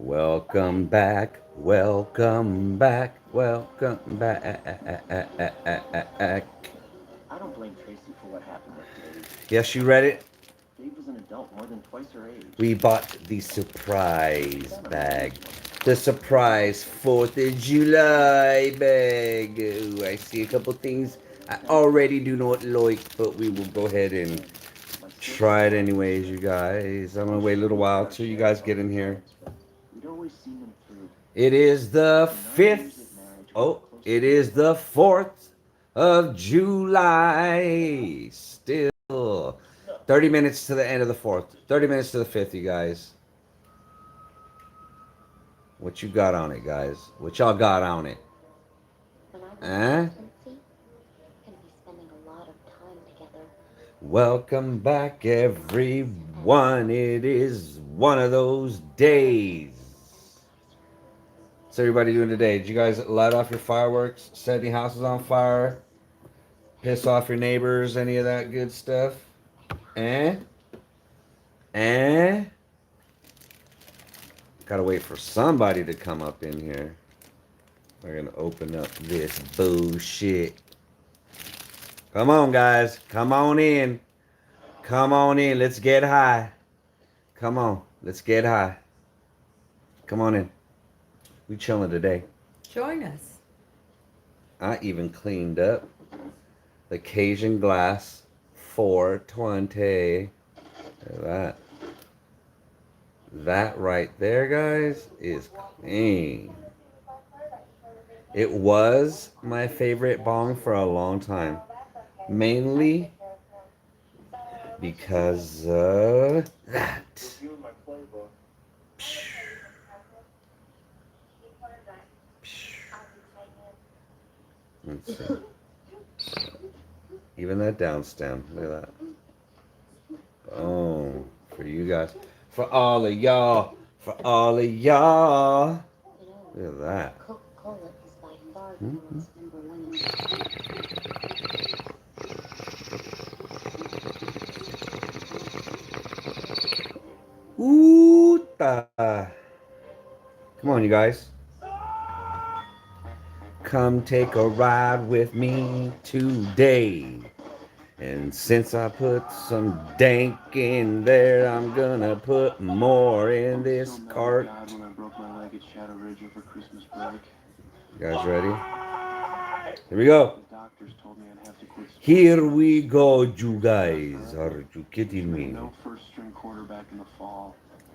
Welcome back, welcome back, welcome back. I don't blame Tracy for what happened with Dave. Yes, you read it? Dave was an adult more than twice her age. We bought the surprise bag. The surprise 4th of July bag. Ooh, I see a couple things I already do not like, but we will go ahead and try it anyways, you guys. I'm gonna wait a little while till you guys get in here. We'd always seen them through. It is the 5th. Oh, it is the 4th of July. Still 30 minutes to the end of the 4th. 30 minutes to the 5th, you guys. What you got on it, guys? What y'all got on it? Eh? Welcome back, everyone. It is one of those days. What's everybody doing today? Did you guys light off your fireworks? Set any houses on fire? Piss off your neighbors? Any of that good stuff? Eh? Eh? Gotta wait for somebody to come up in here. We're gonna open up this bullshit. Come on, guys. Come on in. Come on in. Let's get high. Come on. Let's get high. Come on in. We chilling today. Join us. I even cleaned up the Cajun glass 420. Look at that. That right there, guys, is clean. It was my favorite bong for a long time. Mainly because of that. Let's see. Even that down stem. Look at that. Oh, for you guys. For all of y'all. For all of y'all. Look at that. Mm-hmm. Ooh, come on, you guys. Come take a ride with me today. And since I put some dank in there, I'm gonna put more in this cart. You guys ready? Here we go. Here we go, you guys. Are you kidding me?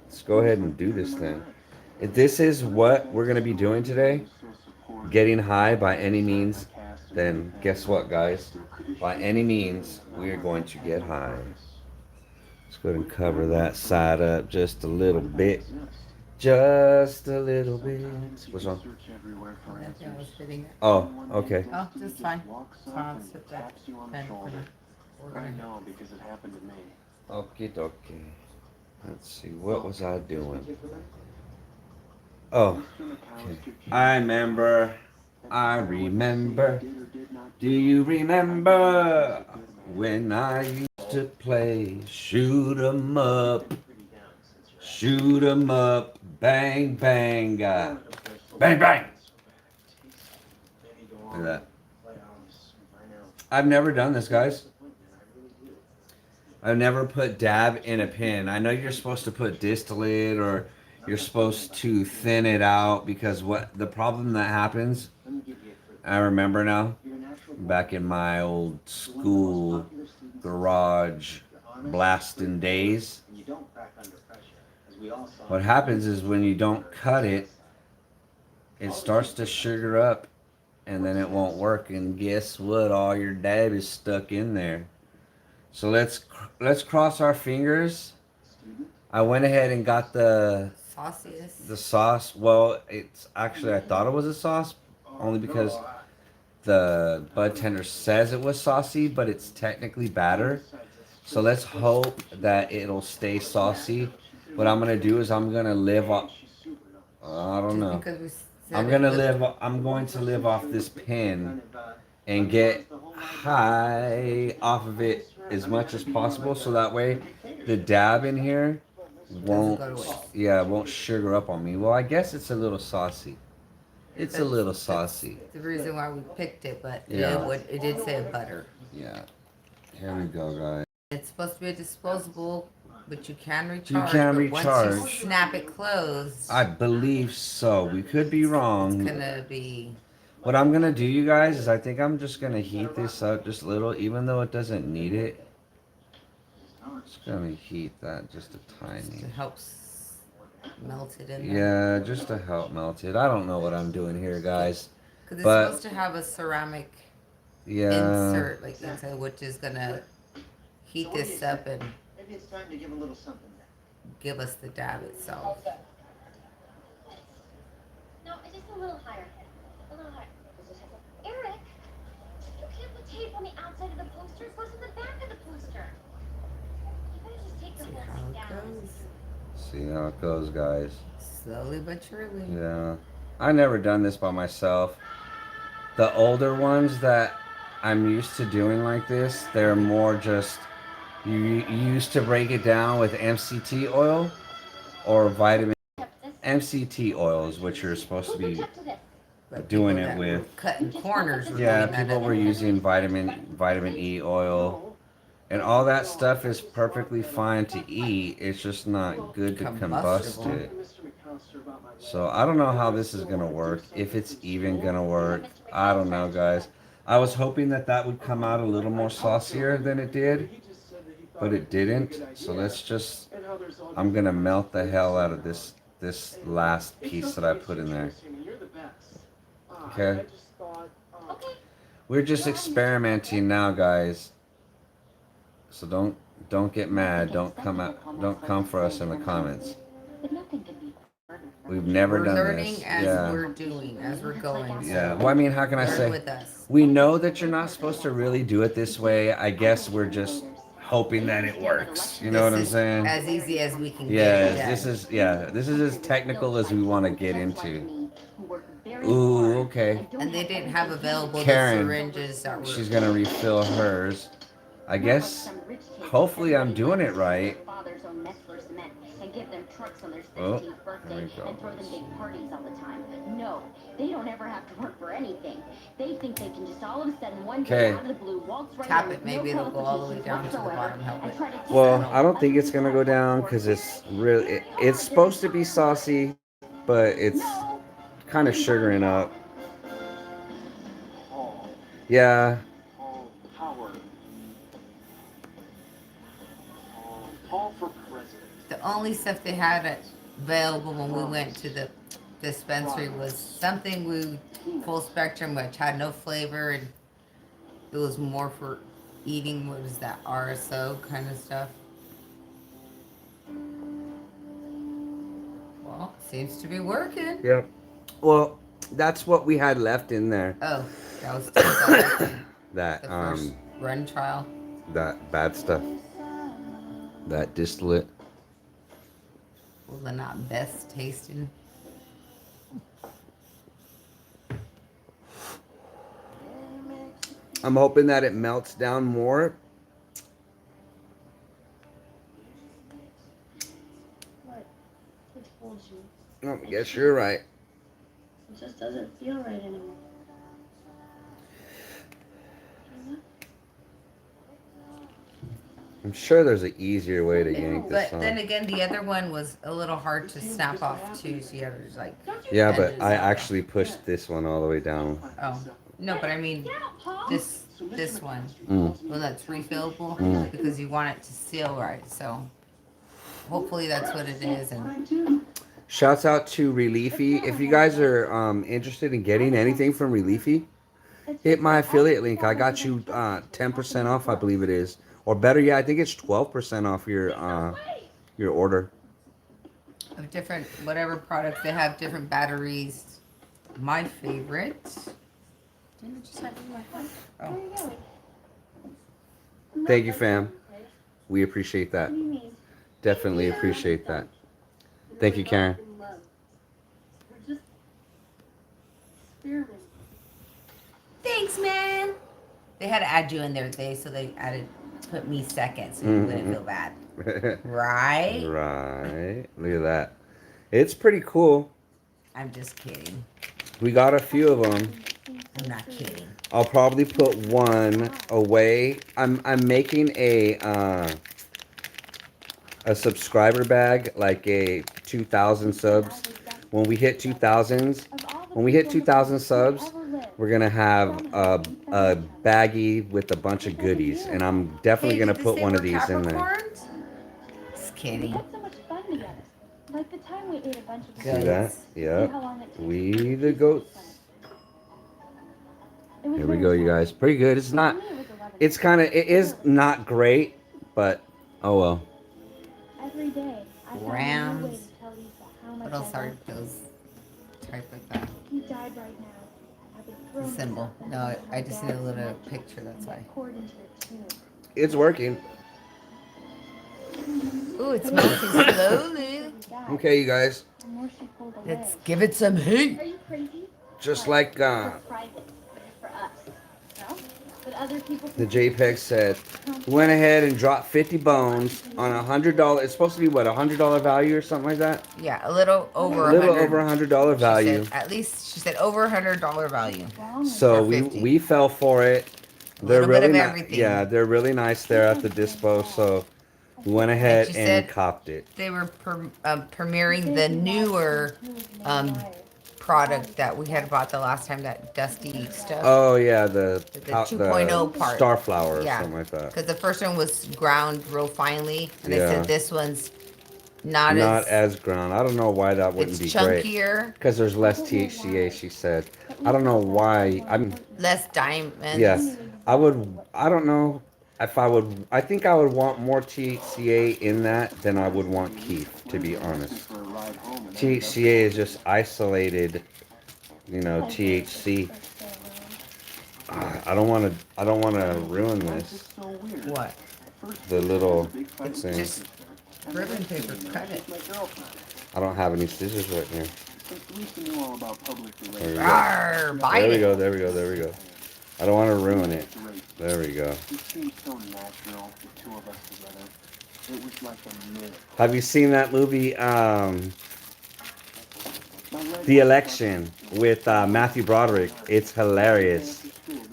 Let's go ahead and do this thing. If this is what we're gonna be doing today, getting high by any means, then guess what, guys? By any means, we are going to get high. Let's go ahead and cover that side up just a little bit. Just a little bit. What's wrong? I was hitting it. Oh, okay. Oh, just fine. So I'll sit there. I know because it happened to me. Okie dokie. Let's see, what was I doing? Oh, okay. I remember. I remember. Do you remember when I used to play shoot 'em up? Shoot 'em up, bang bang, bang bang. Look at that. I've never done this, guys. I've never put dab in a pen. I know you're supposed to put distillate or you're supposed to thin it out because what the problem that happens, I remember now, back in my old school garage blasting days, what happens is when you don't cut it, it starts to sugar up and then it won't work, and guess what, all your dab is stuck in there. So let's cross our fingers. I went ahead and got the sauce. Well, it's actually, I thought it was a sauce only because the bud tender says it was saucy, but it's technically batter. So let's hope that it'll stay saucy. What I'm gonna do is I'm gonna live off. I don't know. I'm going to live off this pen and get high off of it as much as possible, so that way the dab in here won't, go to waste. yeah, won't sugar up on me. Well, I guess it's a little saucy. It's a little That's saucy. the reason why we picked it, but Yeah. it did say butter. Yeah. Here we go, guys. It's supposed to be a disposable, but you can recharge. You can but Once recharge. you snap it closed, I believe so. We could be it's wrong. gonna be. What I'm gonna do, you guys, is I think I'm just gonna heat this up just a little, even though it doesn't need it. Just gonna heat that just a tiny. It helps melt it in there. Yeah, just to help melt it. I don't know what I'm doing here, guys. Because it's But supposed to have a ceramic yeah, insert, like inside, which is gonna heat this up and Maybe it's time to give a little something back. give us the dab itself. No, just a little higher. A little higher. Eric, you can't put tape on the outside of the poster. It goes to the back of the poster. You better just take the See whole how thing it down. goes. see how it goes, guys. Slowly but surely. Yeah, I never done this by myself. The older ones that I'm used to doing like this, they're more just you used to break it down with MCT oil or vitamin. MCT oil is what you're supposed to be But doing people it that with. were cutting corners. Were Yeah, doing that people were using vitamin E oil, and all that stuff is perfectly fine to eat. It's just not good to combust Combustible. it. So I don't know how this is gonna work. If it's even gonna work, I don't know, guys. I was hoping that that would come out a little more saucier than it did, but it didn't. So let's just. I'm gonna melt the hell out of this last piece that I put in there. Okay. We're just experimenting now, guys. So don't get mad. Don't come for us in the comments. But nothing can be. We've never We're done learning this. as Yeah. we're doing, as we're going. So Yeah. Well, I mean, how can I learn say? with us. We know that you're not supposed to really do it this way. I guess we're just hoping that it works. You know what I'm This is saying? As easy as we can Yeah, get it. this is as technical as we want to get into. Ooh, okay. And they didn't have available Karen, the syringes that were. She's gonna refill hers. I guess. Hopefully, I'm doing it right. And give them trucks on their Oh, 16th birthday there we go. and throw them big parties all the time. No, they don't ever have to work for anything. They think they can just all of a sudden one day Okay. out of the blue waltz right Tap in it, with maybe no it'll go all the way down to the qualifications bottom, help and it. try to teach Well, them I don't think it's gonna go down because it's really. It's supposed to be saucy, but it's kind of sugaring up. Paul, Yeah. Paul Howard. Paul for president. The only stuff they had available when we went to the dispensary was something full spectrum, which had no flavor, and it was more for eating. What is that, RSO kind of stuff? Well, seems to be working. Yep. Well, that's what we had left in there. Oh, that was the That first run trial. that bad stuff. That distillate. Well, they're not best tasting. I'm hoping that it melts down more. What? It's bullshit. Oh, I guess you're right. It just doesn't feel right anymore. I'm sure there's an easier way to yank this But then off. again, the other one was a little hard to snap off too. So you had to like. Yeah, bend but it I up. actually pushed this one all the way down. Oh no, but I mean this one. Mm. Well, that's refillable Mm. because you want it to seal right. So hopefully that's what it is. And Shouts out to Reliefy. If you guys are interested in getting anything from Reliefy, hit my affiliate link. I got you 10% off, I believe it is. Or better yet, I think it's 12% off your order. of different whatever products they have, different batteries. My favorite. Didn't it just have it in my phone? Oh. Thank you, fam. We appreciate that. Definitely appreciate that. Thank you, Karen. Thanks, man. They had to add you in there, so they put me second, so you wouldn't feel bad. Right? Right. Look at that. It's pretty cool. I'm just kidding. We got a few of them. I'm not kidding. I'll probably put one away. I'm making a subscriber bag, like a 2,000 subs. When we hit 2,000 subs, we're gonna have a baggie with a bunch of goodies, and I'm definitely Hey, gonna did they put say one we're of these in there. Capricorns? Just We kidding. had so much fun together. Like the time we ate a bunch of See that? Goats. Yep. We the goats. Here we go, you guys. Pretty good. It's not. It's kind of. It is not great, but oh well. Every day, I found a new way Rams. to tell Lisa how much What else I are loved him. those type of that? He died right now. I would throw The symbol. myself into No, I my just need a dad's little mattress picture, that's and why. get poured into it too. It's working. Ooh, it's melting slowly. Okay, you guys. The more she pulled away. Let's give it some heat. Are you crazy? Just like For private, for us. No? But other people the JPEG said, went ahead and dropped 50 bones on $100. It's supposed to be what, $100 value or something like that? Yeah, a little over A little 100. over $100 She value. said, at least she said over $100 value. So For 50. we fell for it. A They're little bit really of nice. everything. Yeah, they're really nice there at the dispo. So we went ahead she and said- copped it. They were premiering the newer product that we had bought the last time, that dusty stuff. Oh yeah, the 2.0 part. Starflower or Yeah. something like that. Because the first one was ground real finely, and they Yeah. said this one's not, Not as ground. I don't know why that wouldn't it's be great. chunkier, Because there's less THCA, she said. I don't know why. less diamonds. Yeah, I don't know if I would. I think I would want more THCA in that than I would want Keith, to be honest. THCA is just isolated, THC. I don't want to. I don't want to ruin this. What? The little It's thing. just ribbon paper. Cut it. I don't have any scissors right here. There we go. Arr, bite There we it. go. There we go. There we go. I don't want to ruin it. There we go. It seemed so natural, the two of us together. It was like a miracle. Have you seen that movie, The Election, with Matthew Broderick? It's hilarious.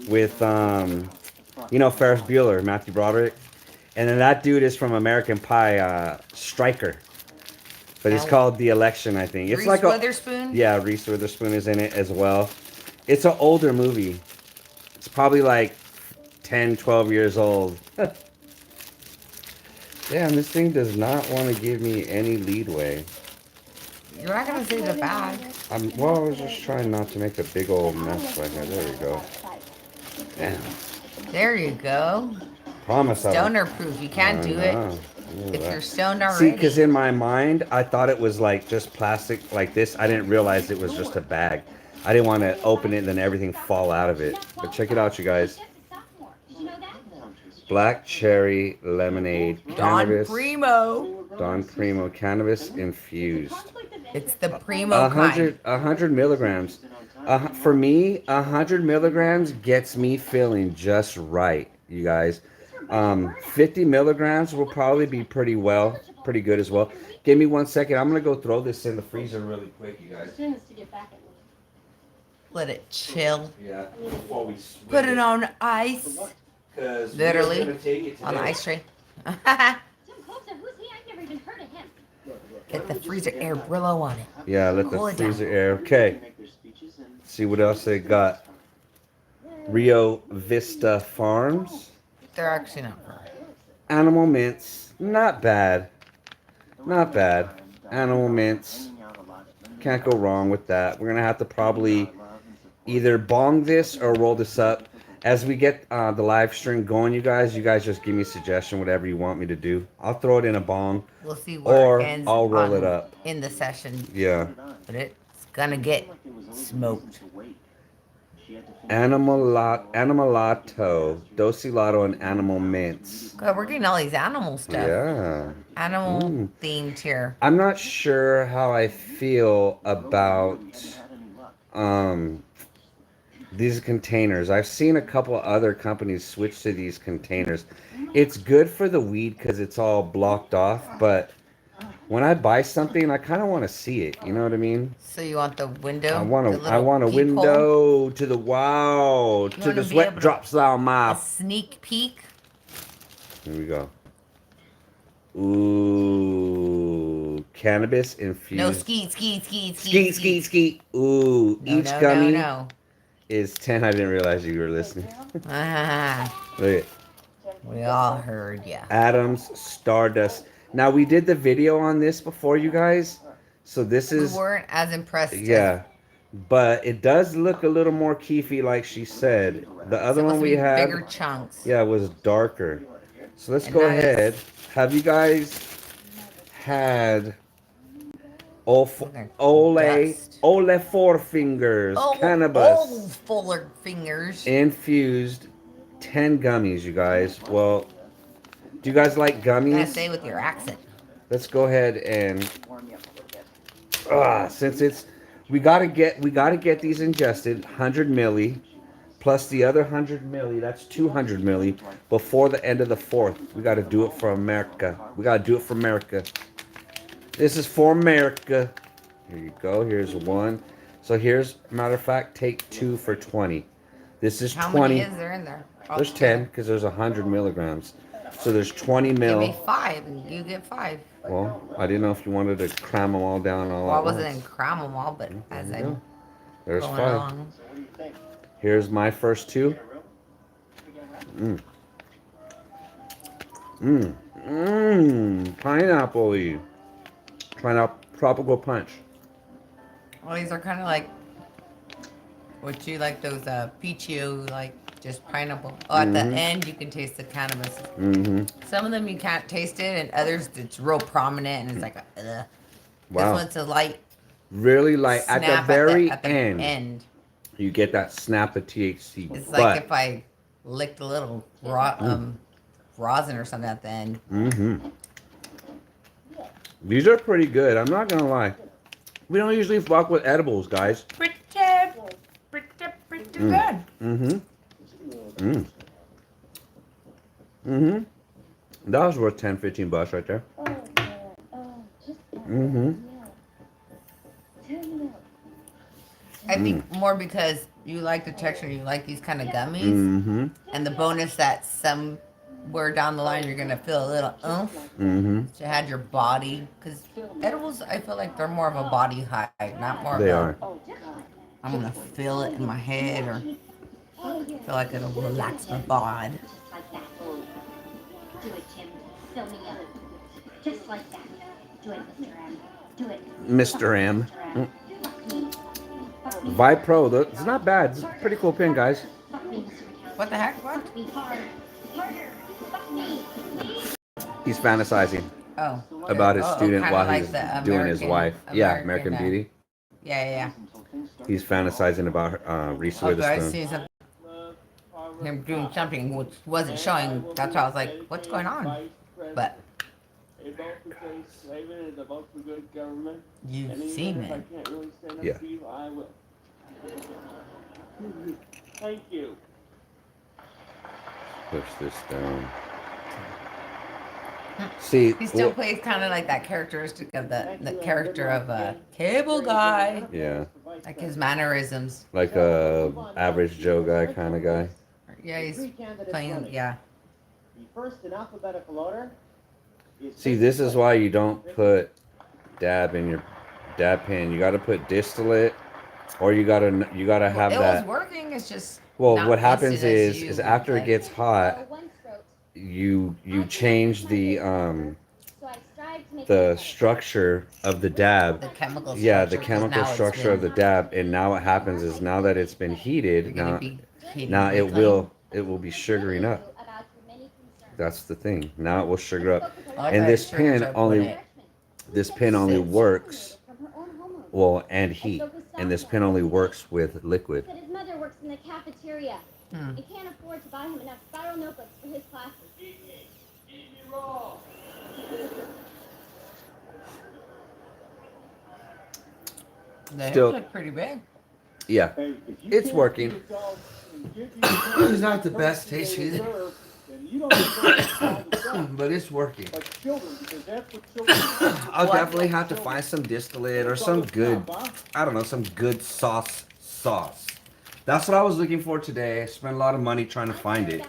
With, Ferris Bueller, Matthew Broderick. And then that dude is from American Pie, Stryker. But it's And called The Election, I think. It's Reese like Witherspoon? Yeah, Reese Witherspoon is in it as well. It's an older movie. It's probably like 10, 12 years old. Damn, this thing does not want to give me any leadway. You're not gonna say the bad. I was just trying not to make a big old mess right here. There we go. Damn. There you go. Promise I Stoner proof. You can't do it if you're stoned already. See, because in my mind, I thought it was like just plastic like this. I didn't realize it was just a bag. I didn't want to open it and then everything fall out of it. But check it out, you guys. Did you know that? Black cherry lemonade, Don cannabis. Primo. Don Primo, cannabis infused. It's the Primo kind. 100 milligrams. For me, 100 milligrams gets me feeling just right, you guys. 50 milligrams will probably be pretty good as well. Give me 1 second. I'm gonna go throw this in the freezer really quick, you guys. Let it chill. Yeah. Before we Put it on ice. Literally, on the the ice tray. Tim Coates, who's he? I've never even heard of him. Get the freezer air Brillo on it. Yeah, let the Cool it down. freezer air. Okay. See what else they got. Rio Vista Farms. They're actually not for Animal mints. Not bad. Not bad. Animal mints. Can't go wrong with that. We're going to have to probably either bong this or roll this up. As we get the live stream going, you guys just give me a suggestion, whatever you want me to do. I'll throw it in a bong. We'll see where Or it ends I'll roll on- it up. in the session. Yeah. But it's gonna get smoked. Animalato, Dosilato, and Animal Mints. God, we're getting all these animal stuff. Yeah. Animal themed here. I'm not sure how I feel about These containers. I've seen a couple other companies switch to these containers. It's good for the weed because it's all blocked off, but when I buy something, I kind of want to see it. You know what I mean? So you want the window? I want a window to the wow, to the sweat drops down my. A sneak peek. Here we go. Ooh, cannabis infused. No, skeet. Ooh, No, each gummy no. is 10. I didn't realize you were listening. Look at We all heard, yeah. Adams Stardust. Now we did the video on this before, you guys. So this is. We weren't as impressed. Yeah, but it does look a little more keefy, like she said. The other one we had, bigger chunks. yeah, was darker. So let's go ahead. Have you guys had Ole Four Fingers cannabis Fuller fingers infused 10 gummies, you guys? Well, do you guys like gummies? I say with your accent. Let's go ahead and since it's we gotta get these ingested 100 milli plus the other 100 milli. That's 200 milli before the end of the 4th. We got to do it for America. This is for America. Here you go. Here's one. So here's, matter of fact, take 2 for 20. This is How 20. many is there in there? There's 10 because there's 100 milligrams. So there's 20 mil. Give me 5 and you get 5. Well, I didn't know if you wanted to cram them all down all Well, I at wasn't once. in cram them all, but as I'm there's going 5. along. Here's my first 2. Pineapple-y. Tropical punch. Well, these are kind of like what you like those peachio, like just pineapple. Oh, at the end you can taste the cannabis. Some of them you can't taste it, and others it's real prominent, and it's like a. Wow. This one's a light. Really light. At the very at the end, you get that snap of THC. It's like if I licked a little rosin or something at the end. These are pretty good. I'm not gonna lie. We don't usually fuck with edibles, guys. Pretty good. That was worth 10, 15 bucks right there. I think more because you like the texture, you like these kind of gummies, and the bonus that somewhere down the line you're gonna feel a little oomph to have your body, because edibles I feel like they're more of a body high, not more. They of are. I'm gonna feel it in my head or feel like it'll relax my body. Do it, Tim. Fill me up. Just like that. Do it, Mr. M. Do it. Mr. M. Vipro, it's not bad. It's a pretty cool pin, guys. What the heck? What? He's fantasizing Oh. about his student while like he's the doing his wife. Yeah, American Beauty. Yeah. He's fantasizing about Reese I Witherspoon. seen something. Him doing something which wasn't showing. That's why I was like, "What's going on?" But you've seen it. Yeah. Thank you. Push this down. See, He still plays kind of like that characteristic of the character of a cable guy, yeah, like his mannerisms. like a average Joe guy kind of guy. Yeah, he's playing. Yeah. The first in alphabetical order. See, this is why you don't put dab in your dab pen. You got to put distillate, or you gotta have It that. was working. It's just. Well, not what happens instant as is you after it like. gets hot, you change the structure of the dab. The chemical structure. Yeah, the 'cause chemical now it's structure of the been- dab, and now what happens is now that it's been heated, You're gonna now be heating now it quickly. will be sugaring up. That's the thing. Now it will sugar up. I like And how this it triggers pen up only when it- works and heat, and this pen only works with liquid. Said his mother works in the cafeteria Hmm. and can't afford to buy him enough spiral notebooks for his classes. The Still- hips look pretty big. Yeah, Hey, if you it's can't working. feed adults and give It's not the best taste they either, deserve, then you don't deserve a child yourself. but it's working. Like children, because that's what children do. I'll What? definitely have to find some distillate or some good, I don't know, some good sauce. That's what I was looking for today. I spent a lot of money trying to find it.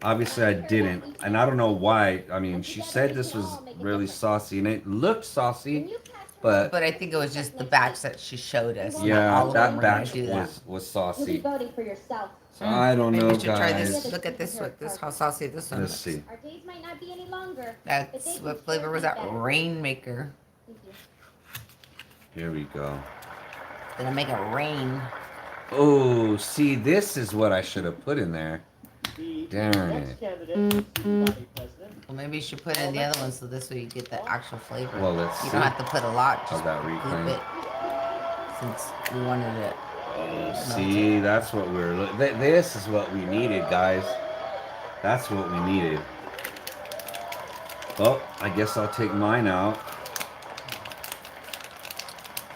Obviously, I didn't, and I don't know why. I mean, she said this was really saucy, and it looked saucy, but But I think it was just the batch that she showed us. Not yeah, all of them that were gonna batch do that. was You'll be saucy. voting for yourself. So I don't Maybe know, we should try guys. this. Look at this one. This how saucy this one Let's looks. see. Our days might not be any longer. That's what flavor was that? Rainmaker. Thank you. Here we go. Gonna make it rain. Oh, see, this is what I should have put in there. The Darn next it. candidate is the body president. Well, maybe you should put in the other one so this way you get the actual flavor. Well, let's You see. don't have to put a lot. How's Just that group reclaim? it. Since we wanted it. See, that's what we're looking. This is what we needed, guys. That's what we needed. Well, I guess I'll take mine out.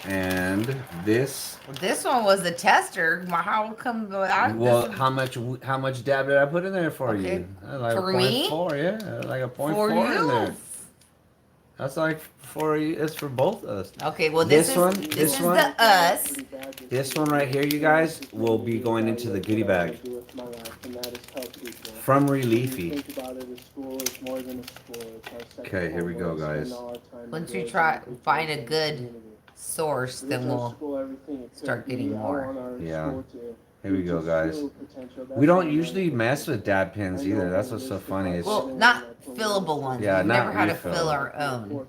And this. Well, this one was the tester. How come? Well, how much dab did I put in there for Okay. you? Like For a me? 0.4, yeah, like a 0.4 for in there. you? That's like for you. It's for both of us. Okay. Well, This this, one, is this this is one. the us. This one right here, you guys, will be going into the goodie bag from Reliefy. Okay, here we go, guys. Once you find a good source, then we'll start getting more. Yeah. Here we go, guys. We don't usually mess with dab pins either. That's what's so funny. It's, Well, not fillable ones. Yeah, We've not never had to refill. fill our own.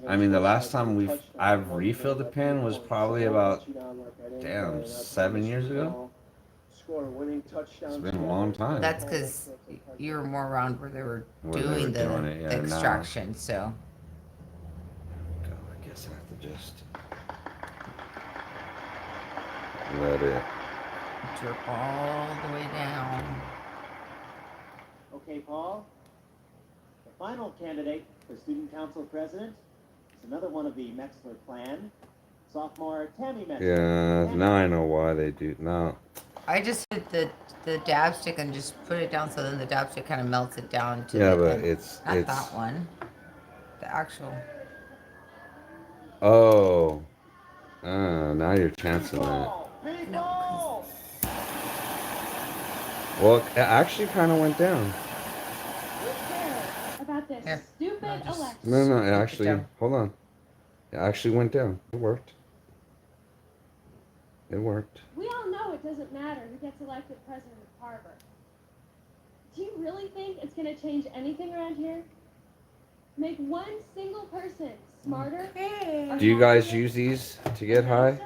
I mean, the last time I've refilled a pin was probably about 7 years ago. It's been a long time. That's because you were more around where they were Where they doing were the, doing it, yeah, the now- extraction. So I guess I have to just let it. drip all the way down. Okay, Paul. The final candidate for student council president is another one of the Metzler clan, sophomore Tammy Metzler. Yeah, now I know why they do. Now, I just hit the dab stick and just put it down so then the dab stick kind of melts it down to yeah, the but end. it's Not that one. The actual. oh, now you're chancing it. No, Well, it actually kind of went down. About this Here. stupid No, just- election. No, it Keep it actually, down. hold on. It actually went down. It worked. It worked. We all know it doesn't matter who gets elected president of Harvard. Do you really think it's going to change anything around here? Make one single person smarter? Okay. Do you guys use these to get high?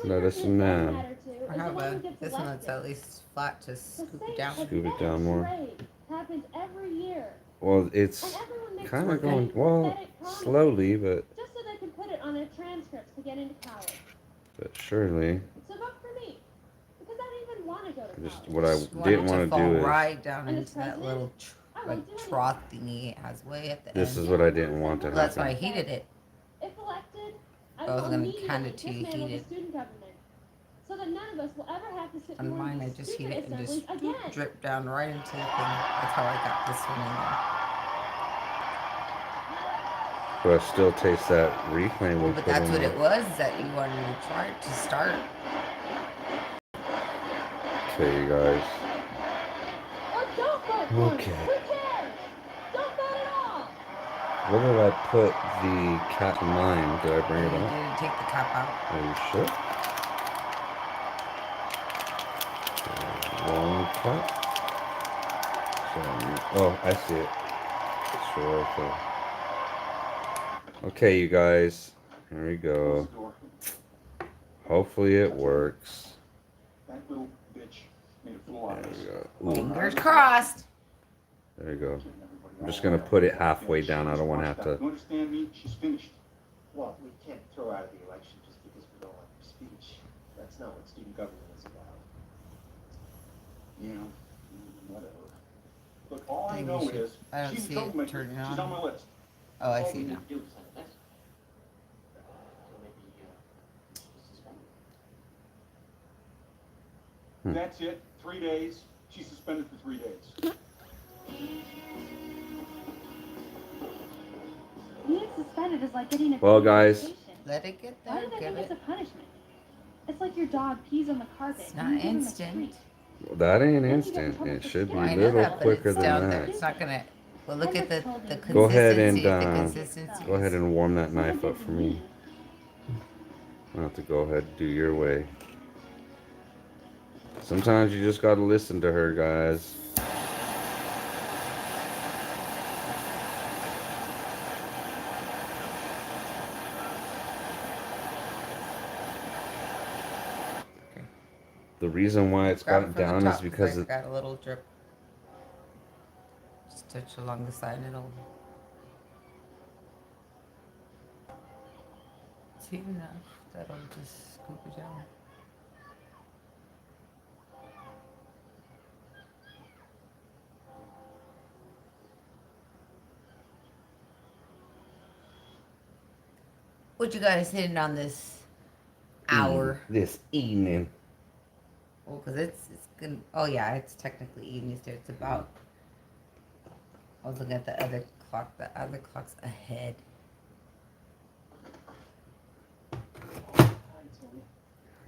Let us know. Or how about this one that's at least flat to scoop it down? Scoop it down more. Happens every year. Well, it's And everyone makes kind of one going, big, well, pathetic promise, slowly, but just so they can put it on their transcripts to get into college. surely. So vote for me. Because I don't even want to go to college. Just what I Just want didn't it want to fall do is, right down And into the that president? little I like won't do anything. trough thingy it has way at the this end. is what I didn't want to Well, that's why I happen. heated it. If elected, I I was will gonna immediately hand it to you dismantle the heated. student government. So that none of us will ever have to sit On in one mine, of I these just heat stupid it and just assemblies again. drip down right into the thing. That's how I got this one in there. But I still taste that reclaim we Well, but put that's in what there. it was that you wanted to try it to start. Okay, you guys. Or don't vote for Okay. me. Who cares? Don't vote at all. Where did I put the cat in mine? Did I bring You it up? didn't take the cap out. Are you sure? Wrong cat. Oh, I see it. It's right there. Okay, you guys. Here we go. Hopefully it works. That little bitch made a fool out There of we us. go. Ooh, Fingers crossed. there you go. I'm just gonna put it halfway down. I don't want to have to. You understand me? She's finished. Well, we can't throw out of the election just because we don't like her speech. That's not what student government is about. Yeah, whatever. Look, all I Maybe know you should- is I don't she's see a it troublemaker. turning She's on. on my list. Oh, I All see we now. need to do is send this. So maybe, this is one. That's it. 3 days. She's suspended for 3 days. Being suspended is like getting a Well, paid guys. vacation. Let it get Why there. did I Give think it's it. a punishment? It's like your dog pees on the carpet. It's and not you give him a instant. treat. That ain't Then you get in instant. trouble It for should be Well, a I skipping. know little that, but it's quicker than down there. that. It's not gonna. Well, look at the consistency. Go ahead and, the consistency. Go ahead and warm that knife up for me. I'll have to go ahead and do your way. Sometimes you just gotta listen to her, guys. The reason why it's Grab got it it from the down top, is because it's got a little drip. Just touch along the side, and it'll. See enough. That'll just scoop it down. What you guys hitting on this hour? this evening. Well, cause it's gonna. Oh yeah, it's technically evening. So it's about. I was looking at the other clock. The other clock's ahead.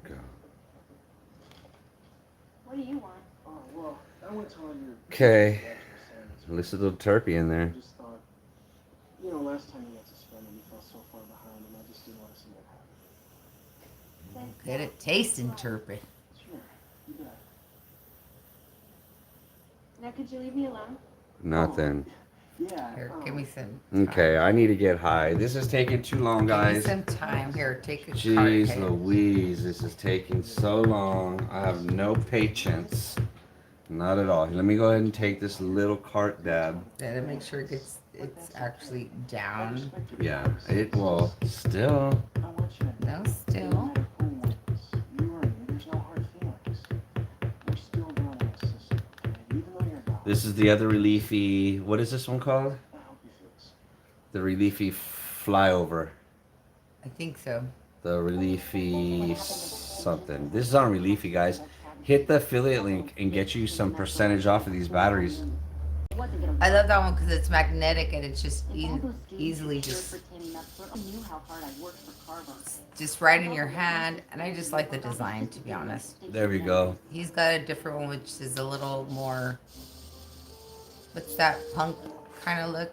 Go. What do you want? Oh, well, I went to all your... Okay. At least a little turkey in I there. just thought, you know, last time you got suspended, you fell so far behind, and I just didn't want to see that happen. Get it tasting turpy. Sure, you bet. Now, could you leave me alone? Nothing. Yeah. Here, give me some. Time. Okay, I need to get high. This is taking too long, Give me guys. some time. Here, take a Jeez card. Louise, this is taking so long. I have no patience. Not at all. Let me go ahead and take this little cart dab. Gotta make sure it's actually down. Yeah, it will. Still. I want you to No, no still. matter who wins, you or me, there's no hard feelings. We're still going to assist, and even though you're not, This is the other reliefy. What is this one called? I hope you feel this. The reliefy flyover. I think so. The reliefy something. This is on reliefy, guys. Hit the affiliate link and get you some percentage off of these batteries. I love that one because it's magnetic and it's just easily just right in your hand. And I just like the design, to be honest. There we go. He's got a different one which is a little more. What's that punk kind of look?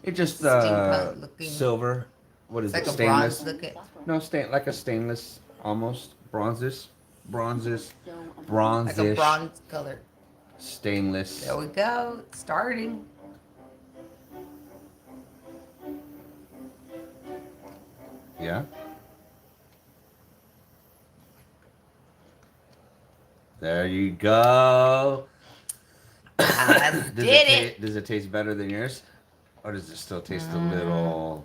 It just Steampunk looking. silver. What is It's like it? a bronze Stainless? look. No, like a stainless, almost bronzish, Like a bronzish, bronze color. stainless. There we go. It's starting. Yeah. There you go. I did it. Does it taste better than yours, or does it still taste a little?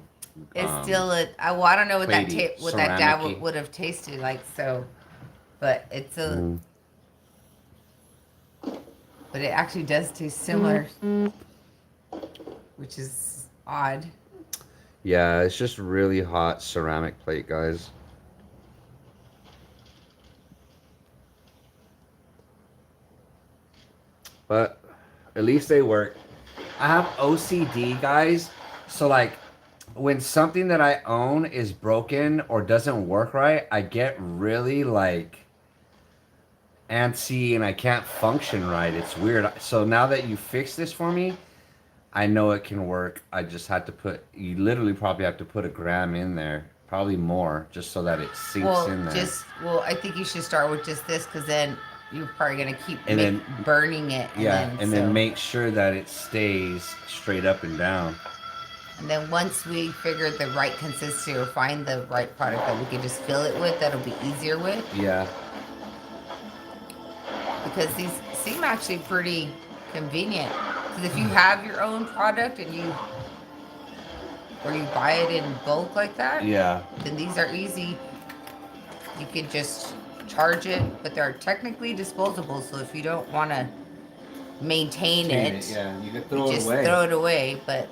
It's still a. Well, I don't know what that platey, what that dab ceramic-y. would have tasted like. So, but it's a. But it actually does taste similar, which is odd. Yeah, it's just really hot ceramic plate, guys. But at least they work. I have OCD, guys. So like when something that I own is broken or doesn't work right, I get really like antsy and I can't function right. It's weird. So now that you fixed this for me, I know it can work. I just had to put, you literally probably have to put a gram in there, probably more, just so that it sinks in there. I think you should start with just this because then you're probably gonna keep And then- burning it. And then make sure that it stays straight up and down. And then once we figure the right consistency or find the right product that we can just fill it with, that'll be easier with. Yeah. Because these seem actually pretty convenient. Because if you have your own product and you buy it in bulk like that, Yeah. then these are easy. You could just charge it, but they're technically disposable. So if you don't want to maintain it, Yeah, you can you throw it just away. throw it away. But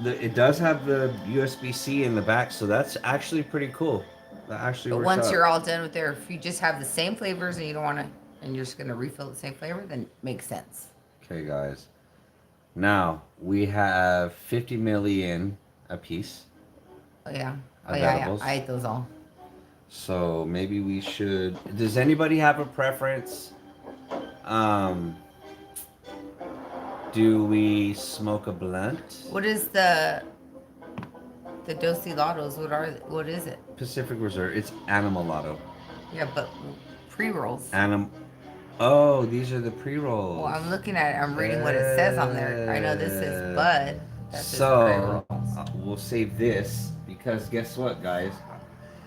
It does have the USB-C in the back, so that's actually pretty cool. That actually works once out. you're all done with there, if you just have the same flavors and you don't want to and you're just gonna refill the same flavor, then it makes sense. Okay, guys. Now we have 50 milli in a piece. Oh yeah. Oh Of yeah, edibles. I ate those all. So maybe we should. Does anybody have a preference? Do we smoke a blunt? What is the dosilados? What is it? Pacific Reserve. It's Animalado. Yeah, but pre-rolls. Oh, these are the pre-rolls. Well, I'm looking at it. I'm reading what it says on there. I know this is bud. That's So we'll save this because guess what, guys?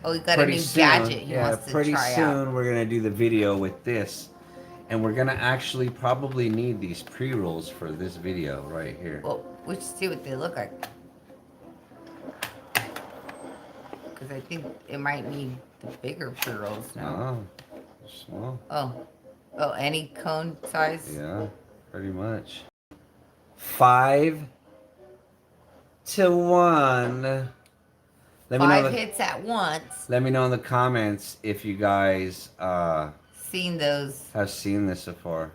Oh, we got a new gadget he wants to pretty try soon out. we're gonna do the video with this, and we're gonna actually probably need these pre-rolls for this video right here. Well, we should see what they look like. Because I think it might need the bigger pre-rolls now. Oh, small. Oh, any cone size? Yeah, pretty much. 5 to 1. Let me know 5 hits at once. Let me know in the comments if you guys Seen those. have seen this before.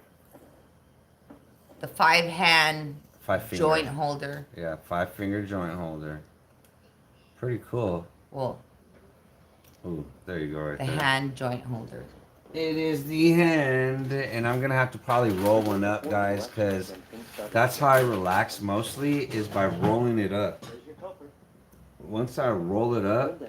The 5-hand 5-finger joint holder. Yeah, 5-finger joint holder. Pretty cool. Well, Ooh, there you go, right the there. hand joint holder. It is the hand, and I'm gonna have to probably roll one up, guys, because that's how I relax mostly is by rolling it up. Once I roll it up,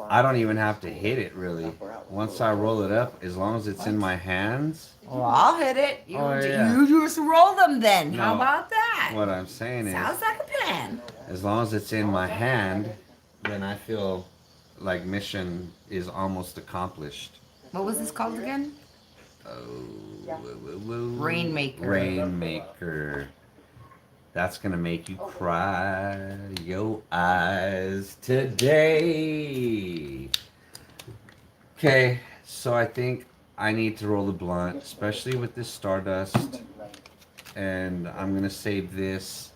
I don't even have to hit it really. Once I roll it up, as long as it's in my hands. Well, I'll hit it. You, Oh, yeah. you just roll them then. How No, about that? What I'm saying is, Sounds like a plan. as long as it's in my hand, then I feel like mission is almost accomplished. What was this called again? Rainmaker. Rainmaker. That's gonna make you cry your eyes today. Okay, so I think I need to roll the blunt, especially with this Stardust. And I'm gonna save these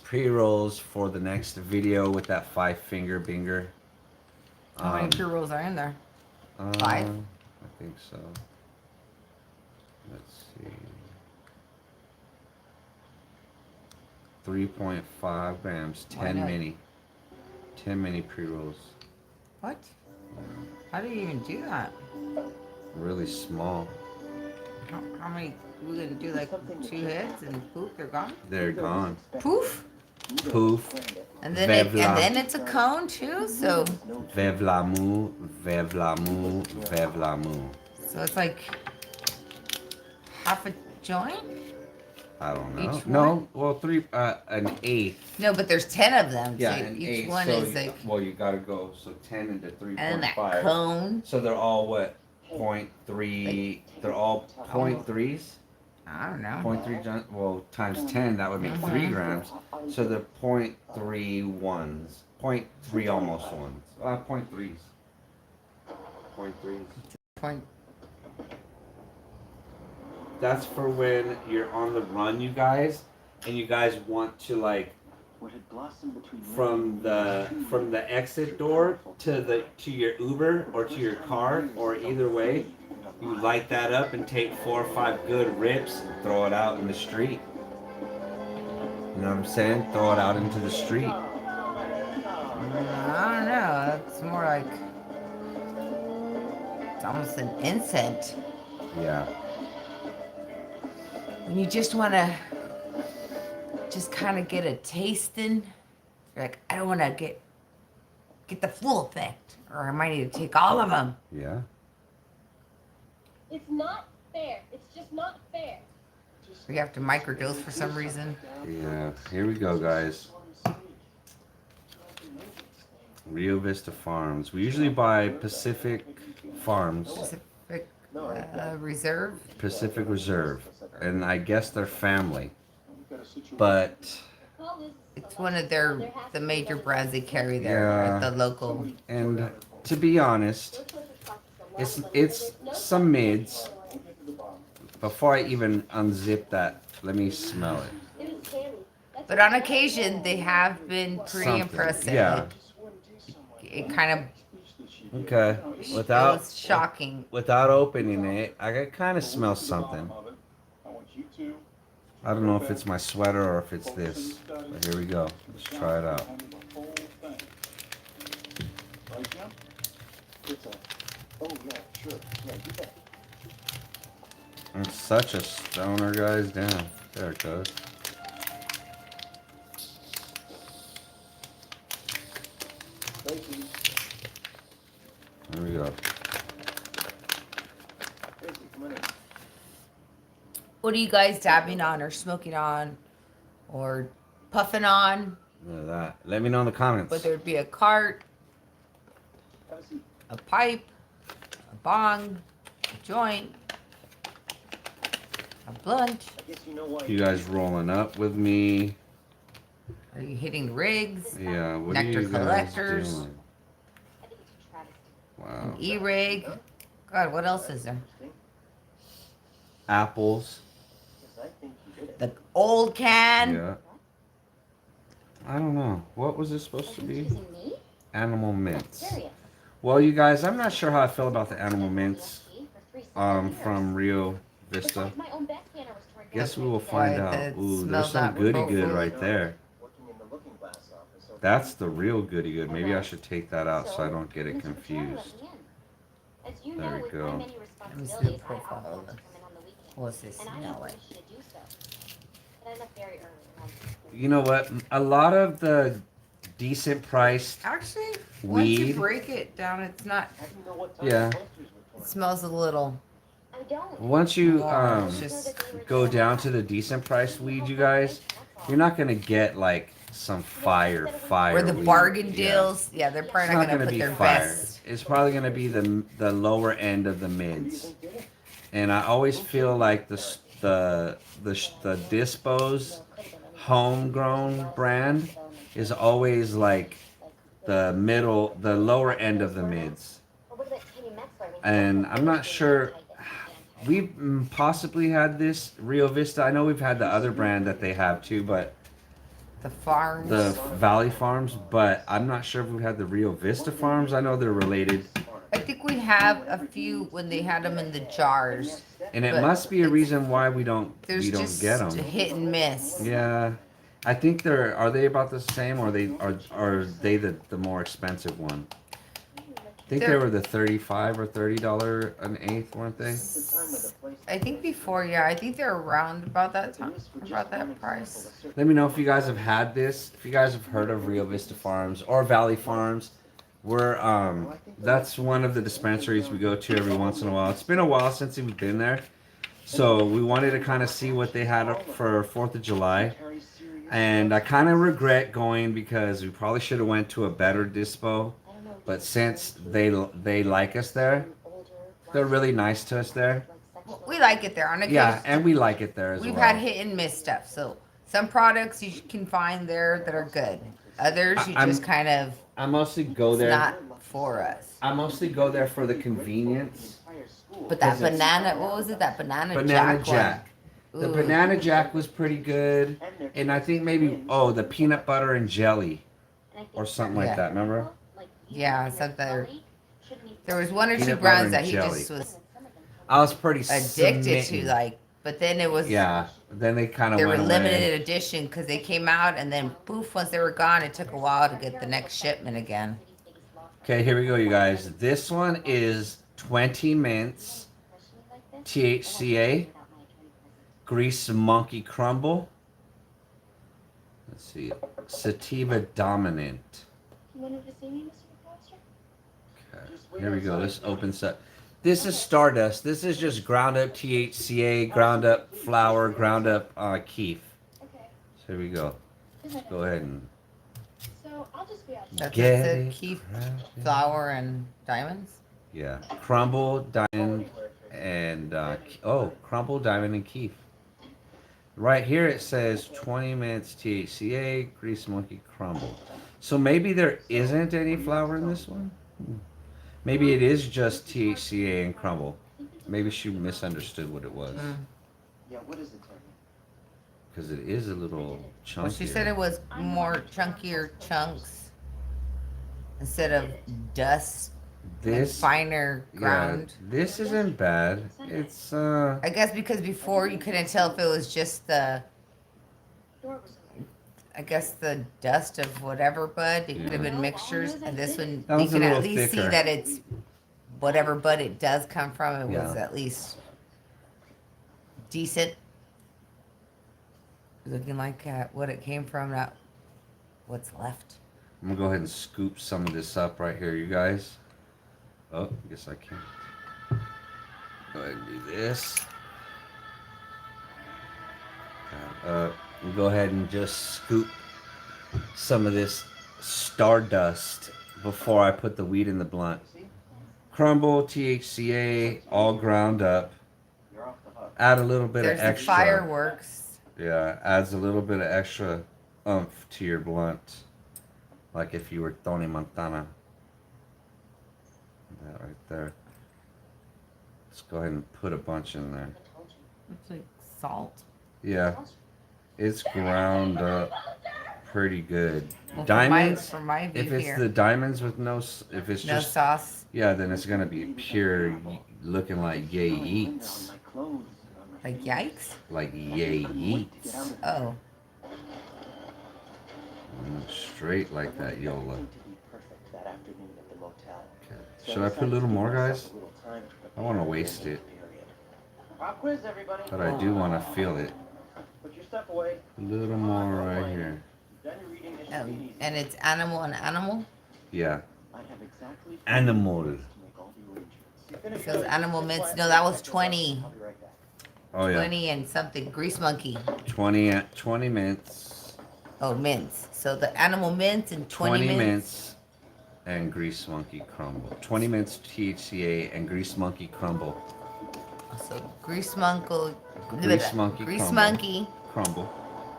pre-rolls for the next video with that 5-finger binger. How many pre-rolls are in there? 5? I think so. Let's see. 3.5 grams, 10 not? mini. 10 mini pre-rolls. What? How do you even do that? Really small. How many? We're gonna do like 2 hits and poof, they're gone. They're gone. Poof. Poof. And then it's a cone too. So Vevlamu, vevlamu, vevlamu. so it's like half a joint. I don't know. Each No, one? well, an eighth. No, but there's 10 of them. Yeah, so an each eighth. one So is you, like, well, you gotta go, so 10 into and then that 3.5. cone. So they're all what? 0.3, they're all 0.3s? I don't know. 0.3, well, times 10, that would make 3 grams. So they're 0.3 ones. 0.3 almost ones. 0.3s. 0.3s. Point. That's for when you're on the run, you guys, and you guys want to like from the exit door to your Uber or to your car or either way, you light that up and take 4 or 5 good rips and throw it out in the street. You know what I'm saying? Throw it out into the street. I don't know. That's more like it's almost an incense. Yeah. When you just want to just kind of get a tasting, you're like, I don't want to get the full effect, or I might need to take all of them. Yeah. It's not fair. It's just not fair. We have to microdose for some reason. Yeah. Here we go, guys. Rio Vista Farms. We usually buy Pacific Farms. Pacific Reserve. Pacific Reserve. And I guess they're family. But, It's one of the major brands they carry there Yeah. at the local. and to be honest, it's some mids. Before I even unzip that, let me smell it. It was Tammy. That's But on occasion, they have been pretty Something. impressive. Yeah. It kind of Okay. It Without was shocking. without opening it, I can kind of smell something. I want you to I don't know if it's my sweater or if it's this. But here we go. Let's try it out. handle the whole thing. Right, Jim? It's a. Oh yeah, sure. Yeah, you bet. I'm such a stoner, guys. Damn. There it goes. Tracy, There we go. Tracy, come on in. What are you guys dabbing on or smoking on or puffing on? Look at that. Let me know in the comments. Whether it be a cart, Have a seat. a pipe, a bong, a joint, a blunt. I guess you know why. You guys rolling up with me? Are you hitting rigs? Yeah. What Nectar are you guys collectors. doing? I think it's a travesty. Wow. An e-rig? God, what else is there? Apples. Yes, I think you did it. The old can. Yeah. I don't know. What was this supposed to be? Using me? Animal mints. Serious. Well, you guys, I'm not sure how I feel about the animal mints For 3 solid years. from Rio Vista. Besides, my own best scanner was torn down Guess we will yesterday. find Right, out. that Ooh, there's smells some not goody good appropriate. right there. Working in the looking glass office. So That's the real goody good. Maybe I should take that out so I don't get it Mr. Vatra let confused. me in. As you There know, we with go. my many Let me see the responsibilities, I profile often of have to this. come in on the weekends. What's this And I smell have like? permission to do so. But I left very early. And You know what? A lot of the decent priced Actually, once you weed. break it down, it's not. how do you know what time Yeah. the posters were It torn? smells a little. I don't. Once you It's just go down to the decent priced weed, you guys, you're not gonna get like some fire Or the weed. bargain Yeah. deals. Yeah, they're It's probably not not gonna gonna put be their fire. best. It's probably gonna be the lower end of the Who do you mids. think did it? And I always feel like the Dispo's homegrown brand is always like the lower end of the mids. And I'm not sure. We've possibly had this Rio Vista. I know we've had the other brand that they have too, but The farms. the Valley Farms. But I'm not sure if we had the Rio Vista Farms. I know they're related, I think we have a few when they had them in the jars. and it But must be a reason why we don't There's just get a them. hit and miss. Yeah, I think are they about the same, or are they the more expensive one? I think they They're- were the $35 or $30 an eighth, weren't they? The time of the place. I think before, yeah, I think they're around about that time, This was about just one that price. example of certain- Let me know if you guys have had this. If you guys have heard of Rio Vista Farms or Valley Farms, we're that's one of the dispensaries we go to every once in a while. It's been a while since we've been there, so we wanted to kind of see what they had up for 4th of July. Carry serious And I kind of regret going because we probably should have went to a better dispo. But since they like us there, they're really nice to us there. We like it there. On a Yeah, good, and we like it there as we've well. had hit and miss stuff. So some products you can find there that are good. Others you I'm- just kind of I mostly go it's there. not for us. I mostly go there for the convenience. entire school. But that Because it's- banana, what was it? That banana Banana Jack. Jack. One. The Ooh. banana Jack was pretty good, and I think maybe the peanut butter and jelly or something like Yeah. that. Remember? Yeah, something. There was one or two Peanut butter brands and that he jelly. just was I was pretty addicted to, smitten. like. But then it was Yeah. Then they kind of they were went away. limited edition because they came out and then poof, once they were gone, it took a while to get the next shipment again. Okay, here we go, you guys. This one is 20 mints, THCA, Grease Monkey Crumble. Let's see, Sativa Dominant. You wanted to see me, Mr. Foster? Okay, here we go. This opens up. This is Stardust. This is just ground up THCA, ground up flower, ground up keef. Okay. So here we go. Let's go ahead and So I'll just be outside. That's get it. it. Keep cracking. flour and diamonds. Yeah, crumble, diamond, and crumble, diamond, and keef. Right here it says 20 minutes THCA, grease monkey crumble. So maybe there isn't any flour in this one. Maybe it is just THCA and crumble. Maybe she misunderstood what it was Mm. Yeah, what is it, Tony? because it is a little chunky. Well, she said it was more chunkier chunks instead of This, finer yeah, ground. this isn't bad. It's I guess because before you couldn't tell if it was just the, I guess the dust of whatever bud. It could have been mixtures, and this one That you one's a can at little least see thicker. that it's whatever bud it does come from. It was Yeah. at least decent, looking like what it came from, not what's left. I'm gonna go ahead and scoop some of this up right here, you guys. Oh, I guess I can't. Go ahead and do this. We'll go ahead and just scoop some of this stardust before I put the weed in the blunt. Crumble, THCA, all ground up. Add a little bit There's of the extra. fireworks. Yeah, adds a little bit of extra oomph to your blunt. Like if you were Tony Montana. That right there. Let's go ahead and put a bunch in there. Looks like salt. Yeah, it's ground up pretty good. Well, Diamonds, from my view if it's here, the diamonds with if it's no just, sauce, yeah, then it's gonna be pure looking like yay eats. like yikes. Like yay eats. Oh, Straight like that, Yola. Perfect that afternoon at the motel. Okay. Should I put a little more, guys? I want to waste it, Pop quiz, everybody. but I do want to feel it. Put your stuff away. A little more right here. Done your reading. It should oh, be easy. and it's animal and animal. Yeah, I have exactly animal. to make all the arrangements. You finished Those those? animal mints. No, that was 20. I'll be right back. Oh yeah, 20 and something. Grease monkey. 20 mints. Oh, mints. So the animal mints and 20 mints. Mints and grease monkey crumble. 20 mints THCA and grease monkey crumble. So grease monkey. Grease monkey Grease crumble. monkey. Crumble.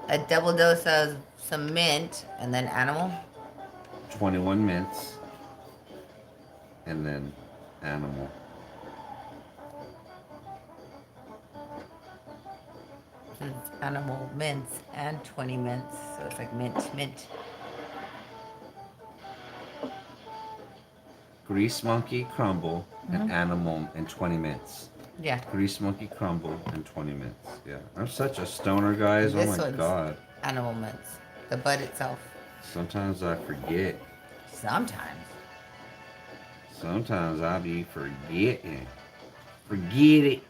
A double dose of some mint and then animal. 21 mints. And then animal. It's animal mints and 20 mints. So it's like mint. Grease monkey crumble and animal and 20 mints. Yeah. Grease monkey crumble and 20 mints. Yeah. I'm such a stoner, guys. This Oh my one's- god. Animal mints. The bud itself. Sometimes I forget. Sometimes. Sometimes I be forgetting. Forget it.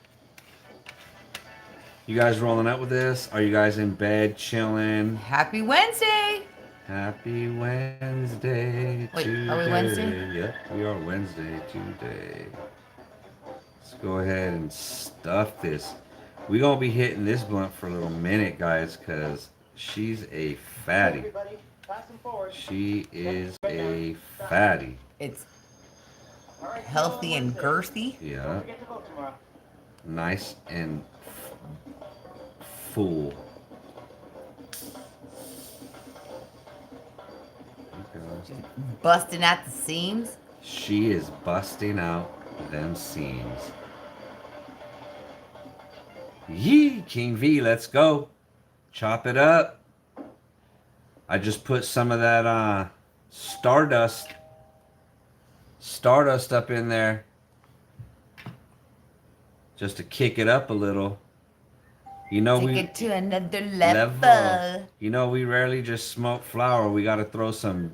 You guys rolling up with this? Are you guys in bed chilling? Happy Wednesday! Happy Wednesday. Wait, today. are we Wednesday? Yep, we are Wednesday today. Let's go ahead and stuff this. We're going to be hitting this blunt for a little minute, guys, because she's a fatty. Everybody, pass them forward. She is a fatty. It's All right, healthy and girthy. Yeah, Don't forget to vote tomorrow. nice and full. Okay. Busting at the seams. She is busting out them seams. Yee, King V, let's go. Chop it up. I just put some of that stardust up in there just to kick it up a little. You know, Take we it to another level. You know, we rarely just smoke flower. We got to throw some,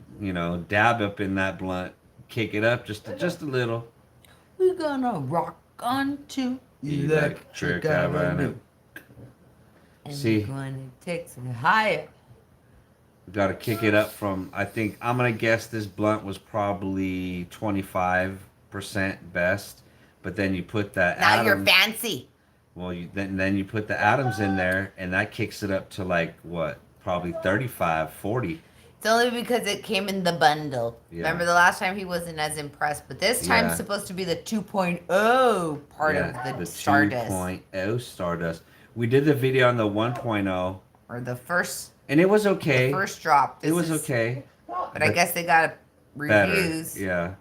dab up in that blunt. Kick it up just a little. We're gonna rock on to Electric Avenue. And See? we're gonna take some higher. We got to kick it up from, I think, I'm going to guess this blunt was probably 25% best. But then you put that Now you're Adams, fancy. well, then you put the atoms in there, and that kicks it up to like, what, probably 35, 40. It's only because it came in the bundle. Yeah. Remember the last time he wasn't as impressed, but this time Yeah. it's supposed to be the 2.0 part of the Stardust. 2.0 Stardust. We did the video on the 1.0, Or the first and it was okay. first drop. It was okay. But I guess they got Better. reviews. Yeah.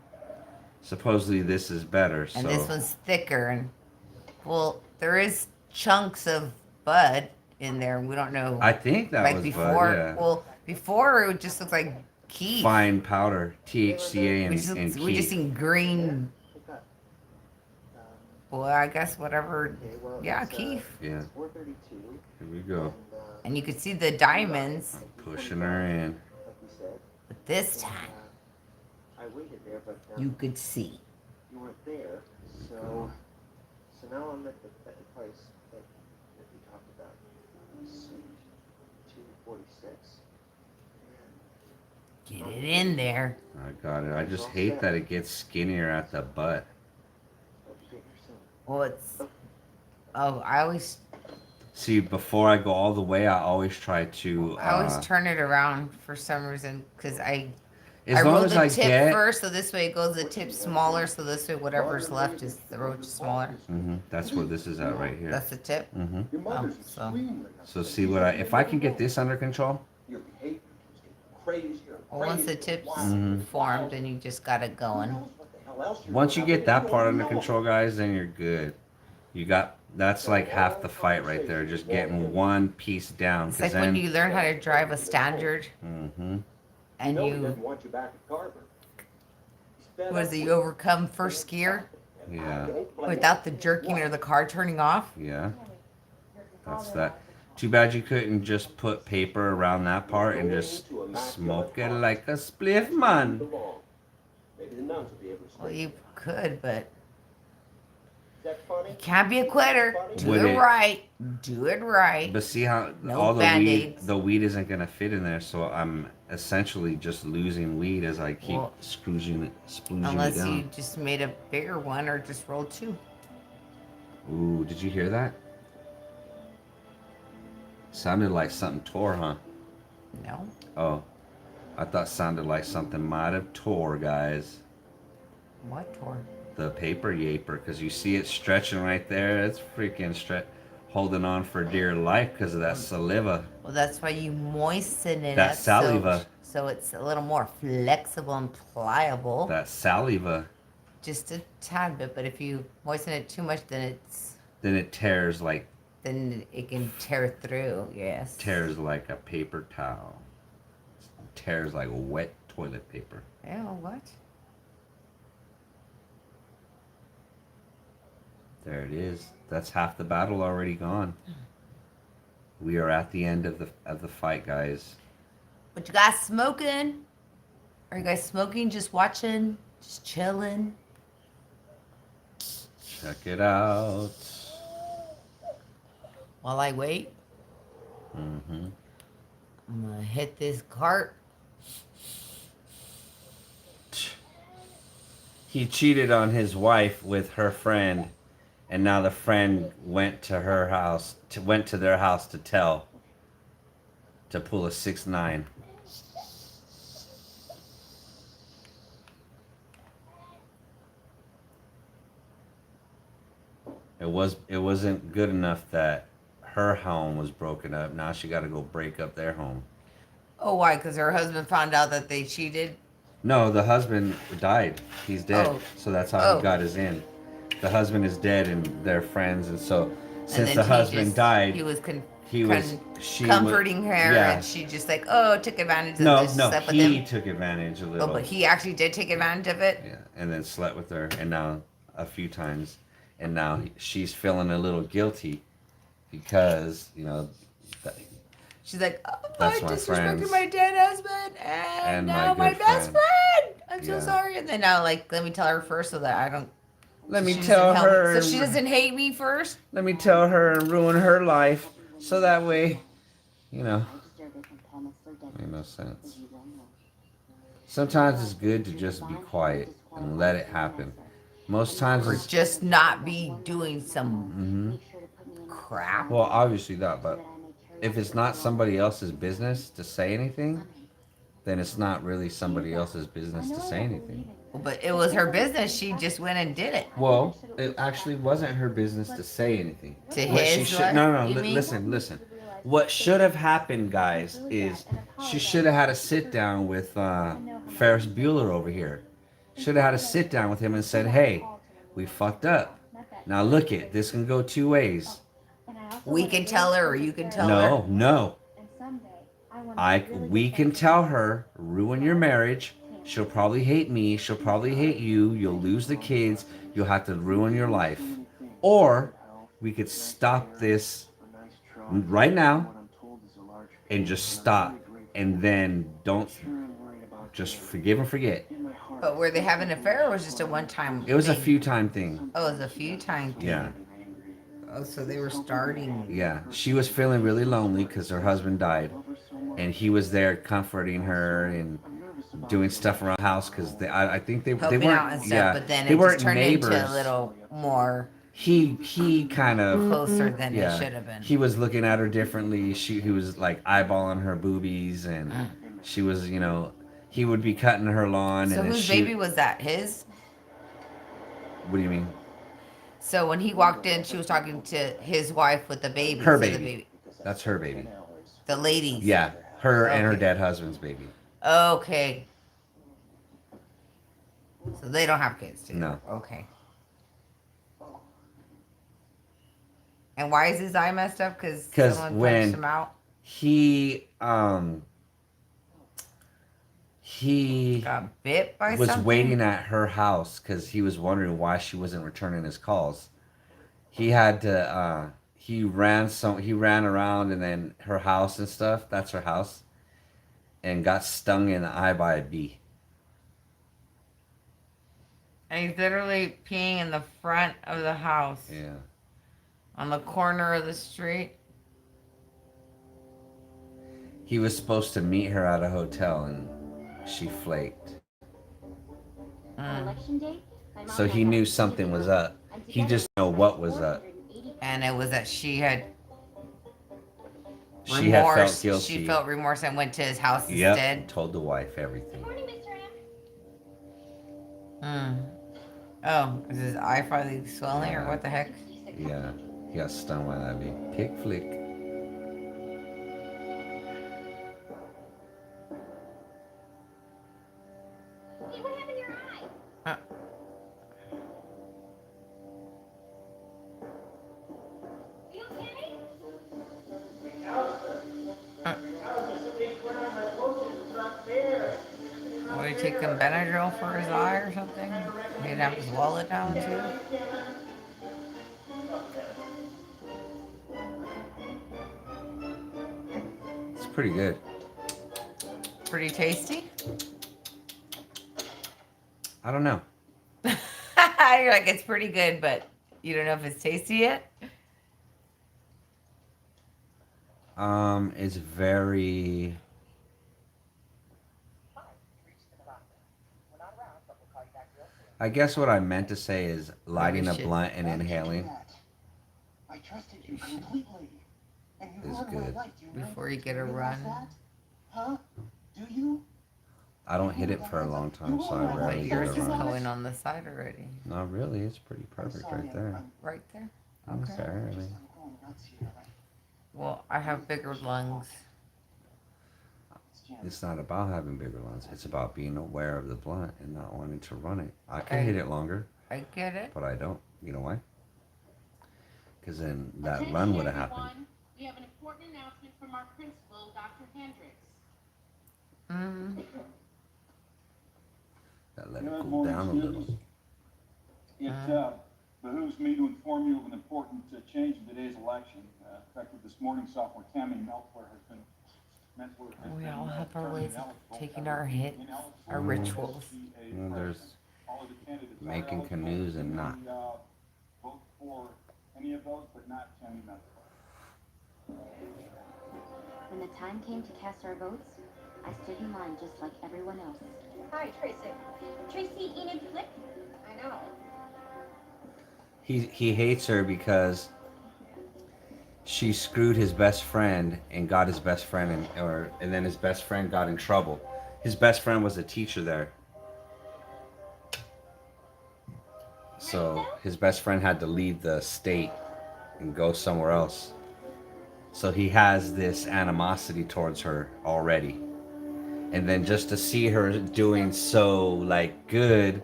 Supposedly this is better. And so this one's thicker. And, well, there is chunks of bud in there. We don't know. I think that like was before. bud, yeah. Well, before it just looked like Keef. fine powder, THCA We just, and we just Keef. seen green. What's that? Well, I guess whatever. Okay, well, Yeah, it's, Keef. Yeah, 4:32. here we go. And you could see the diamonds. Pushing her in. Like we said. But this And, time, I waited there, but you could see. you weren't there. So now I'm at the place that we talked about. Suite 246. Get it in there. I got it. I just hate that it gets skinnier at the butt. Well, it's. Oh, I always See, before I go all the way, I always try to. turn it around for some reason because I As long roll as the I tip get. first, so this way it goes the tip smaller, so this way whatever's left is the roach smaller. That's where this is at right here. That's the tip. Your mother's so- extremely So see what if I can get this under control. Your behavior is getting crazy. Well, once the tip's formed, then you just got it going. Once you get that part under control, guys, then you're good. You got that's like half the fight right there. Just getting one piece down. It's 'Cause like when then, you learn how to drive a standard Mhm. and He you, doesn't want you back at Carver. what is it, you overcome first gear Yeah. without the jerking or the car turning off. Yeah. That's that. Too bad you couldn't just put paper around that part and just smoke it like a spliff, man. Maybe the nuns will be able to Well, stay. you could, but Is that funny? you can't be a quitter. Do Would it it? right. Do it right. But see how No all Band-Aids. the weed isn't gonna fit in there, so I'm essentially just losing weed as I keep Well, splooging it Unless down. you just made a bigger one or just rolled two. Ooh, did you hear that? Sounded like something tore, huh? No. Oh, I thought sounded like something might have tore, guys. What tore? The paper yaper, because you see it stretching right there. It's freaking holding on for dear life because of that saliva. Well, that's why you moisten it That up saliva. so it's a little more flexible and pliable. That saliva. Just a tad bit, but if you moisten it too much, then Then it tears like it can tear through. Yes. like a paper towel. Tears like wet toilet paper. Ew, what? There it is. That's half the battle already gone. We are at the end of the fight, guys. What you guys smoking? Are you guys smoking? Just watching? Just chilling? Check it out. While I wait, Mm-hmm. I'm gonna hit this cart. He cheated on his wife with her friend, and now the friend went to her house, went to their house to pull a 6'9". It wasn't good enough that her home was broken up. Now she got to go break up their home. Oh, why? Because her husband found out that they cheated? No, the husband died. He's dead. Oh. So that's how Oh. he got his in. The husband is dead and they're friends, and so since then the he husband just- died, he was she comforting her, yeah. and she just like, oh, took advantage of No, this, no, slept with he him. took advantage a Oh, little. but he actually did take advantage of it? Yeah, and then slept with her, and now a few times, and now she's feeling a little guilty because She's like, oh, That's I my disrespected friends. my dead husband, and And now my my good best friend. I'm so Yeah. sorry. And then now, like, let me tell her first so that I don't. let so me she tell doesn't help me- her. So she doesn't hate me first? Let me tell her and ruin her life, so that way, made no sense. Sometimes it's good to just be quiet and let it happen. Most times Or it's just not be doing some crap? well, obviously that, but if it's not somebody else's business to say anything, then it's not really somebody else's business to say anything. But it was her business. She just went and did it. Well, it actually wasn't her business to say anything. To What she his should, what, no, you mean? listen. What should have happened, guys, is she should have had a sit down with Ferris Bueller over here. Should have had a sit down with him and said, "Hey, we fucked up. Now look it. This can go two ways. We can tell her, or you can tell her. No. We can tell her ruin your marriage. She'll probably hate me. She'll probably hate you. You'll lose the kids. You'll have to ruin your life. Or we could stop this right now and just stop. And then don't just forgive and forget. But were they having an affair or was it just a one-time It was a thing? few time thing. Oh, it was a few time thing. Yeah. Oh, so they were starting. Yeah. She was feeling really lonely because her husband died. And he was there comforting her and doing stuff around the house because I think they Helping weren't out and stuff, yeah, but then they it weren't just turned neighbors. into a little more He kind of closer than yeah. they should have been. He was looking at her differently. He was like eyeballing her boobies and she was he would be cutting her lawn. So and then whose baby was that? His? What do you mean? So when he walked in, she was talking to his wife with the baby. Her so baby. The baby. That's her baby. The ladies. Yeah, her and her Okay. dead husband's baby. Okay. So they don't have kids, too. No. Okay. And why is his eye messed up? Because someone when punched him out? he Got bit by was something? waiting at her house because he was wondering why she wasn't returning his calls. He had to he ran around and then her house and stuff, that's her house, and got stung in the eye by a bee. And he's literally peeing in the front of the house. Yeah. On the corner of the street. He was supposed to meet her at a hotel and she flaked. On election day, my mom So and I he got knew to something see was the up. and He together just know what was up. 480 And it was that she had She had felt remorse. guilty. She felt remorse and went to his house Yep. instead. Told the wife everything. Good morning, Mr. M. Oh, is his eye finally swelling or what the heck? Yeah. He got stung by that bee. Pick flick. Hey, what happened to your eye? Uh, You okay? Would he take some Benadryl for his eye or something? He'd have his wallet down too. It's pretty good. Pretty tasty. I don't know. You're like, it's pretty good, but you don't know if it's tasty yet? It's very. I guess what I meant to say is lighting a shit. blunt and inhaling I trusted you completely. And you is heard what I good. liked. You Before ready you get to a realize run. that? Huh? Do you? I don't hit it for a long time, so I But rarely get yours a is run. going on the side already. Not really. It's pretty perfect right there. Right there. Not Okay. fairly. I'm going nuts here. Well, I have bigger lungs. It's Jan. It's not about having bigger lungs. It's about being aware of the blunt and not wanting to run it. I can Okay. hit it longer, I get it. but I don't. You know why? Because then that Attention, run would have happened. everyone. We have an important announcement from our principal, Dr. Hendricks. Mm. That let You it know, cool morning down a little. students, It behooves me to inform you of an important change in today's election. Effective this morning, sophomore Tammy Meltler has been We all have our ways of taking our hits, our Mm. rituals. Well, there's making canoes and not. Vote for any of those, but not Tammy Meltler. When the time came to cast our votes, I stood in line just like everyone else. Hi, Tracy. Tracy Enid Flick? I know. He hates her because she screwed his best friend and got his best friend and then his best friend got in trouble. His best friend was a teacher there. So his best friend had to leave the state and go somewhere else. So he has this animosity towards her already. And then just to see her doing so like good,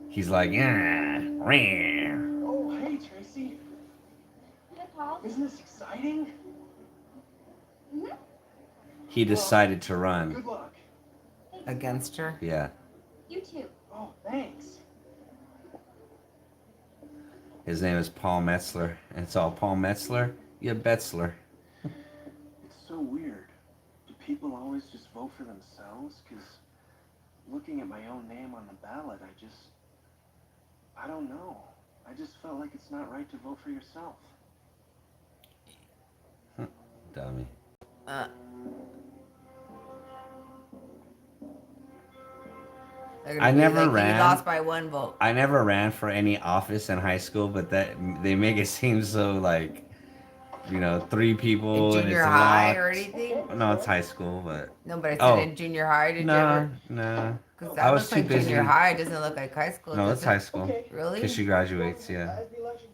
he's like, yeah, Oh, hey, Tracy. Hi, Paul. Isn't this exciting? he decided to run. Good luck. Against her? Yeah. You too. Oh, thanks. His name is Paul Metzler. And it's all Paul Metzler, you Betzler. It's so weird. Do people always just vote for themselves? Because looking at my own name on the ballot, I don't know. I just felt like it's not right to vote for yourself. Dummy. Uh, they're gonna I be never like, ran. You lost by 1 vote. I never ran for any office in high school, but that they make it seem so like, 3 In people and it's junior high or locked. anything? No, it's high school, but No, but I said Oh. in junior high. Did you no, ever? no. Because I that was looks too like busy. junior high. It doesn't look like high school. No, does it's it? high school. Really? Because she graduates, yeah.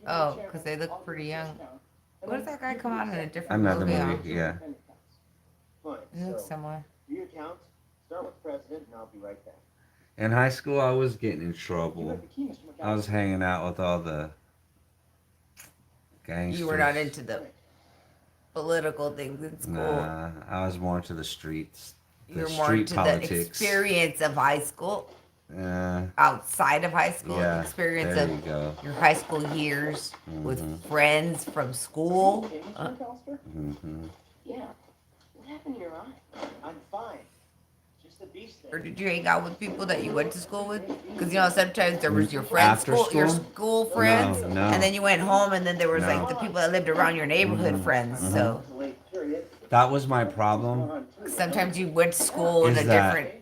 Oh, because they look pretty young. What does that guy come out in a different Another movie? movie, yeah. Fine. He looks So, similar. do your count. Start with president, and I'll be right back. In high school, I was getting in You trouble. have the key, Mr. McAllister. I was hanging out with all the gangsters. You were not into the political things in school. Nah, I was more into the streets. The You're more street into the politics. experience of high school, Uh, outside of high school, yeah, experience there of you go. your high school years with Mhm. friends from school. Okay, Mr. McAllister? hmm Yeah. What happened to your eye? I'm fine. Just a bee sting. Or did you hang out with people that you went to school with? Because sometimes there was your friends, After your school? school friends, No. and then you went home, and then there was No. like the people that lived around your neighborhood friends. So Late period. That was my problem. sometimes you went to school in Is a that- different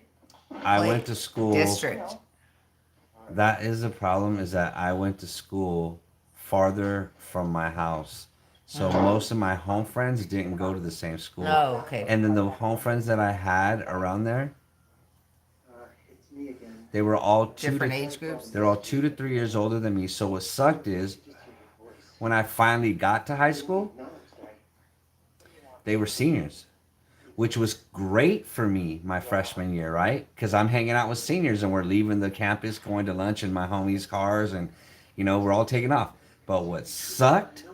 I Like, went to school. district. That is the problem. Is that I went to school farther from my house, so most of my home friends didn't go to the same school. Oh, okay. And then the home friends that I had around there, It's me again. they were all Different age groups. They're all 2 to 3 years older than me. So what sucked is when I finally got to high school, they were seniors, which was great for me my freshman year, right? Because I'm hanging out with seniors and we're leaving the campus, going to lunch in my homies' cars, and we're all taking off. But what sucked?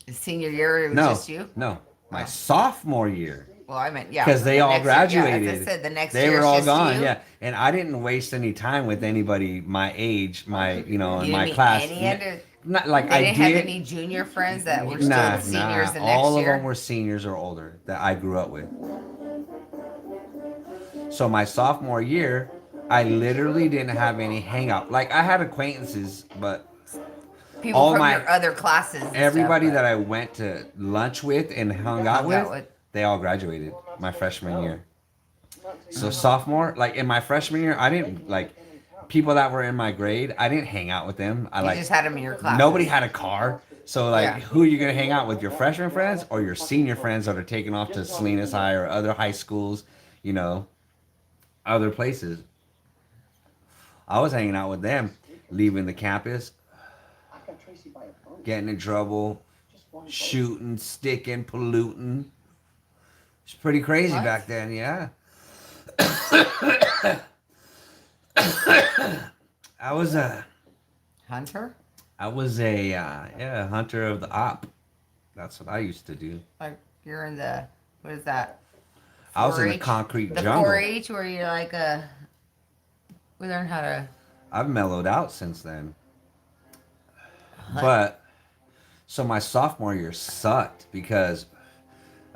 Senior year, it was No, just you. no, my sophomore year. Well, I meant yeah. Because they the all next year, yeah, graduated. as I said, the next They year were it's all just gone, you. yeah. And I didn't waste any time with anybody my age, in You my didn't meet class. any other- Not like They I didn't have did. any junior friends that were still Nah, seniors the next all year. of them were seniors or older that I grew up with. So my sophomore year, I literally didn't have any hangout. Like I had acquaintances, but People all from my- your other classes. And everybody stuff, that I went to lunch with and hung out with, they all graduated my freshman year. So sophomore, like in my freshman year, I didn't like people that were in my grade. I didn't hang out with them. I you like just had them in your class. nobody had a car. So like, Yeah. who are you gonna hang out with? Your freshman friends or your senior friends that are taking off to Salinas High or other high schools? Other places. I was hanging out with them, leaving the campus, I got Tracy by a phone. getting in trouble, Just one vote. shooting, sticking, polluting. It's pretty crazy What? back then, yeah. I was a Hunter? hunter of the op. That's what I used to do. Like you're in the what is that? I was in the 4-H? concrete The jungle. 4-H where you're like we learn how to I've mellowed out since then. hunt. But so my sophomore year sucked because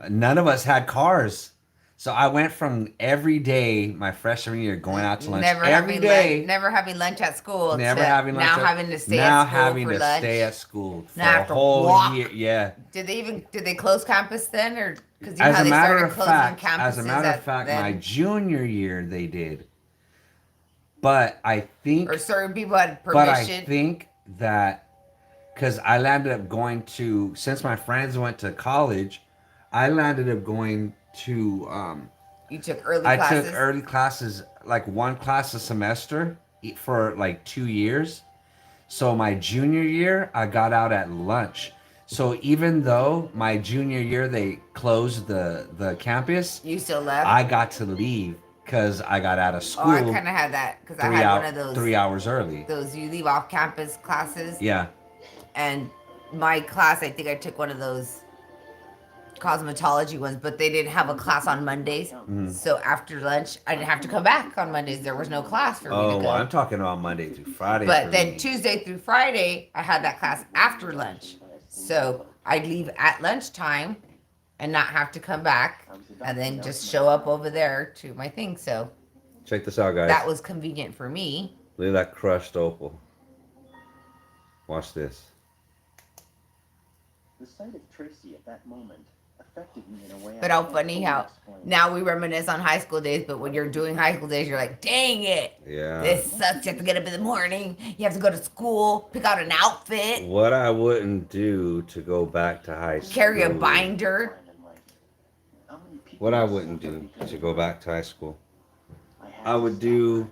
none of us had cars. So I went from every day my freshman year going out to lunch every day. never having lunch at school. Never to having lunch. now at- having to stay now at school having for to lunch. stay at school for Now I have a to whole walk. year. Yeah. Did they close campus then, or because you know As how a they matter started of closing fact, campuses then? my junior year they did. But I think Or certain people had But I permission. think that because I landed up going to, since my friends went to college, I landed up going to, You took early I classes. took early classes, like one class a semester for like 2 years. So my junior year, I got out at lunch. So even though my junior year, they closed the campus, You still left. I got to leave because I got out of school I kind of had that because I had one of those. 3 hours early. Those you leave off campus classes. Yeah. And my class, I think I took one of those cosmetology ones, but they didn't have a class on Mondays. So after lunch, I didn't have to come back on Mondays. There was no class for me to Oh, go. I'm talking about Monday through Friday. But for then me. Tuesday through Friday, I had that class after lunch. So I'd leave at lunchtime and not have to come back and then just show up over there to my thing. So Check this out, guys. that was convenient for me. Look at that crushed opal. Watch this. The sight of Tracy at that moment affected me in a way. But how funny how now we reminisce on high school days, but when you're doing high school days, you're like, dang it. Yeah. This sucks. You have to get up in the morning. You have to go to school, pick out an outfit, What I wouldn't do to go back to high school. carry a binder. What I wouldn't do to go back to high school. I would do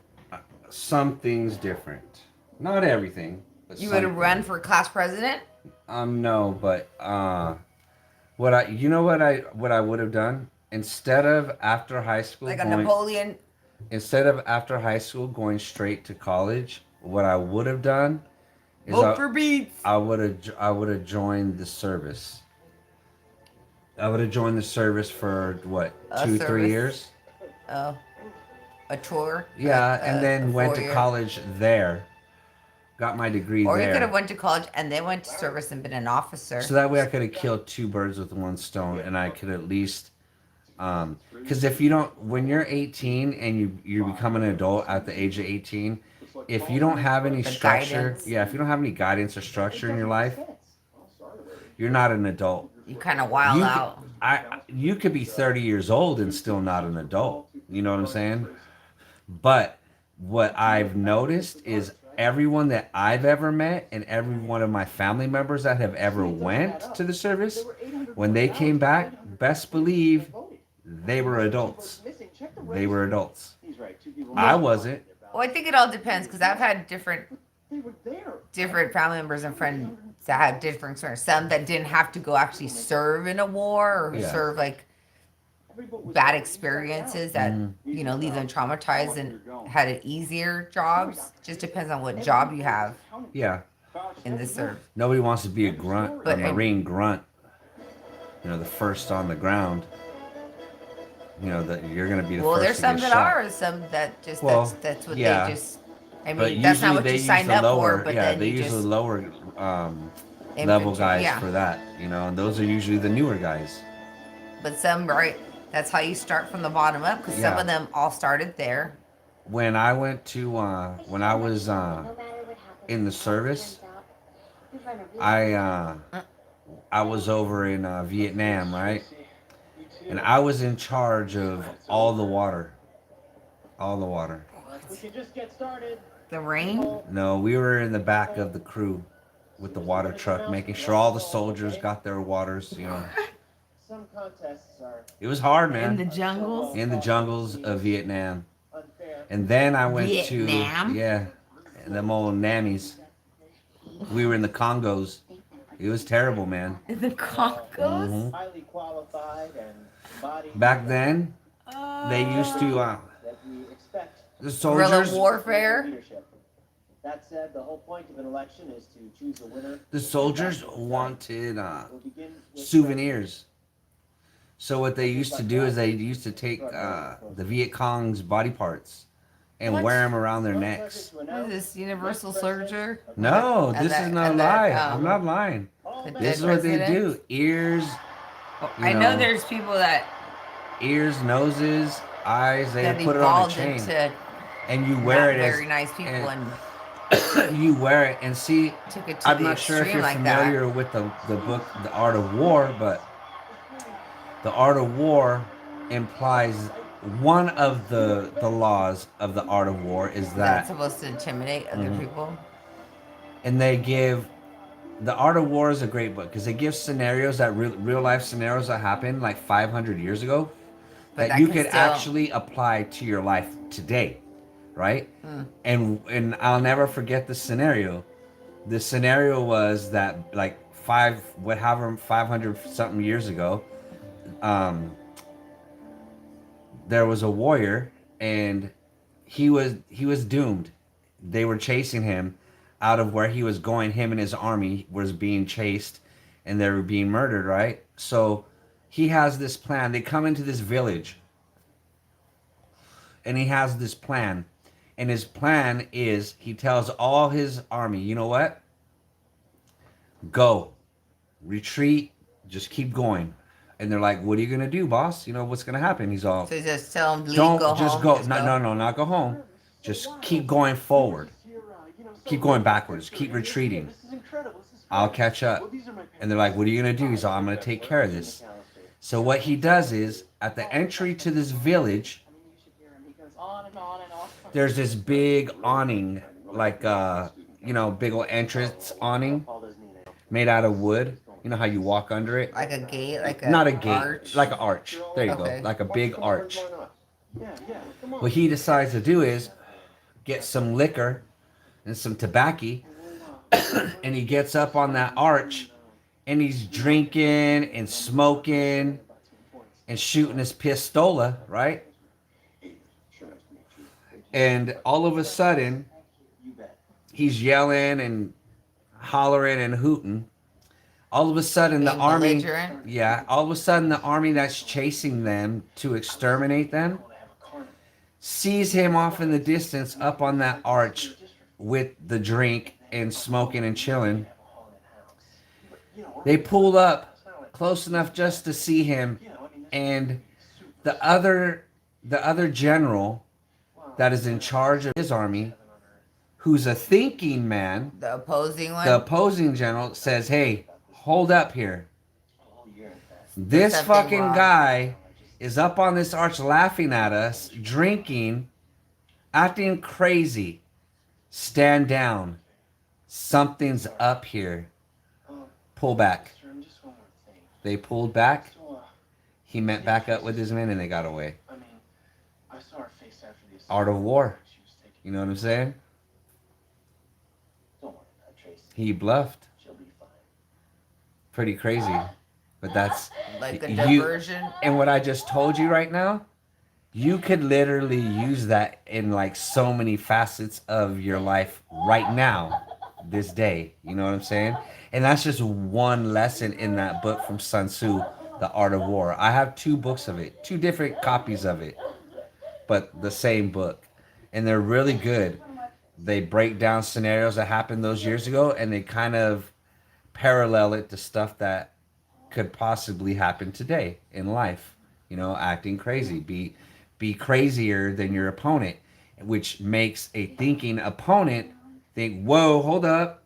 some things different. Not everything. But You would some run things. for class president? No, but what I would have done instead of after high school Like a Napoleon? instead of after high school going straight to college, what I would have done is Vote for Beats. I would have joined the service. I would have joined the service for what, A 2-3 service? years? Oh, a tour? Yeah, and then went to 4 year. college there. Got my degree Or there. you could have went to college and then went to service and been an officer. So that way I could have killed 2 birds with 1 stone, and I could at least, because if you don't, when you're 18 and you become an adult at the age of 18, if you don't have any The structure, guidance. if you don't have any guidance or structure in your life, you're not an adult. You kind of wild You out. you could be 30 years old and still not an adult. You know what I'm saying? But what I've noticed is everyone that I've ever met and every one of my family members that have ever went to the service, when they came back, best believe they were adults. They were adults. I wasn't. Well, I think it all depends because I've had different family members and friends that had different experiences. Some that didn't have to go actually serve in a war or Yeah. serve like bad experiences that leave them traumatized and had an easier jobs. Just depends on what job you have Yeah. in the serve. Nobody wants to be a grunt, But- a Marine grunt. The first on the ground. That you're gonna be the Well, first there's to some get that shot. are, some that just Well, that's what yeah. they just. I But mean, that's not usually what they you use signed the up lower, for, but yeah, then they you use just the lower level infantry, guys yeah. for that, and those are usually the newer guys. But some, right? That's how you start from the bottom up, because some Yeah. of them all started there. When I went to when I was in the service, I was over in Vietnam, right? And I was in charge of all the water. All the water. We can just get started. The rain. No, we were in the back of the crew with the water truck, making sure all the soldiers got their waters. Some contests are It was hard, In the man. jungles. In the jungles of Vietnam. unfair. And then I went Vietnam? to them old nannies. We were in the Congos. It was terrible, man. In the Congos. Mhm. Highly qualified and body Back then, they used to that we expect the Guerrilla soldiers. warfare. leadership. That said, the whole point of an election is to choose a winner. The soldiers wanted We'll begin with souvenirs. So what they used to do is they used to take the Viet Cong's body parts and What? wear them around their One necks. person to What is announce this Universal Soldier? No, And this that- is not a and that, lie. I'm not lying. all The members This is what they presidents? do. Ears, Oh, You I know know. there's people that noses, eyes. They that put it on a evolved chain, into and you not wear it very as nice people and- and you wear it and see. took it to I'm the not sure if extreme you're like that. familiar with the book The Art of War, but The Art of War implies one of the laws of the Art of War is That's that, supposed to intimidate other Mhm. people. and they give The Art of War is a great book because it gives scenarios that real life scenarios that happened like 500 years ago But that you can could still- actually apply to your life today, right? Mm. And I'll never forget the scenario. The scenario was that like 500 something years ago, there was a warrior and he was doomed. They were chasing him out of where he was going. Him and his army was being chased and they were being murdered, right? So he has this plan. They come into this village, and he has this plan. And his plan is, he tells all his army, you know what? Go. Retreat. Just keep going. And they're like, what are you going to do, boss? You know, what's going to happen? He's all, So just tell him, leave, don't go just home. go. Just No, go. no, no, not go home. Just keep going forward. Keep going backwards. Keep retreating. This is incredible. This is I'll great. catch up. Well, these are my And they're like, what are you going to do? He's all, I'm going to take care of this. So what he does is, at the entry to this village, I mean, you should hear him. He goes on and on and on. there's this big awning, like, you know, big old entrance awning made out of wood. You know how you walk under it? Like a gate, like a Not a gate, arch. like an arch. There you Okay. go, like a big arch. Yeah, yeah. Come on. What he decides to do is get some liquor and some tobacco, and he gets up on that arch, and he's drinking and smoking and shooting his pistola, right? And all of a sudden, he's yelling and hollering and hooting. All of a sudden, the Being army, belligerent? yeah, all of a sudden, the army that's chasing them to exterminate them sees him off in the distance up on that arch with the drink and smoking and chilling. They pull up close enough just to see him, and the other general that is in charge of his army, who's a thinking man, The opposing one. the opposing general, says, hey, hold up here. This Something fucking wrong. guy is up on this arch laughing at us, drinking, acting crazy. Stand down. Something's up here. Pull back. Just one more thing. They pulled back. So, He met back up with his men and they got away. I mean, I saw her face after the Art of war. She was taking. You know what I'm saying? Don't worry about Tracy. He bluffed. She'll be fine. Pretty crazy. But that's Like a you. diversion. And what I just told you right now, you could literally use that in like so many facets of your life right now, this day. You know what I'm saying? And that's just one lesson in that book from Sun Tzu, The Art of War. I have 2 books of it, 2 different copies of it, but the same book. And they're really good. They break down scenarios that happened those years ago, and they kind of parallel it to stuff that could possibly happen today in life. You know, acting crazy. Be crazier than your opponent, which makes a thinking opponent think, whoa, hold up.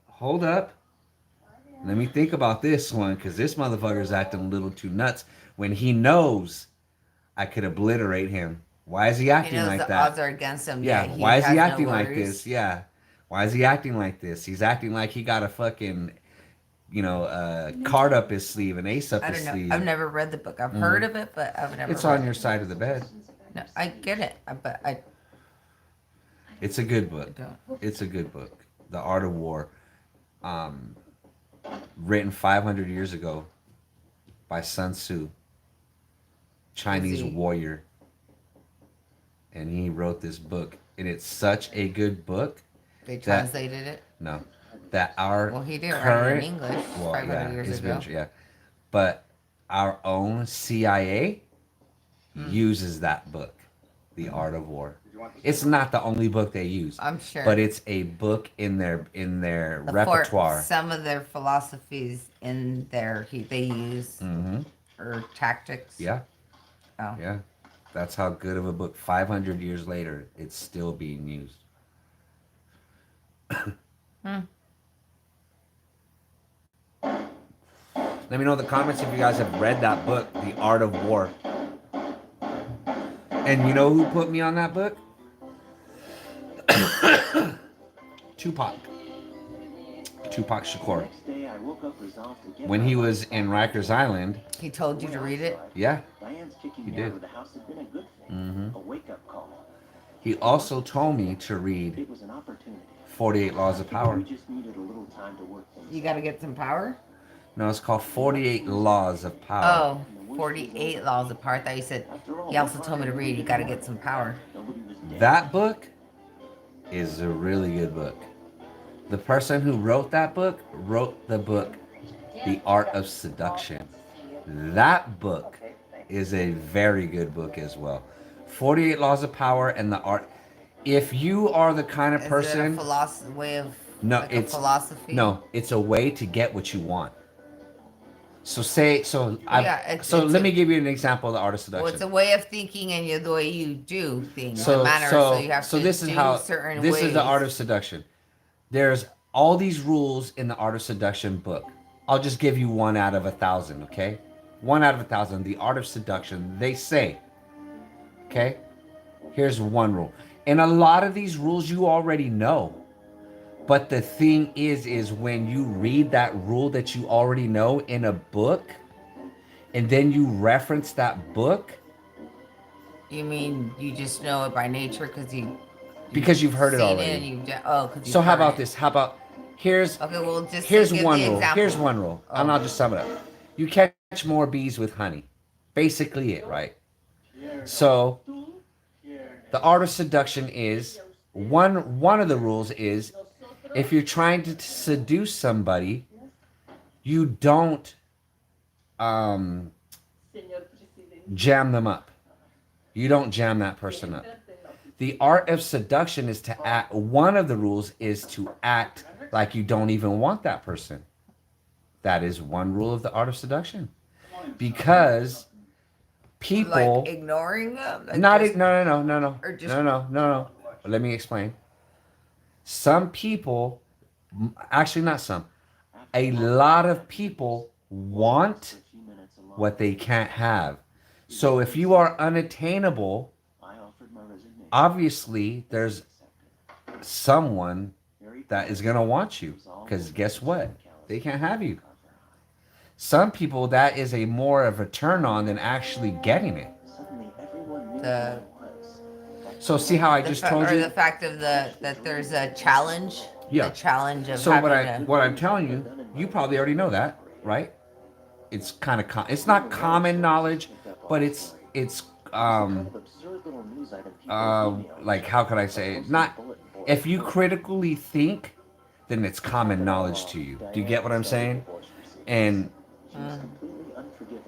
Let me think about this one, because this motherfucker's acting a little too nuts when he knows I could obliterate him. Why is he He acting knows like the that? odds are against him. Yeah, yet why is he has no acting like worries. this? Yeah. Why is he acting like this? He's acting like he got a fucking, card up his sleeve, an ace up I his don't know. sleeve. I've never read the book. I've heard of it, but I've never. It's read on it. your side of the bed. No, I get it, but I It's a good book. don't. It's a good book. The Art of War. Written 500 years ago by Sun Tzu, Chinese Is he- warrior. And he wrote this book. And it's such a good book. They translated it. No. That our Well, he didn't write it current, in English well, 500 yeah, years it's ago. been, yeah. But our own CIA uses that book, The Art of War. It's not the only book they use, I'm sure. but it's a book in their For repertoire. some of their philosophies in there, they use Mm-hmm. or tactics. Yeah, Oh. yeah. That's how good of a book. 500 years later, it's still being used. Let me know in the comments if you guys have read that book, The Art of War. And you know who put me on that book? Tupac Shakur. Next day, I woke up resolved to get When my he life was in back. Rikers Island, He told you to read it. yeah, Diane's kicking He me did. out of the house had been a good thing. Mhm. A wake-up call. he also told me to read It was an opportunity. 48 Laws of Power. We just needed a little time to work things You got to get some power. No, it's called 48 Laws of Power. Oh, 48 laws apart. I thought you said he also told me to read. You got to get some power. Nobody was dead. That book is a really good book. The person who wrote that book wrote the book, The Art of Seduction. That book is a very good book as well. 48 Laws of Power and the Art. If you are the kind of Is it a person, way of no, like a it's philosophy? no, it's a way to get what you want. So say so I Yeah, so it's let a me give you an example of the art of well, it's seduction. a way of thinking and the way you do things, the So manner. So you so have so to this is do how certain this ways. is the art of seduction. There's all these rules in the art of seduction book. I'll just give you one out of 1,000, okay? One out of 1,000. The art of seduction. They say, okay? Here's one rule. And a lot of these rules you already know. But the thing is when you read that rule that you already know in a book, and then you reference that book You mean you just know it by nature because you've heard it seen it and already. because So you've how heard about it. this? How about here's Okay, well just here's give one the rule. example. Here's one rule. And I'll just sum it up. You catch more bees with honey. Basically it, right? So the art of seduction is one of the rules is if you're trying to seduce somebody, you don't um jam them up. You don't jam that person up. The art of seduction is to act, one of the rules is to act like you don't even want that person. That is one rule of the art of seduction. Because people Like ignoring them. Like not just, no. or just No. Let me explain. Some people actually not some. A lot of people want what they can't have. So if you are unattainable, obviously there's someone that is going to want you because guess what? They can't have you. Some people that is a more of a turn on than actually getting it. the So see how I just told or you? the fact of that there's a challenge. Yeah. The challenge of So having to. what I'm telling you, you probably already know that, right? It's kind of it's not common knowledge, but it's like how could I say it? Not if you critically think, then it's common knowledge to you. Do you get what I'm saying? And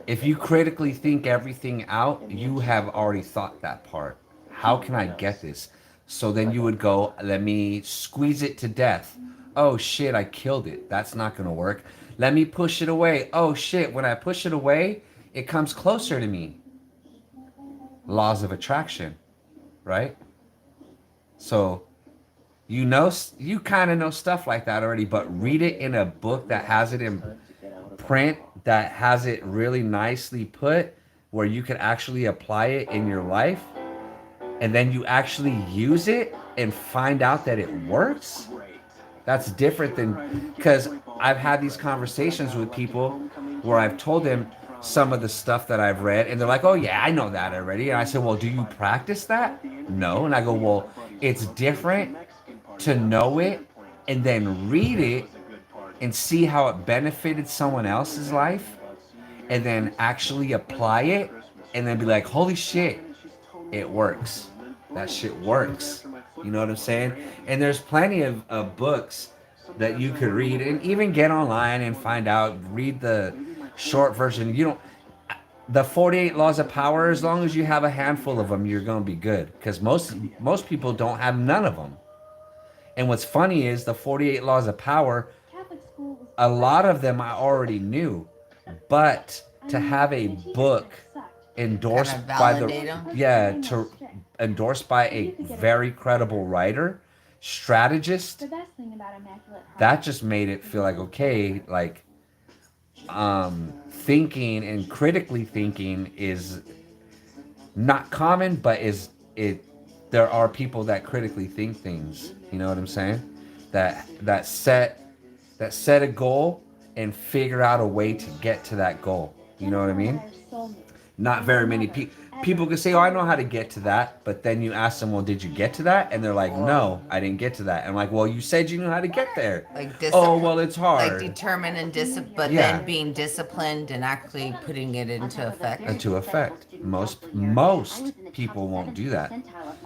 if you critically think everything out, you have already thought that part. How can I get this? So then you would go, let me squeeze it to death. Oh shit, I killed it. That's not going to work. Let me push it away. Oh shit, when I push it away, it comes closer to me. Laws of attraction, right? So you kind of know stuff like that already, but read it in a book that has it in print, that has it really nicely put, where you can actually apply it in your life, and then you actually use it and find out that it works. That's different than, because I've had these conversations with people where I've told them some of the stuff that I've read, and they're like, oh yeah, I know that already. And I said, well, do you practice that? No. And I go, well, it's different to know it and then read it and see how it benefited someone else's life and then actually apply it and then be like, holy shit, it works. That shit works. You know what I'm saying? And there's plenty of books that you could read and even get online and find out, read the short version. You don't, the 48 laws of power, as long as you have a handful of them, you're going to be good. Because most people don't have none of them. And what's funny is the 48 laws of power, a lot of them I already knew. But to have a book endorsed Kind of by the validate 'em? endorsed by a very credible writer, strategist, The best thing about immaculate that just made it feel like okay, like thinking and critically thinking is not common, but is it there are people that critically think things, you know what I'm saying, that set a goal and figure out a way to get to that goal, you know what I mean. Not very many people can say, oh, I know how to get to that, but then you ask them, well, did you get to that? And they're like, no, I didn't get to that. And I'm like, well, you said you knew how to get there. Like Oh, well, it's like hard. determined and but Yeah. then being disciplined and actually putting it into effect. Into effect. Most people won't do that.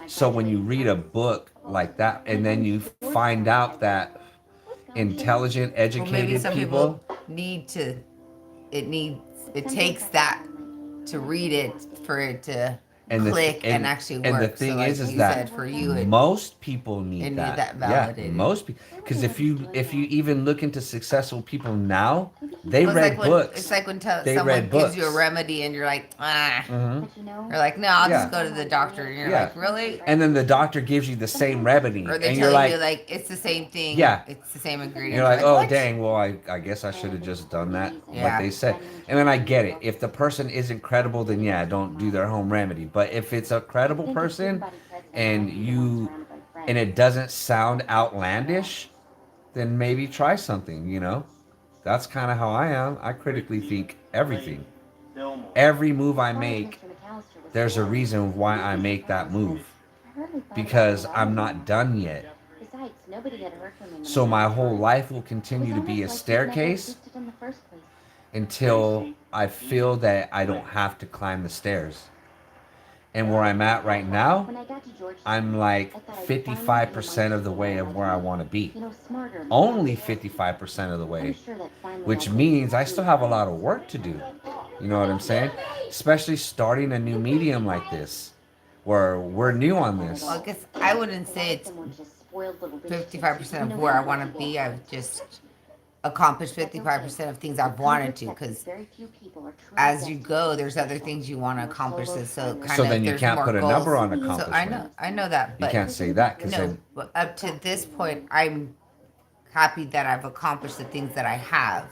So when you read a book like that and then you find out that intelligent, Well, maybe educated some people, people need to. It needs it takes that to read it for it to And click and actually and work. the thing so like is you that said, for you, it most people need need that. that Yeah, validated. most people. Because if you even look into successful people now, they Well, read books. It's like when They someone read gives you a books. remedy and you're like, ah. Mhm. You're like, no, I'll Yeah. just go to the doctor. And you're Yeah. like, really? And then the doctor gives you the same remedy, Or they and tell you're you like, like it's the same thing. Yeah. It's the same ingredient. you're like, oh what? dang, well I guess I should have just done that. Yeah. What they said. And then I get it. If the person isn't credible, then yeah, don't do their home remedy. But if it's a credible person and it doesn't sound outlandish, then maybe try something, you know? That's kind of how I am. I critically think everything. Every move I make, there's a reason why I make that move. Because I'm not done yet. So my whole life will continue to be a staircase until I feel that I don't have to climb the stairs. And where I'm at right now, I'm like 55% of the way of where I want to be. Only 55% of the way. Which means I still have a lot of work to do. You know what I'm saying? Especially starting a new medium like this. Where we're new on this. Well, I guess I wouldn't say it's 55% of where I want to be. I've just accomplished 55% of things I've wanted to, because as you go, there's other things you want to accomplish. So kind So of then you there's can't more put a goals. number on So accomplishment. I know that, You but can't say that because no. then But up to this point, I'm happy that I've accomplished the things that I have.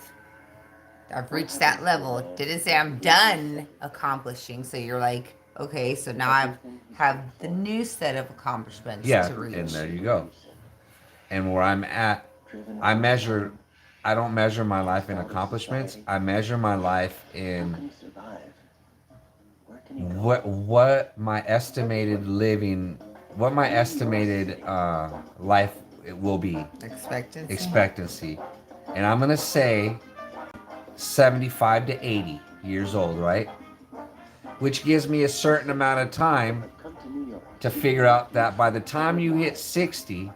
I've reached that level. Didn't say I'm done accomplishing. So you're like, okay, so now I have the new set of accomplishments yeah, to reach. and there you go. And where I'm at, I don't measure my life in accomplishments. I measure my life in what my estimated life it will be. Expectancy. And I'm going to say 75 to 80 years old, right? Which gives me a certain amount of time to figure out that by the time you hit 60,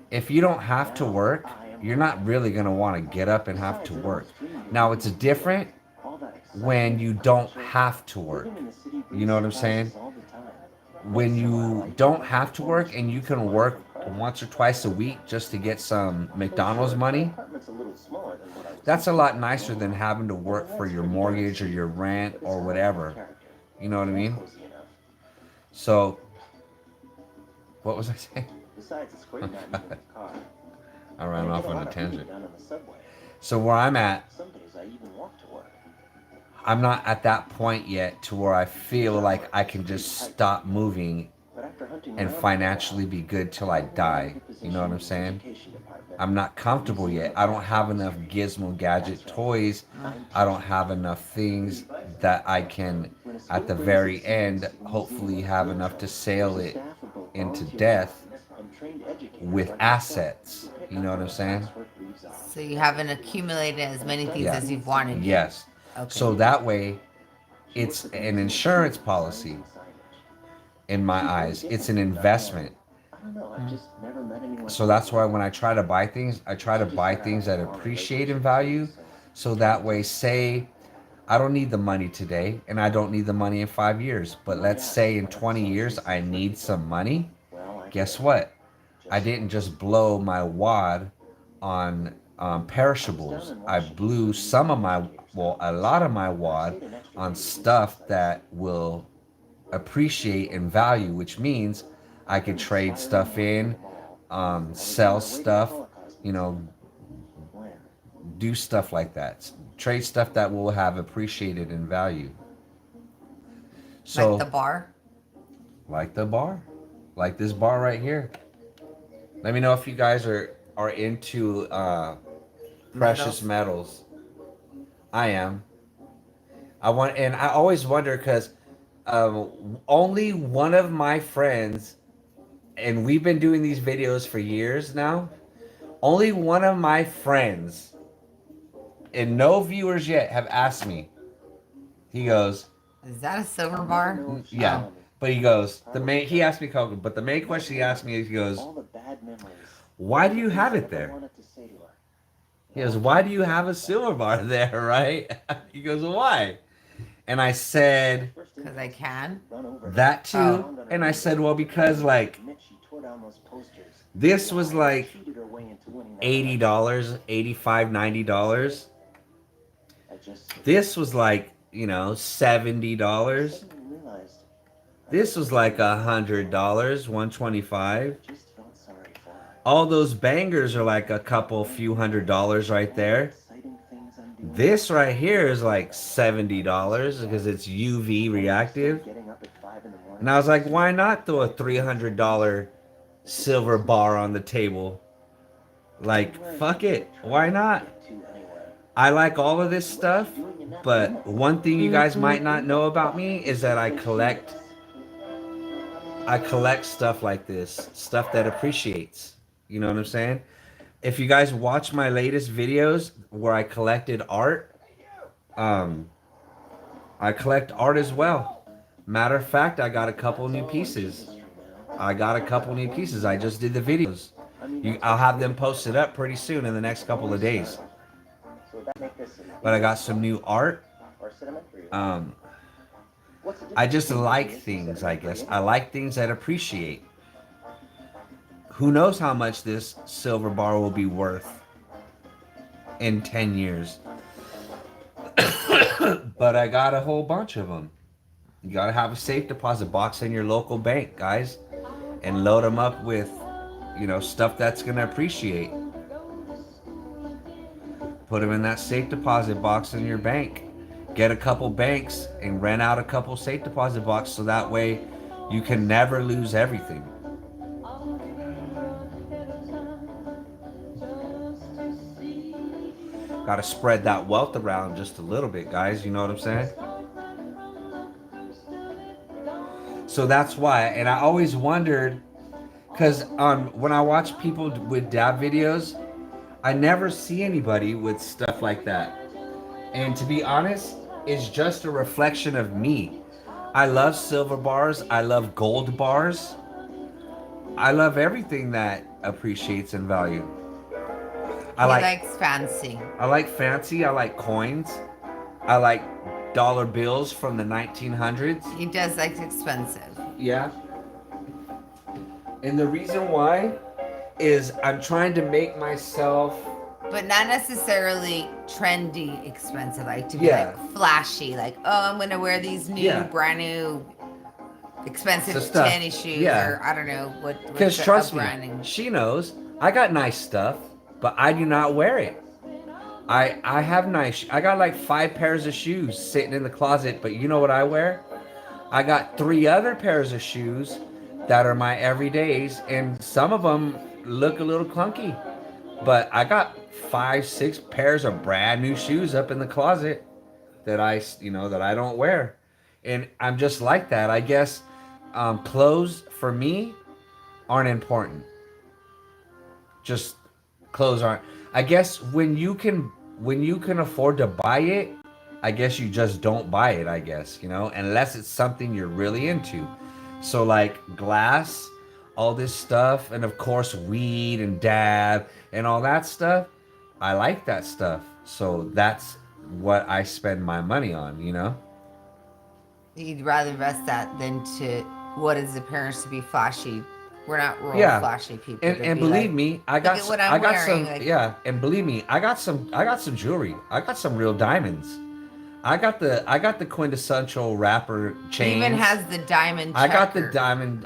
if you don't have to work, you're not really going to want to get up and have to work. Now, it's different when you don't have to work. You know what I'm saying? When you don't have to work and you can work once or twice a week just to get some McDonald's money, that's a lot nicer than having to work for your mortgage or your rent or whatever. You know what I mean? So, what was I saying? I ran off on a tangent. So where I'm at, I'm not at that point yet to where I feel like I can just stop moving and financially be good till I die. You know what I'm saying? I'm not comfortable yet. I don't have enough gizmo gadget toys. I don't have enough things that I can, at the very end, hopefully have enough to sail it into death with assets. You know what I'm saying? So you haven't accumulated as many things as you've wanted. Yes. Okay. So that way, it's an insurance policy in my eyes. It's an investment. So that's why when I try to buy things, I try to buy things that appreciate in value. So that way, say, I don't need the money today, and I don't need the money in 5 years. But let's say in 20 years, I need some money. Guess what? I didn't just blow my wad on perishables. I blew a lot of my wad on stuff that will appreciate in value, which means I could trade stuff in, sell stuff, you know, do stuff like that. Trade stuff that will have appreciated in value. So, like the bar? Like the bar. Like this bar right here. Let me know if you guys are into precious metals. I am. I always wonder because only one of my friends, and we've been doing these videos for years now, only one of my friends, and no viewers yet, have asked me. He goes, is that a silver bar? Yeah. But he goes, he asked me, Coco, but the main question he asked me is, he goes, why do you have it there? He goes, why do you have a silver bar there, right? He goes, why? And I said, Because I can. that too. Oh. And I said, well, because like this was like $80, $85, $90. This was like, you know, $70. This was like $100, $125. All those bangers are like a couple few $100 right there. This right here is like $70 because it's UV reactive. And I was like, why not throw a $300 silver bar on the table? Like, fuck it. Why not? I like all of this stuff, but one thing you guys might not know about me is that I collect stuff like this, stuff that appreciates. You know what I'm saying? If you guys watch my latest videos where I collected art, I collect art as well. Matter of fact, I got a couple new pieces. I just did the videos. I'll have them posted up pretty soon in the next couple of days. But I got some new art. I just like things, I guess. I like things that appreciate. Who knows how much this silver bar will be worth in 10 years. But I got a whole bunch of them. You gotta have a safe deposit box in your local bank, guys. And load them up with, you know, stuff that's gonna appreciate. Put them in that safe deposit box in your bank. Get a couple banks and rent out a couple safe deposit boxes so that way you can never lose everything. Got to spread that wealth around just a little bit, guys. You know what I'm saying? So that's why. And I always wondered, because when I watch people with dab videos, I never see anybody with stuff like that. And to be honest, it's just a reflection of me. I love silver bars. I love gold bars. I love everything that appreciates in value. He likes fancy. I like fancy. I like coins. I like dollar bills from the 1900s. He does like expensive. Yeah. And the reason why is I'm trying to make myself... But not necessarily trendy expensive. Like to be like flashy. Like, oh, I'm going to wear these new, brand new, expensive tennis shoes. Yeah. Or I don't know what. Because trust me, she knows I got nice stuff, but I do not wear it. I have nice... I got like 5 pairs of shoes sitting in the closet, but you know what I wear? I got 3 other pairs of shoes that are my everydays, and some of them look a little clunky. But I got 5, 6 pairs of brand new shoes up in the closet that I don't wear. And I'm just like that. I guess clothes for me aren't important. Just clothes aren't. I guess when you can afford to buy it, I guess you just don't buy it, I guess, you know, unless it's something you're really into. So like glass, all this stuff, and of course weed and dab and all that stuff. I like that stuff. So that's what I spend my money on, you know? You'd rather invest that than to what is appearance to be flashy. We're not real flashy people. And believe me, I got some, and believe me, I got some jewelry. I got some real diamonds. I got the quintessential rapper chains. He even has the diamond checker.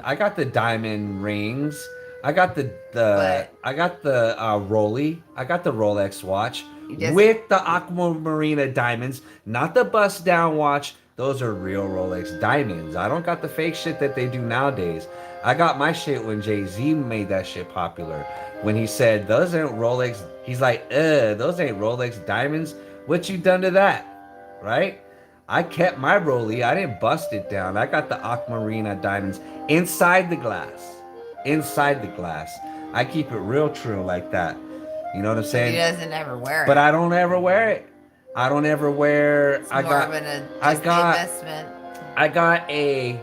I got the diamond rings. I got the Rolly. I got the Rolex watch with the aquamarina diamonds, not the bust down watch. Those are real Rolex diamonds. I don't got the fake shit that they do nowadays. I got my shit when Jay-Z made that shit popular. When he said, those ain't Rolex. He's like, those ain't Rolex diamonds. What you done to that? Right? I kept my Rolly. I didn't bust it down. I got the aquamarina diamonds inside the glass. Inside the glass. I keep it real true like that. You know what I'm saying? He doesn't ever wear it. But I don't ever wear it. I don't ever wear... It's more of an investment. I got a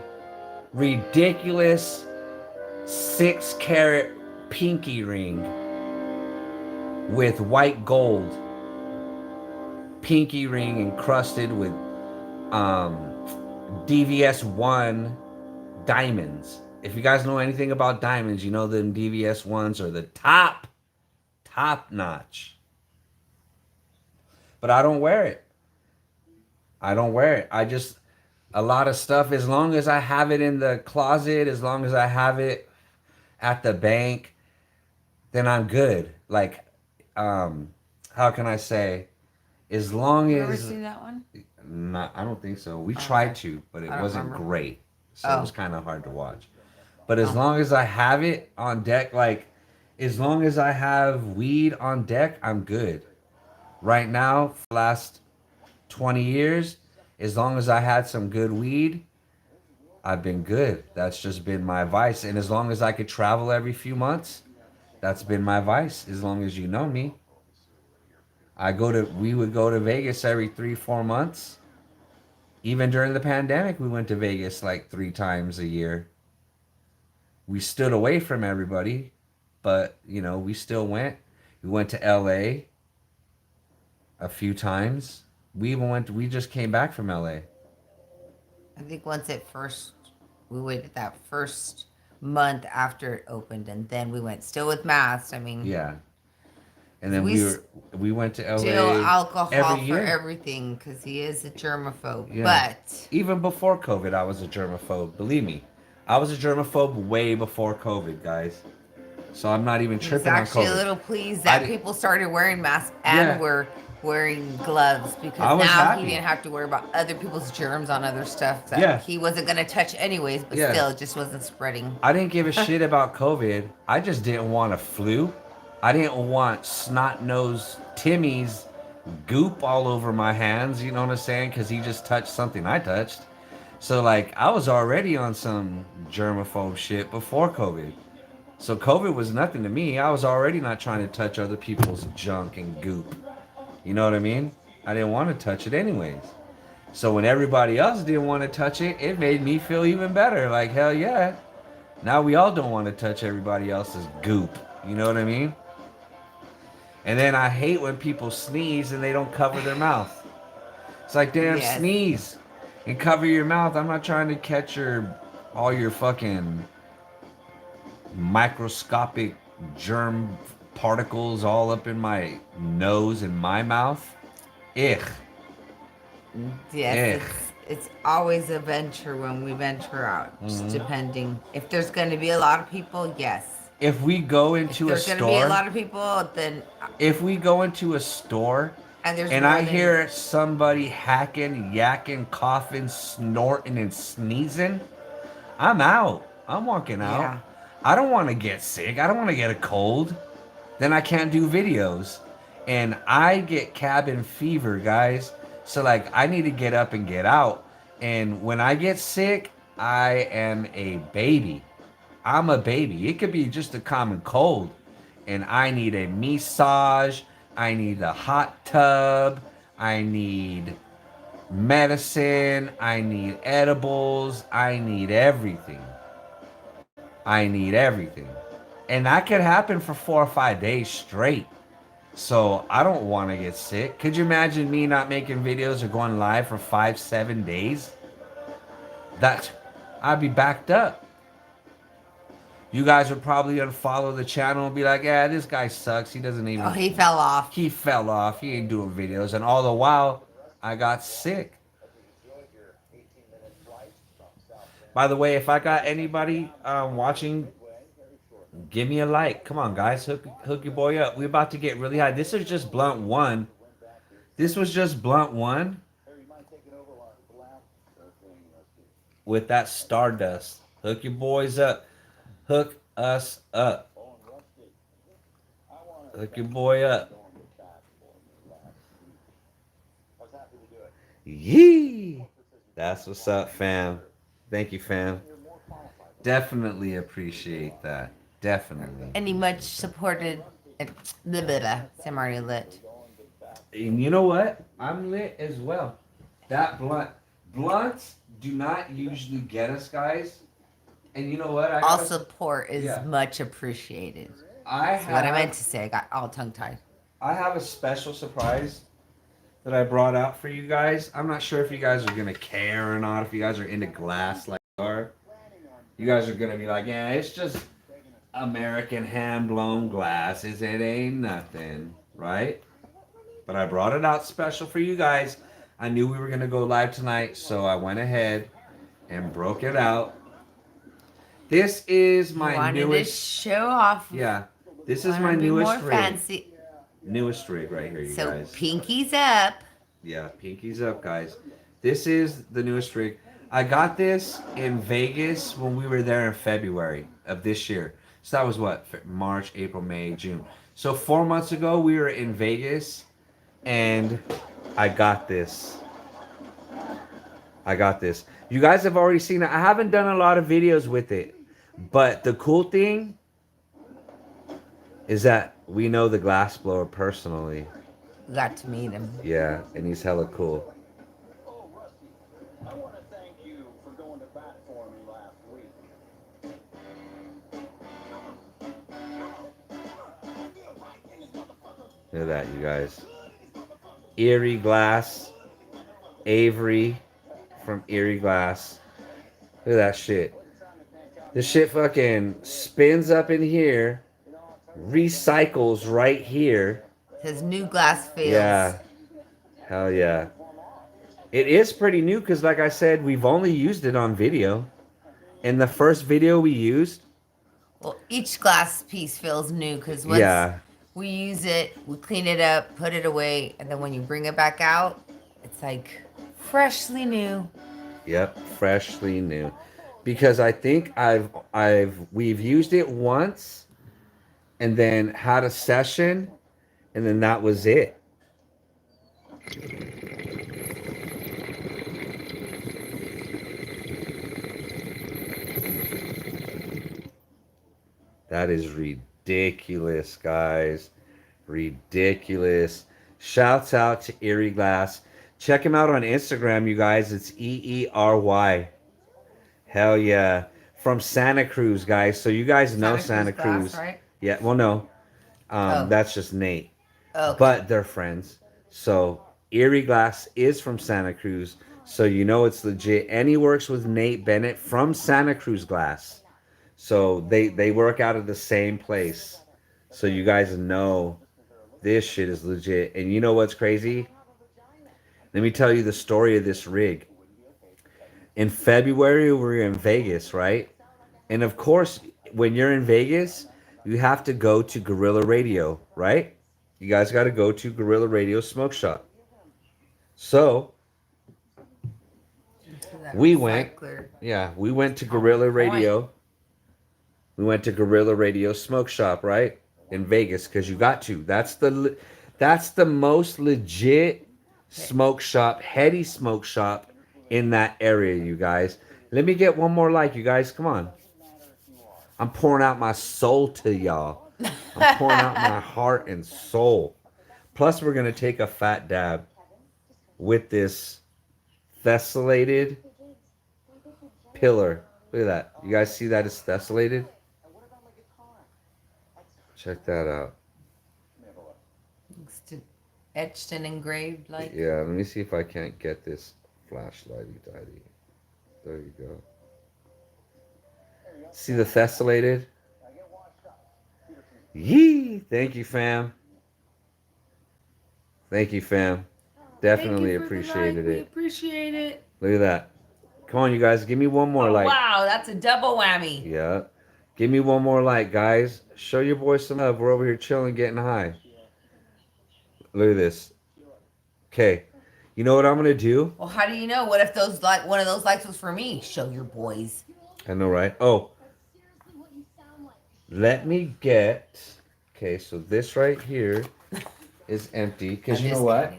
ridiculous 6-carat pinky ring. with white gold pinky ring encrusted with DVS1 diamonds. If you guys know anything about diamonds, you know the DVS1s are the top notch. But I don't wear it. I don't wear it. I just, a lot of stuff, as long as I have it in the closet, as long as I have it at the bank, then I'm good. Like, how can I say? As long You ever as, seen that one? not, I don't think so. We tried to, but it wasn't great. So it was kind of hard to watch. But as long as I have it on deck, like, as long as I have weed on deck, I'm good. Right now, for the last 20 years, as long as I had some good weed, I've been good. That's just been my vice. And as long as I could travel every few months, that's been my vice. As long as you know me, we would go to Vegas every 3-4 months. Even during the pandemic, we went to Vegas like 3 times a year. We stood away from everybody, but we still went. We went to LA a few times. We just came back from LA. I think we waited that first month after it opened, and then we went still with masks. I mean, Yeah. And then we went to LA still alcohol every for year. everything because he is a germaphobe. Yeah. But even before COVID, I was a germaphobe. Believe me, I was a germaphobe way before COVID, guys. So I'm not even he's tripping on actually COVID. a little pleased that people started wearing masks and were wearing gloves because now he didn't have to worry about other people's germs on other stuff that he wasn't going to touch anyways, but still it just wasn't spreading. I didn't give a shit about COVID. I just didn't want a flu. I didn't want snot-nosed Timmy's goop all over my hands, you know what I'm saying? Because he just touched something I touched. So, like, I was already on some germaphobe shit before COVID. So COVID was nothing to me. I was already not trying to touch other people's junk and goop. You know what I mean? I didn't want to touch it anyways. So when everybody else didn't want to touch it, it made me feel even better. Like, hell yeah. Now we all don't want to touch everybody else's goop. You know what I mean? And then I hate when people sneeze and they don't cover their mouth. It's like, damn, sneeze and cover your mouth. I'm not trying to catch all your fucking microscopic germ particles all up in my nose and my mouth. Ugh. Yes, it's always a venture when we venture out, just depending. If there's going to be a lot of people, yes. If we go into a store, there's going to be a lot of people, then if we go into a store and I hear somebody hacking, yakking, coughing, snorting, and sneezing, I'm out. I'm walking out. Yeah. I don't want to get sick. I don't want to get a cold. Then I can't do videos. And I get cabin fever, guys. So, like, I need to get up and get out. And when I get sick, I am a baby. I'm a baby. It could be just a common cold. And I need a massage. I need a hot tub. I need medicine. I need edibles. I need everything. I need everything. And that could happen for 4 or 5 days straight. So I don't want to get sick. Could you imagine me not making videos or going live for 5-7 days? I'd be backed up. You guys would probably unfollow the channel and be like, yeah, this guy sucks. He doesn't even... Oh, he fell off. He fell off. He ain't doing videos. And all the while, I got sick. By the way, if I got anybody watching, give me a like. Come on, guys. Hook your boy up. We're about to get really high. This is just blunt one. This was just blunt one. With that stardust. Hook your boys up. Hook us up. Hook your boy up. Yee! That's what's up, fam. Thank you, fam. Definitely appreciate that. Definitely. And he much supported I'm already lit. And you know what? I'm lit as well. That blunts do not usually get us, guys. And you know what? All support is much appreciated. That's what I meant to say. I got all tongue-tied. I have a special surprise that I brought out for you guys. I'm not sure if you guys are gonna care or not. If you guys are into glass like we are, you guys are gonna be like, yeah, it's just American hand blown glass. It ain't nothing, right? But I brought it out special for you guys. I knew we were gonna go live tonight, so I went ahead and broke it out. This is You my wanted to newest. show off. Yeah, this is Wanted my to be newest more rig. fancy. Newest rig right here, you So guys. pinkies up. Yeah, pinkies up, guys. This is the newest rig. I got this in Vegas when we were there in February of this year. So that was what? March, April, May, June. So 4 months ago, we were in Vegas and I got this. I got this. You guys have already seen it. I haven't done a lot of videos with it. But the cool thing is that we know the glassblower personally. Got to meet him. Yeah, and he's hella cool. Oh, Rusty, I want to thank you for going to bat for me last week. Look at that, you guys. Erie Glass. Avery from Erie Glass. Look at that shit. This shit fucking spins up in here. Recycles right here. Says new glass fails. Yeah. Hell yeah. It is pretty new because, like I said, we've only used it on video. And the first video we used. Well, each glass piece feels new because once Yeah. we use it, we clean it up, put it away, and then when you bring it back out, it's like freshly new. Yep, freshly new. Because I think we've used it once and then had a session and then that was it. That is ridiculous, guys. Ridiculous. Shouts out to Erie Glass. Check him out on Instagram, you guys. It's EERY. Hell yeah. From Santa Cruz, guys. So you guys know Santa Cruz. Glass, right? Yeah, well, no. Oh. That's just Nate. Okay. But they're friends. So Erie Glass is from Santa Cruz. So you know it's legit. And he works with Nate Bennett from Santa Cruz Glass. So they work out of the same place. So you guys know this shit is legit. And you know what's crazy? Let me tell you the story of this rig. In February, we were in Vegas, right? And of course, when you're in Vegas, you have to go to Gorilla Radio, right? You guys got to go to Gorilla Radio Smoke Shop. So we went. Yeah, we went to Gorilla Radio. We went to Gorilla Radio Smoke Shop, right? In Vegas, because you got to. That's the most legit smoke shop, heady smoke shop in that area, you guys. Let me get one more like, you guys. Come on. I'm pouring out my soul to y'all. I'm pouring out my heart and soul. Plus, we're going to take a fat dab with this thesylated pillar. Look at that. You guys see that it's thesylated? Check that out. Etched and engraved like. Yeah, let me see if I can't get this flashlighty daddy. There you go. See the thesylated? Yee! Thank you, fam. Thank you, fam. Definitely appreciated it. We appreciate it. Look at that. Come on, you guys. Give me one more Oh, like. wow, that's a double whammy. Yeah. Give me one more like, guys. Show your boys some love. We're over here chilling, getting high. Look at this. Okay. You know what I'm gonna do? Well, how do you know? What if those one of those likes was for me? Show your boys. I know, right? Oh, let me get. Okay, so this right here is empty. Because you know what?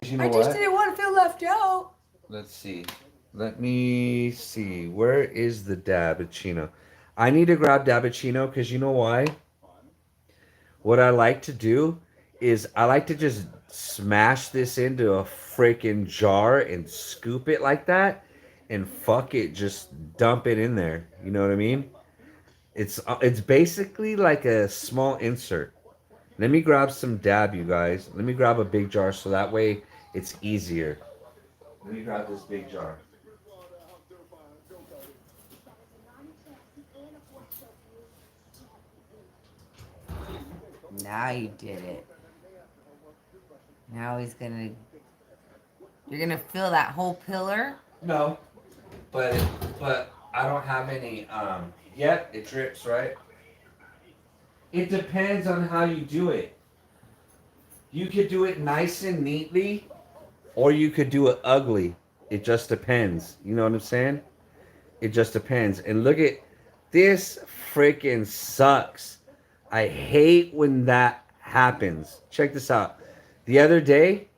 You know I just what? didn't want to feel left out. Let's see. Let me see. Where is the Dabbuccino? I need to grab Dabbuccino because you know why? What I like to do is I like to just smash this into a freaking jar and scoop it like that and fuck it, just dump it in there. You know what I mean? It's basically like a small insert. Let me grab some dab, you guys. Let me grab a big jar so that way it's easier. Let me grab this big jar. Now you did it. Now he's gonna. You're gonna fill that whole pillar. No, but I don't have any. Yep, it drips, right? It depends on how you do it. You could do it nice and neatly, or you could do it ugly. It just depends. You know what I'm saying? It just depends. And look at this, freaking sucks. I hate when that happens. Check this out. The other day,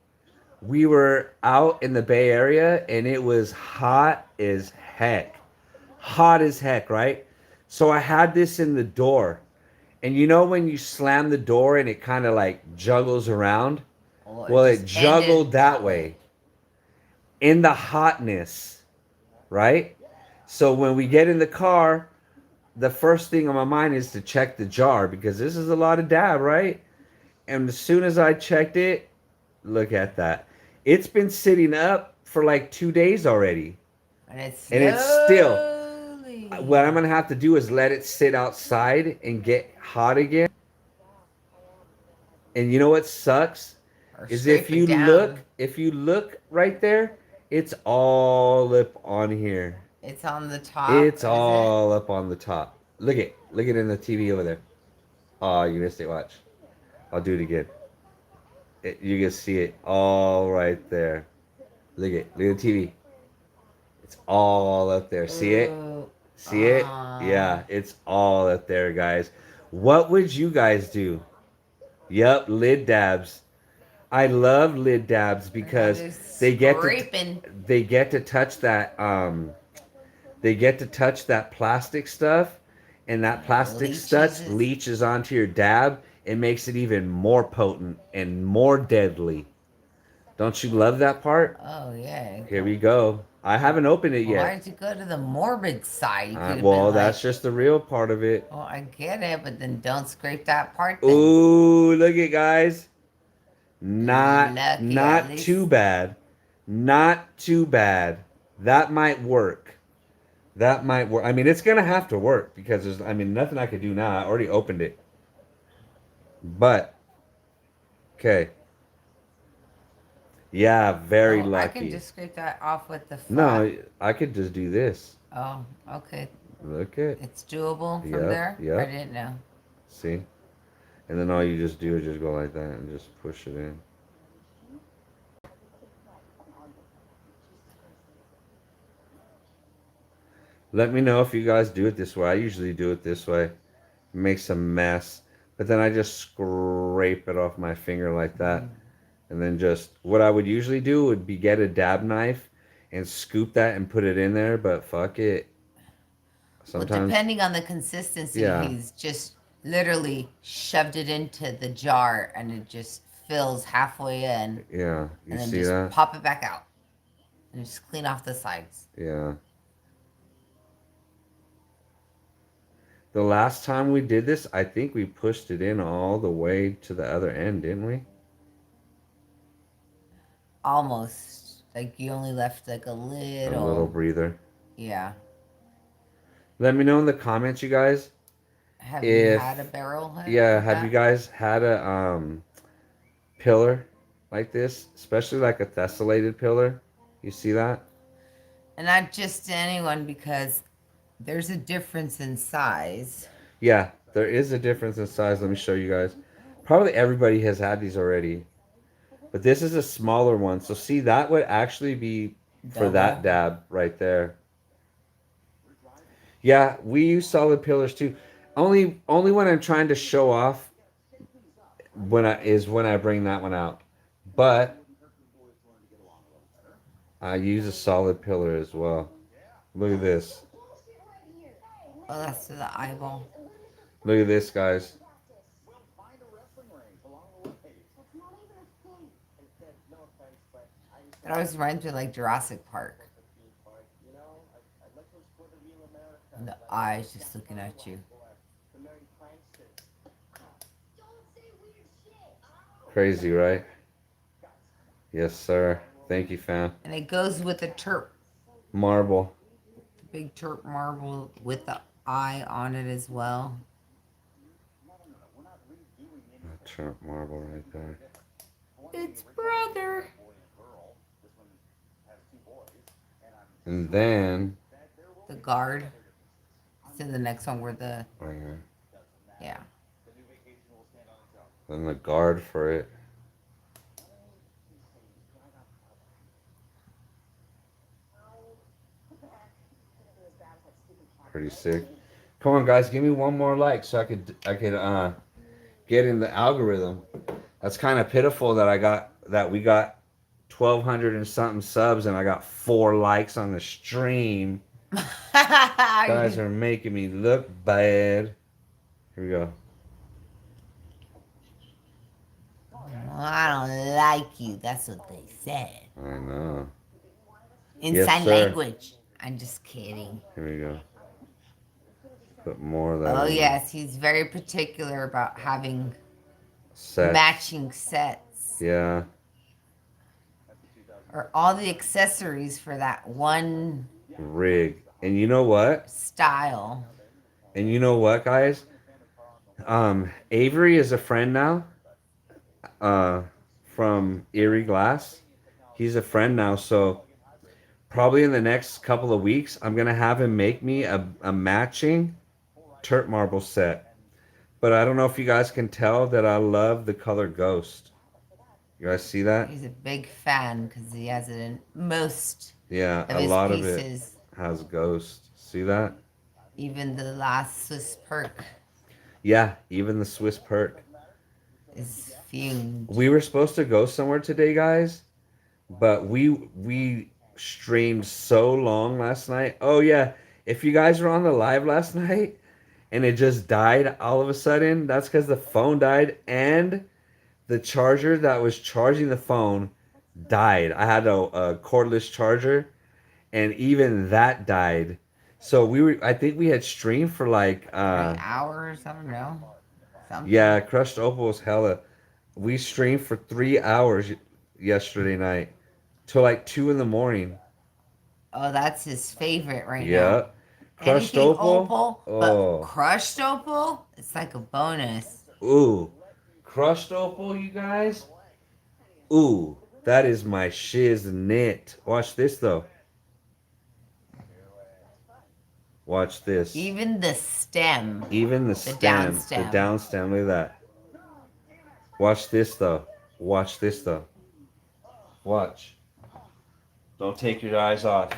we were out in the Bay Area and it was hot as heck. Hot as heck, right? So I had this in the door. And you know when you slam the door and it kind of like juggles around? Well, it juggled that way. In the hotness, right? So when we get in the car, the first thing on my mind is to check the jar because this is a lot of dab, right? And as soon as I checked it, look at that. It's been sitting up for like 2 days already. And it's still. What I'm going to have to do is let it sit outside and get hot again. And you know what sucks? Is if you look right there, it's all up on here. It's on the top. It's all up on the top. Look it in the TV over there. Oh, you missed it. Watch. I'll do it again. You can see it all right there. Look at the TV. It's all up there. See it? See it? Yeah, it's all up there, guys. What would you guys do? Yup, lid dabs. I love lid dabs because they get to touch that plastic stuff, and that plastic stuff leaches onto your dab. It makes it even more potent and more deadly. Don't you love that part? Oh yeah. Here we go. I haven't opened it yet. Why did you go to the morbid side? Well, that's just the real part of it. Well, I get it, but then don't scrape that part. Ooh, look it, guys. Not too bad. Not too bad. That might work. That might work. I mean, it's gonna have to work because there's, nothing I could do now. I already opened it. But, okay. Yeah, very lucky. I can just scrape that off with the flat. No, I could just do this. Oh, okay. Look it. It's doable from there? Yeah. I didn't know. See? And then all you just do is just go like that and just push it in. Let me know if you guys do it this way. I usually do it this way. It makes a mess. But then I just scrape it off my finger like that. And then just, what I would usually do would be get a dab knife and scoop that and put it in there. But fuck it. Sometimes, well, depending on the consistency, he's just literally shoved it into the jar and it just fills halfway in. Yeah, you see just that? Pop it back out and just clean off the sides. Yeah. The last time we did this, I think we pushed it in all the way to the other end, didn't we? Almost. Like you only left like a little breather. Yeah. Let me know in the comments, you guys. Have you had a barrel head? Yeah, have you guys had a pillar like this? Especially like a tessellated pillar. You see that? And not just anyone, because there's a difference in size. Yeah, there is a difference in size. Let me show you guys. Probably everybody has had these already. But this is a smaller one. So see, that would actually be for that dab right there. Yeah, we use solid pillars too. Only when I'm trying to show off when I bring that one out. But I use a solid pillar as well. Look at this. Oh, that's to the eyeball. Look at this, guys. It always reminds me of like Jurassic Park. And the eyes just looking at you. Crazy, right? Yes, sir. Thank you, fam. And it goes with the turp, Marble. big turp marble with the eye on it as well. Trump marble right there. It's brother. And then, The guard. It's in the next one where the, right here. yeah. Then the guard for it. Pretty sick. Come on, guys, give me one more like so I could get in the algorithm. That's kind of pitiful that we got 1,200 and something subs and I got 4 likes on the stream. Guys are making me look bad. Here we go. Well, I don't like you. That's what they said. I know. In Yes, sign sir. language. I'm just kidding. Here we go. Put more of that. Oh, in yes. He's very particular about having Set. matching sets. Yeah. Or all the accessories for that one Rig. And you know what? style. And you know what, guys? Avery is a friend now. From Erie Glass. He's a friend now, so probably in the next couple of weeks, I'm gonna have him make me a matching turp marble set. But I don't know if you guys can tell that I love the color Ghost. You guys see that? He's a big fan because he has it in most Yeah, of a his lot pieces. of it has Ghost. See that? Even the last Swiss perk Yeah, even the Swiss perk. is fumed. We were supposed to go somewhere today, guys, but we streamed so long last night. Oh yeah, if you guys were on the live last night and it just died all of a sudden, that's because the phone died and the charger that was charging the phone died. I had a cordless charger and even that died. So I think we had streamed for like 3 hours, I don't know. Something. yeah, Crushed Opal's hella. We streamed for 3 hours yesterday night till like 2 in the morning. Oh, that's his favorite right now. Yeah. Crushed Anything Opal? Oh. but crushed opal, it's like a bonus. Ooh. Crushed Opal, you guys? Ooh. That is my shiznit. Watch this though. Watch this. Even the stem. Even the down stem. stem. The down stem. Look at that. Watch this though. Watch this though. Watch. Don't take your eyes off.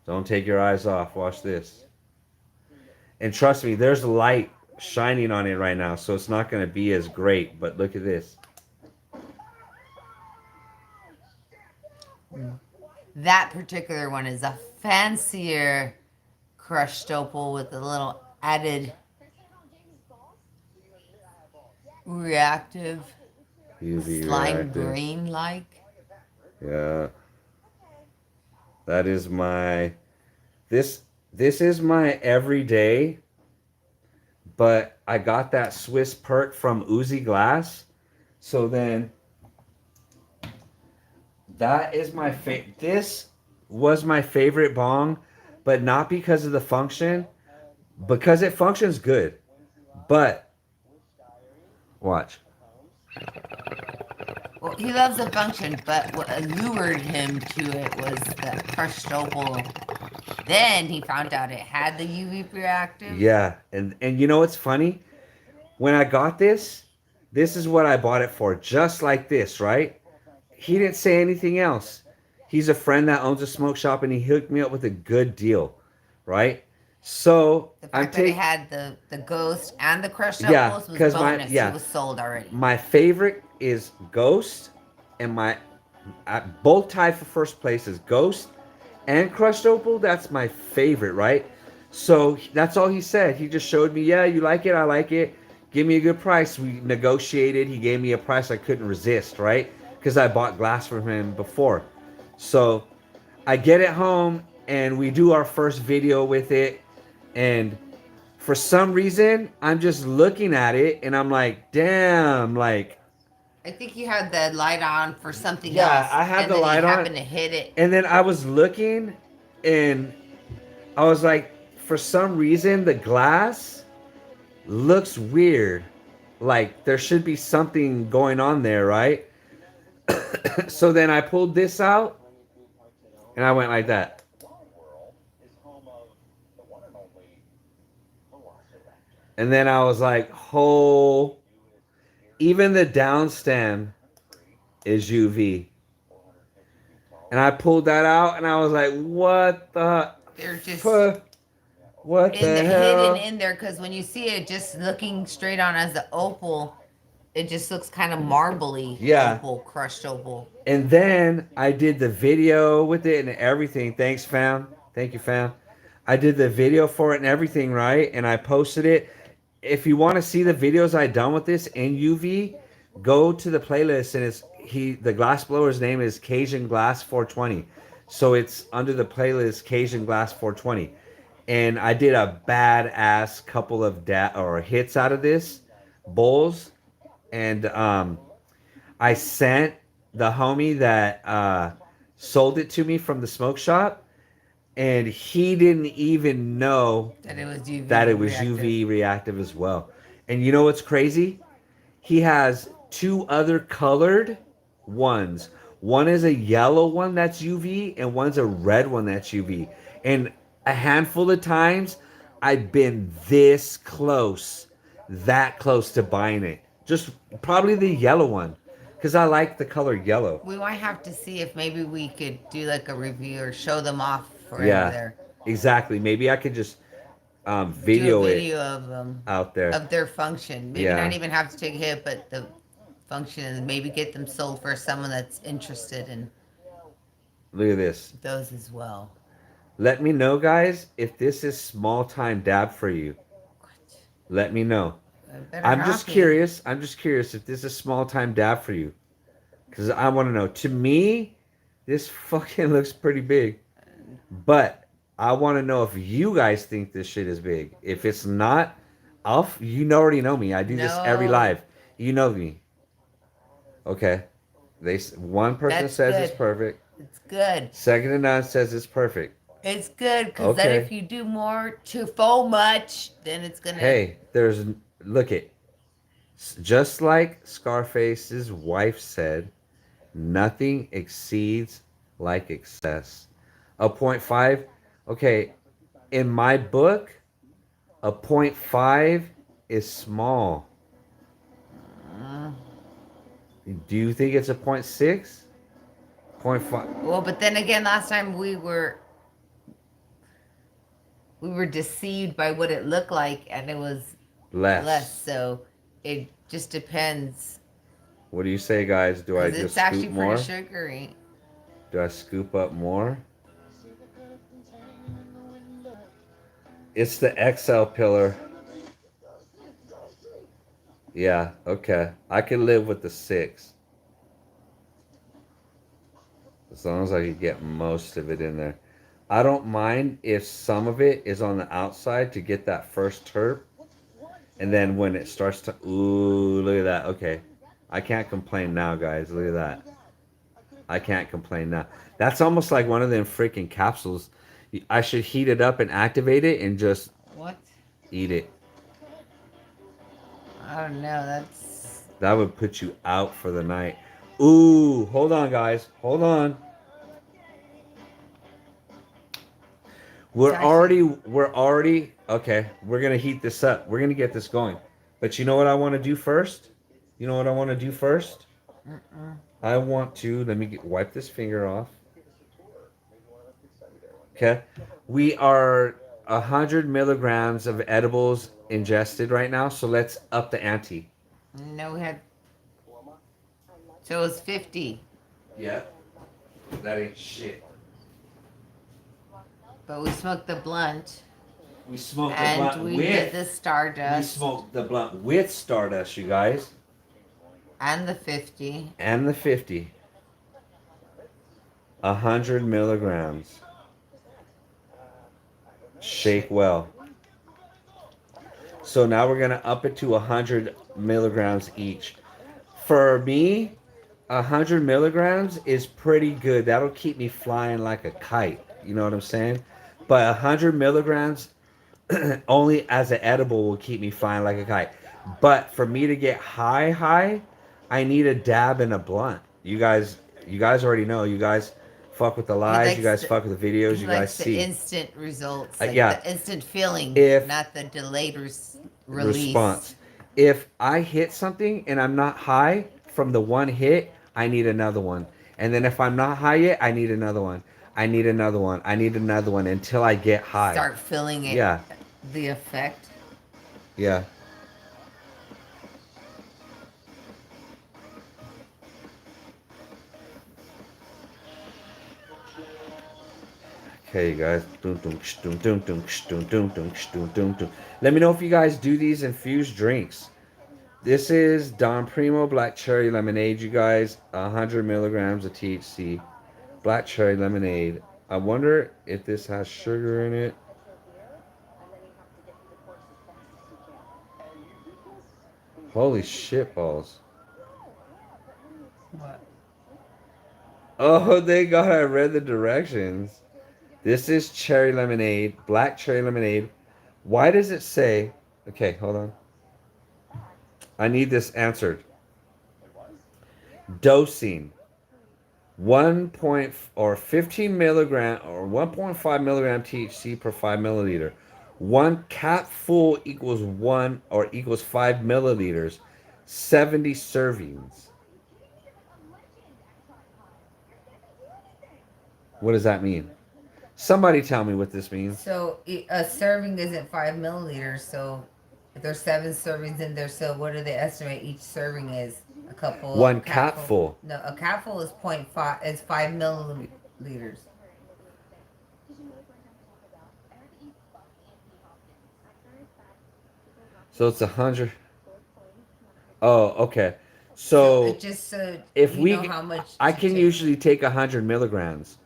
Don't take your eyes off. Watch this. And trust me, there's light shining on it right now, so it's not going to be as great. But look at this. That particular one is a fancier crushed opal with a little added reactive UV slime reactive. green like. Yeah. That is my this is my everyday, but I got that Swiss perk from Uzi Glass. So then that is my this was my favorite bong, but not because of the function, because it functions good. But watch. Well, he loves the function, but what allured him to it was the crushed opal. Then he found out it had the UV reactive. Yeah, and you know what's funny? When I got this is what I bought it for, just like this, right? He didn't say anything else. He's a friend that owns a smoke shop, and he hooked me up with a good deal, right? So The fact that it had the ghost and the crushed opals was 'cause bonus. It was sold already. My favorite is Ghost, and my both tied for first place is Ghost and Crushed Opal. That's my favorite, right? So that's all he said. He just showed me, yeah, you like it, I like it. Give me a good price. We negotiated. He gave me a price I couldn't resist, right? Because I bought glass from him before. So I get it home and we do our first video with it. And for some reason, I'm just looking at it and I'm like, damn, like, I think you had the light on for something Yeah, else. I had and the then light you on. happened to hit it. And then I was looking, and I was like, for some reason, the glass looks weird. Like there should be something going on there, right? So then I pulled this out, and I went like that. And then I was like, oh, even the down stem is UV. And I pulled that out, and I was like, what the They're just what in the the hidden hell? in there because when you see it just looking straight on as the opal, it just looks kind of marbly. Yeah. Opal, crushed opal. And then I did the video with it and everything. Thanks, fam. Thank you, fam. I did the video for it and everything, right? And I posted it. If you want to see the videos I done with this in UV, go to the playlist, and the glass blower's name is Cajun Glass 420. So it's under the playlist Cajun Glass 420. And I did a badass couple of hits out of this bowls, and I sent the homie that sold it to me from the smoke shop, and he didn't even know That it was UV. that it was reactive. UV reactive as well. And you know what's crazy? He has two other colored ones. One is a yellow one that's UV, and one's a red one that's UV. And a handful of times, I've been that close to buying it. Just probably the yellow one, because I like the color yellow. We might have to see if maybe we could do like a review or show them off for Yeah, there. exactly. Maybe I could just Do a video video of them. out there. Of their function. Maybe Yeah. not even have to take a hit, but the function, and maybe get them sold for someone that's interested in Look at this. those as well. Let me know, guys, if this is small time dab for you. Let me know. I'm just curious. I'm just curious if this is small time dab for you, because I want to know. To me, this fucking looks pretty big, but I want to know if you guys think this shit is big. If it's not, you already know me. I do this every No. live. You know me. Okay. One person That's says good. it's perfect. It's good. Second to none says it's perfect. It's good because then Okay. if you do more too full much, then it's gonna. Hey, look it. Just like Scarface's wife said, nothing exceeds like excess. A 0.5, okay, in my book, a 0.5 is small. Do you think it's a 0.6? 0.5. Well, but then again, last time we were deceived by what it looked like, and it was less. So it just depends. What do you say, guys? Do I 'Cause just it's actually scoop more? pretty sugary. Do I scoop up more? It's the XL pillar. Yeah, okay. I can live with the 6. As long as I can get most of it in there. I don't mind if some of it is on the outside to get that first terp. And then when it starts to... Ooh, look at that. Okay. I can't complain now, guys. Look at that. I can't complain now. That's almost like one of them freaking capsules. I should heat it up and activate it and just What? eat it. I don't know. That would put you out for the night. Ooh, hold on, guys. Hold on. We're already, okay, we're going to heat this up. We're going to get this going. But you know what I want to do first? You know what I want to do first? I want to, let me wipe this finger off. Okay. We are 100 milligrams of edibles ingested right now, so let's up the ante. No, we had. So it was 50. Yeah. That ain't shit. But we smoked the blunt. We smoked the And blunt we with... did the Stardust. We smoked the blunt with Stardust, you guys. And the 50. And the 50. 100 milligrams. Shake well. So now we're going to up it to 100 milligrams each. For me, 100 milligrams is pretty good. That'll keep me flying like a kite. You know what I'm saying? But 100 milligrams only as an edible will keep me flying like a kite. But for me to get high, I need a dab and a blunt. You guys already know. You guys fuck with the He lies. You likes guys fuck with the videos. he You guys likes the see. instant results, like Yeah. the instant feeling, If not the delayed release. response. If I hit something and I'm not high from the one hit, I need another one. And then if I'm not high yet, I need another one. I need another one. I need another one until I get high. Start feeling it. Yeah. The effect. Yeah. Okay, you guys. Let me know if you guys do these infused drinks. This is Don Primo Black Cherry Lemonade, you guys. 100 milligrams of THC. Black Cherry Lemonade. I wonder if this has sugar in it. Holy shit balls. What? Oh, thank God I read the directions. This is cherry lemonade, black cherry lemonade. Why does it say... Okay, hold on. I need this answered. Dosing. 15 milligram or 1.5 milligram THC per 5 milliliter. One cap full equals 1 or equals 5 milliliters. 70 servings. What does that mean? Somebody tell me what this means. So a serving isn't 5 milliliters. So if there's 7 servings in there, so what do they estimate each serving is? A couple. One capful. No, a capful is 0.5. Is 5 milliliters. So it's 100. Oh, okay. So it just so if you we, know how much I to can take. usually take 100 milligrams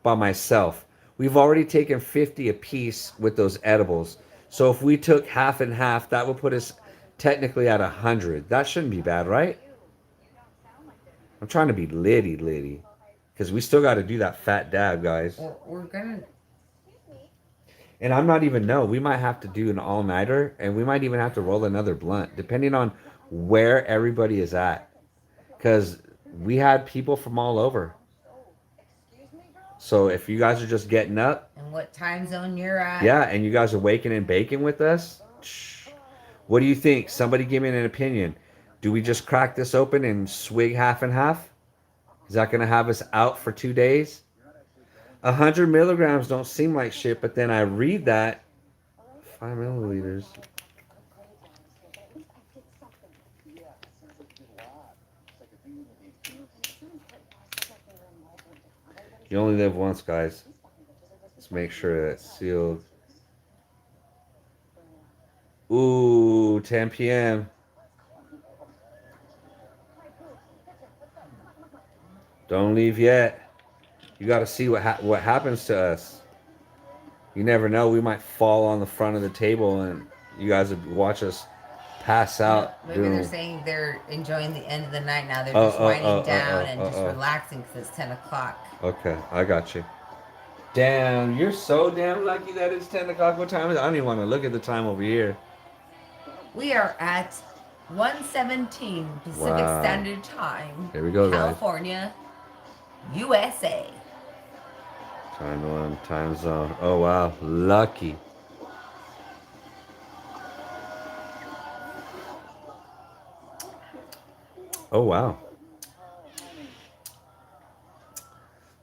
by myself. We've already taken 50 apiece with those edibles. So if we took half and half, that would put us technically at 100. That shouldn't be bad, right? I'm trying to be litty. Because we still got to do that fat dab, guys. Well, we're gonna. And I'm not even know. We might have to do an all-nighter, and we might even have to roll another blunt, depending on where everybody is at. Because we had people from all over. So if you guys are just getting up. And what time zone you're at. Yeah, and you guys are waking and baking with us. What do you think? Somebody give me an opinion. Do we just crack this open and swig half and half? Is that going to have us out for 2 days? 100 milligrams don't seem like shit, but then I read that 5 milliliters. You only live once, guys. Let's make sure that's sealed. Ooh, 10 p.m. Don't leave yet. You got to see what happens to us. You never know. We might fall on the front of the table and you guys would watch us pass out. Maybe they're saying they're enjoying the end of the night now. They're just winding down and just relaxing because it's 10 o'clock. Okay, I got you. Damn, you're so damn lucky that it's 10 o'clock. What time is it? I don't even want to look at the time over here. We are at 1:17 Pacific Standard Time. There we go, California, USA. Time zone. Oh, wow. Lucky. Oh, wow.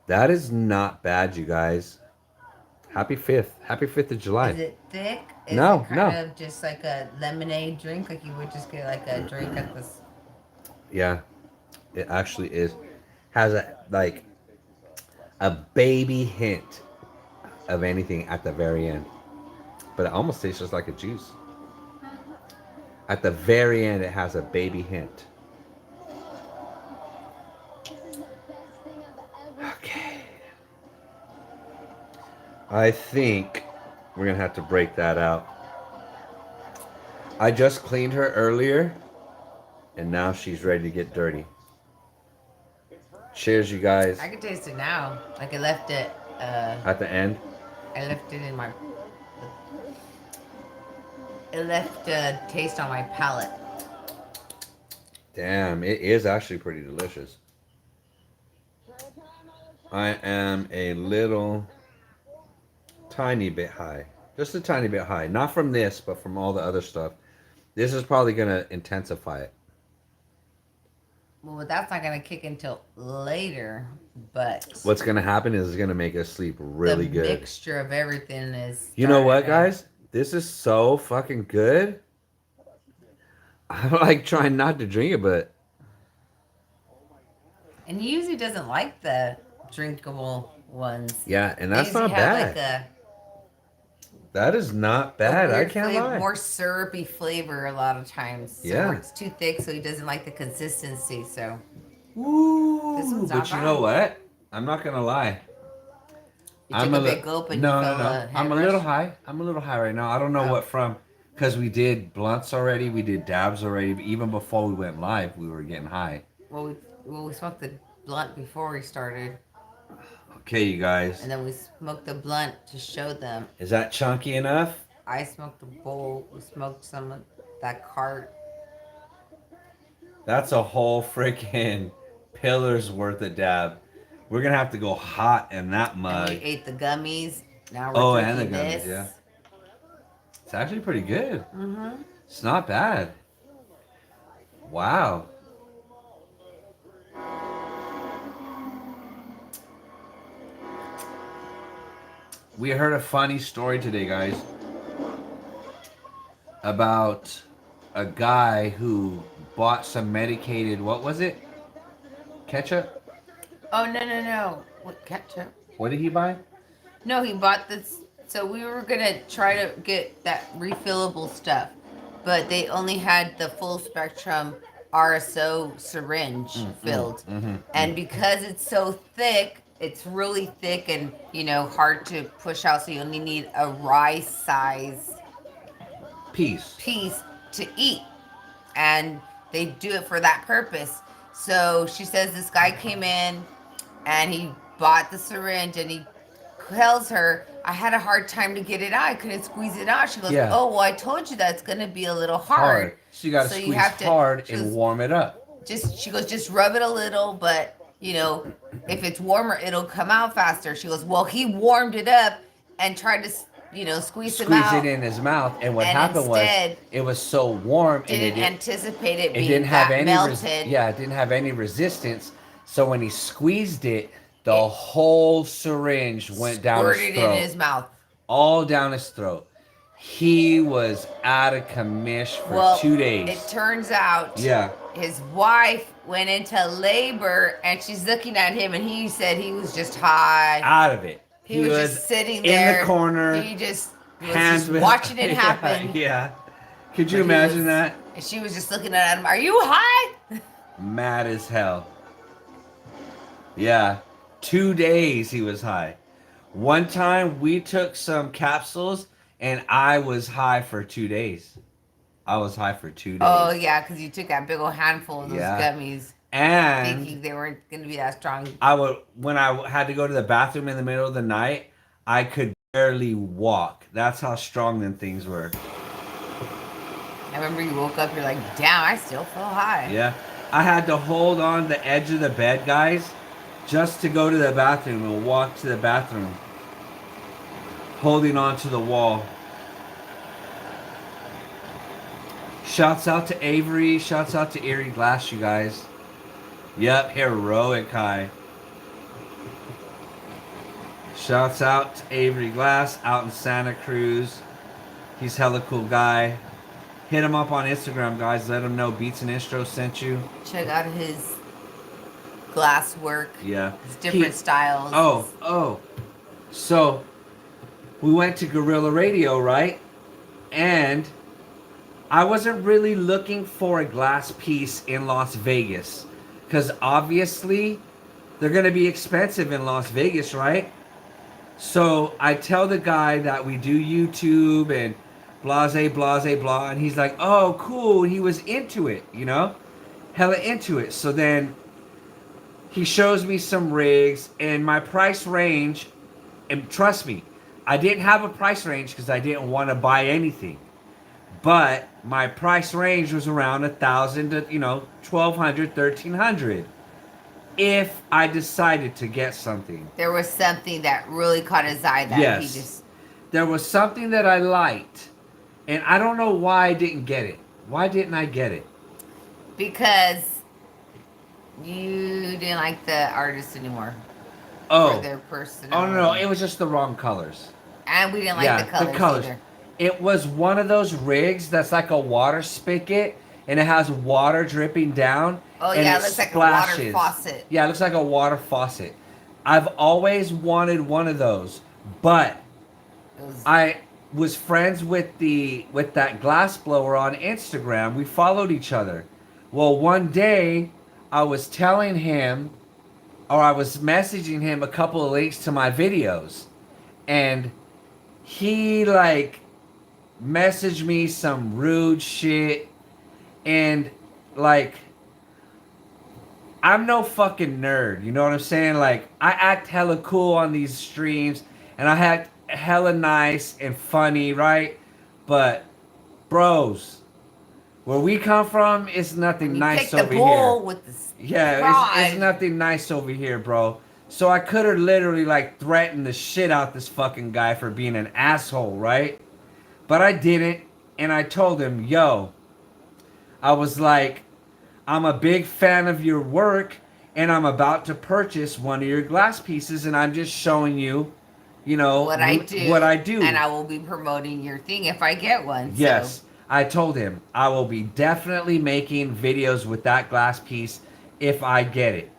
That is not bad, you guys. Happy 5th. Happy 5th of July. Is it thick? Is No, it kind of just like a lemonade drink? Like you would just get like a drink at this... Yeah. It actually is. Has a baby hint of anything at the very end. But it almost tastes just like a juice. At the very end, it has a baby hint. Okay. I think we're going to have to break that out. I just cleaned her earlier. And now she's ready to get dirty. Cheers, you guys. I can taste it now. Like I left it. At the end. I left it in my. It left a taste on my palate. Damn, it is actually pretty delicious. I am a little tiny bit high. Just a tiny bit high. Not from this, but from all the other stuff. This is probably going to intensify it. Well, that's not going to kick until later, but... What's going to happen is it's going to make us sleep really good. The mixture of everything is... You know what, guys? This is so fucking good. I'm like trying not to drink it, but... And he usually doesn't like the drinkable ones. Yeah, and that's not bad. Like that is not bad. I can't lie. More syrupy flavor a lot of times. So yeah. It's too thick, so he doesn't like the consistency. So. Ooh. This one's but you know what? I'm not gonna lie. You took a big gulp and no. a I'm a little high. I'm a little high right now. I don't know what from, because we did blunts already. We did dabs already. But even before we went live, we were getting high. Well, we smoked the blunt before we started. Okay, you guys. And then we smoked the blunt to show them. Is that chunky enough? I smoked a bowl. We smoked some of that cart. That's a whole freaking pillar's worth of dab. We're going to have to go hot in that mug. And we ate the gummies. Now we're and the gummies, this. yeah. It's actually pretty good. Mm-hmm. It's not bad. Wow. We heard a funny story today, guys, about a guy who bought some medicated, what was it? Ketchup? Oh, no. What, ketchup? What did he buy? No, he bought this. So we were going to try to get that refillable stuff, but they only had the full spectrum RSO syringe filled. And because it's so thick, it's really thick and, hard to push out. So you only need a rice size piece to eat. And they do it for that purpose. So she says this guy came in and he bought the syringe and he tells her, I had a hard time to get it out. I couldn't squeeze it out. She goes, oh, well, I told you that's going to be a little hard. So you got to squeeze hard and warm it up. She goes, just rub it a little, but, if it's warmer, it'll come out faster. She goes, well, he warmed it up and tried to, squeeze him out. Squeeze it in his mouth. And what happened was it was so warm. And it didn't anticipate it being didn't have any melted. It didn't have any resistance. So when he squeezed it, the whole syringe went down his throat. Squirted in his mouth. All down his throat. He was out of commish for 2 days. It turns out his wife went into labor and she's looking at him and he said he was just high. Out of it. He was just sitting there. In the corner. He just was watching it happen. Yeah. Could you imagine that? And she was just looking at him. Are you high? Mad as hell. Yeah. 2 days he was high. One time we took some capsules and I was high for 2 days. I was high for 2 days. Oh, yeah, because you took that big old handful of those gummies. And thinking they weren't going to be that strong. When I had to go to the bathroom in the middle of the night, I could barely walk. That's how strong them things were. I remember you woke up, you're like, damn, I still feel high. Yeah. I had to hold on the edge of the bed, guys, just to go to the bathroom and walk to the bathroom. Holding on to the wall. Shouts out to Avery. Shouts out to Erie Glass, you guys. Yep, heroic high. Shouts out to Avery Glass out in Santa Cruz. He's hella cool guy. Hit him up on Instagram, guys. Let him know Beats and Istro sent you. Check out his glass work. Yeah. His different styles. So, we went to Gorilla Radio, right? And I wasn't really looking for a glass piece in Las Vegas. Because obviously, they're going to be expensive in Las Vegas, right? So, I tell the guy that we do YouTube and blase, blase, blah. And he's like, oh, cool. He was into it, hella into it. So then he shows me some rigs and my price range, and trust me, I didn't have a price range because I didn't want to buy anything. But my price range was around 1,000 to 1,200, 1,300. If I decided to get something, There was something that really caught his eye that yes, he just there was something that I liked, and I don't know why I didn't get it. Why didn't I get it? because you didn't like the artist anymore. Oh, Or their person. oh no, it was just the wrong colors. And we didn't like the colors either. It was one of those rigs that's like a water spigot, and it has water dripping down. Oh and yeah, it looks like a water faucet. Yeah, it looks like a water faucet. I've always wanted one of those, but I was friends with that glass blower on Instagram. We followed each other. Well, one day I was telling him, or I was messaging him a couple of links to my videos, and he like messaged me some rude shit, and like I'm no fucking nerd, you know what I'm saying? Like I act hella cool on these streams and I act hella nice and funny, right? But bros, where we come from, it's nothing nice over here. With the Yeah, it's nothing nice over here, bro. So I could have literally like threatened the shit out this fucking guy for being an asshole, right? But I didn't, and I told him, yo, I was like, I'm a big fan of your work, and I'm about to purchase one of your glass pieces, and I'm just showing you, what I do. What I do. And I will be promoting your thing if I get one. Yes. So. I told him I will be definitely making videos with that glass piece if I get it.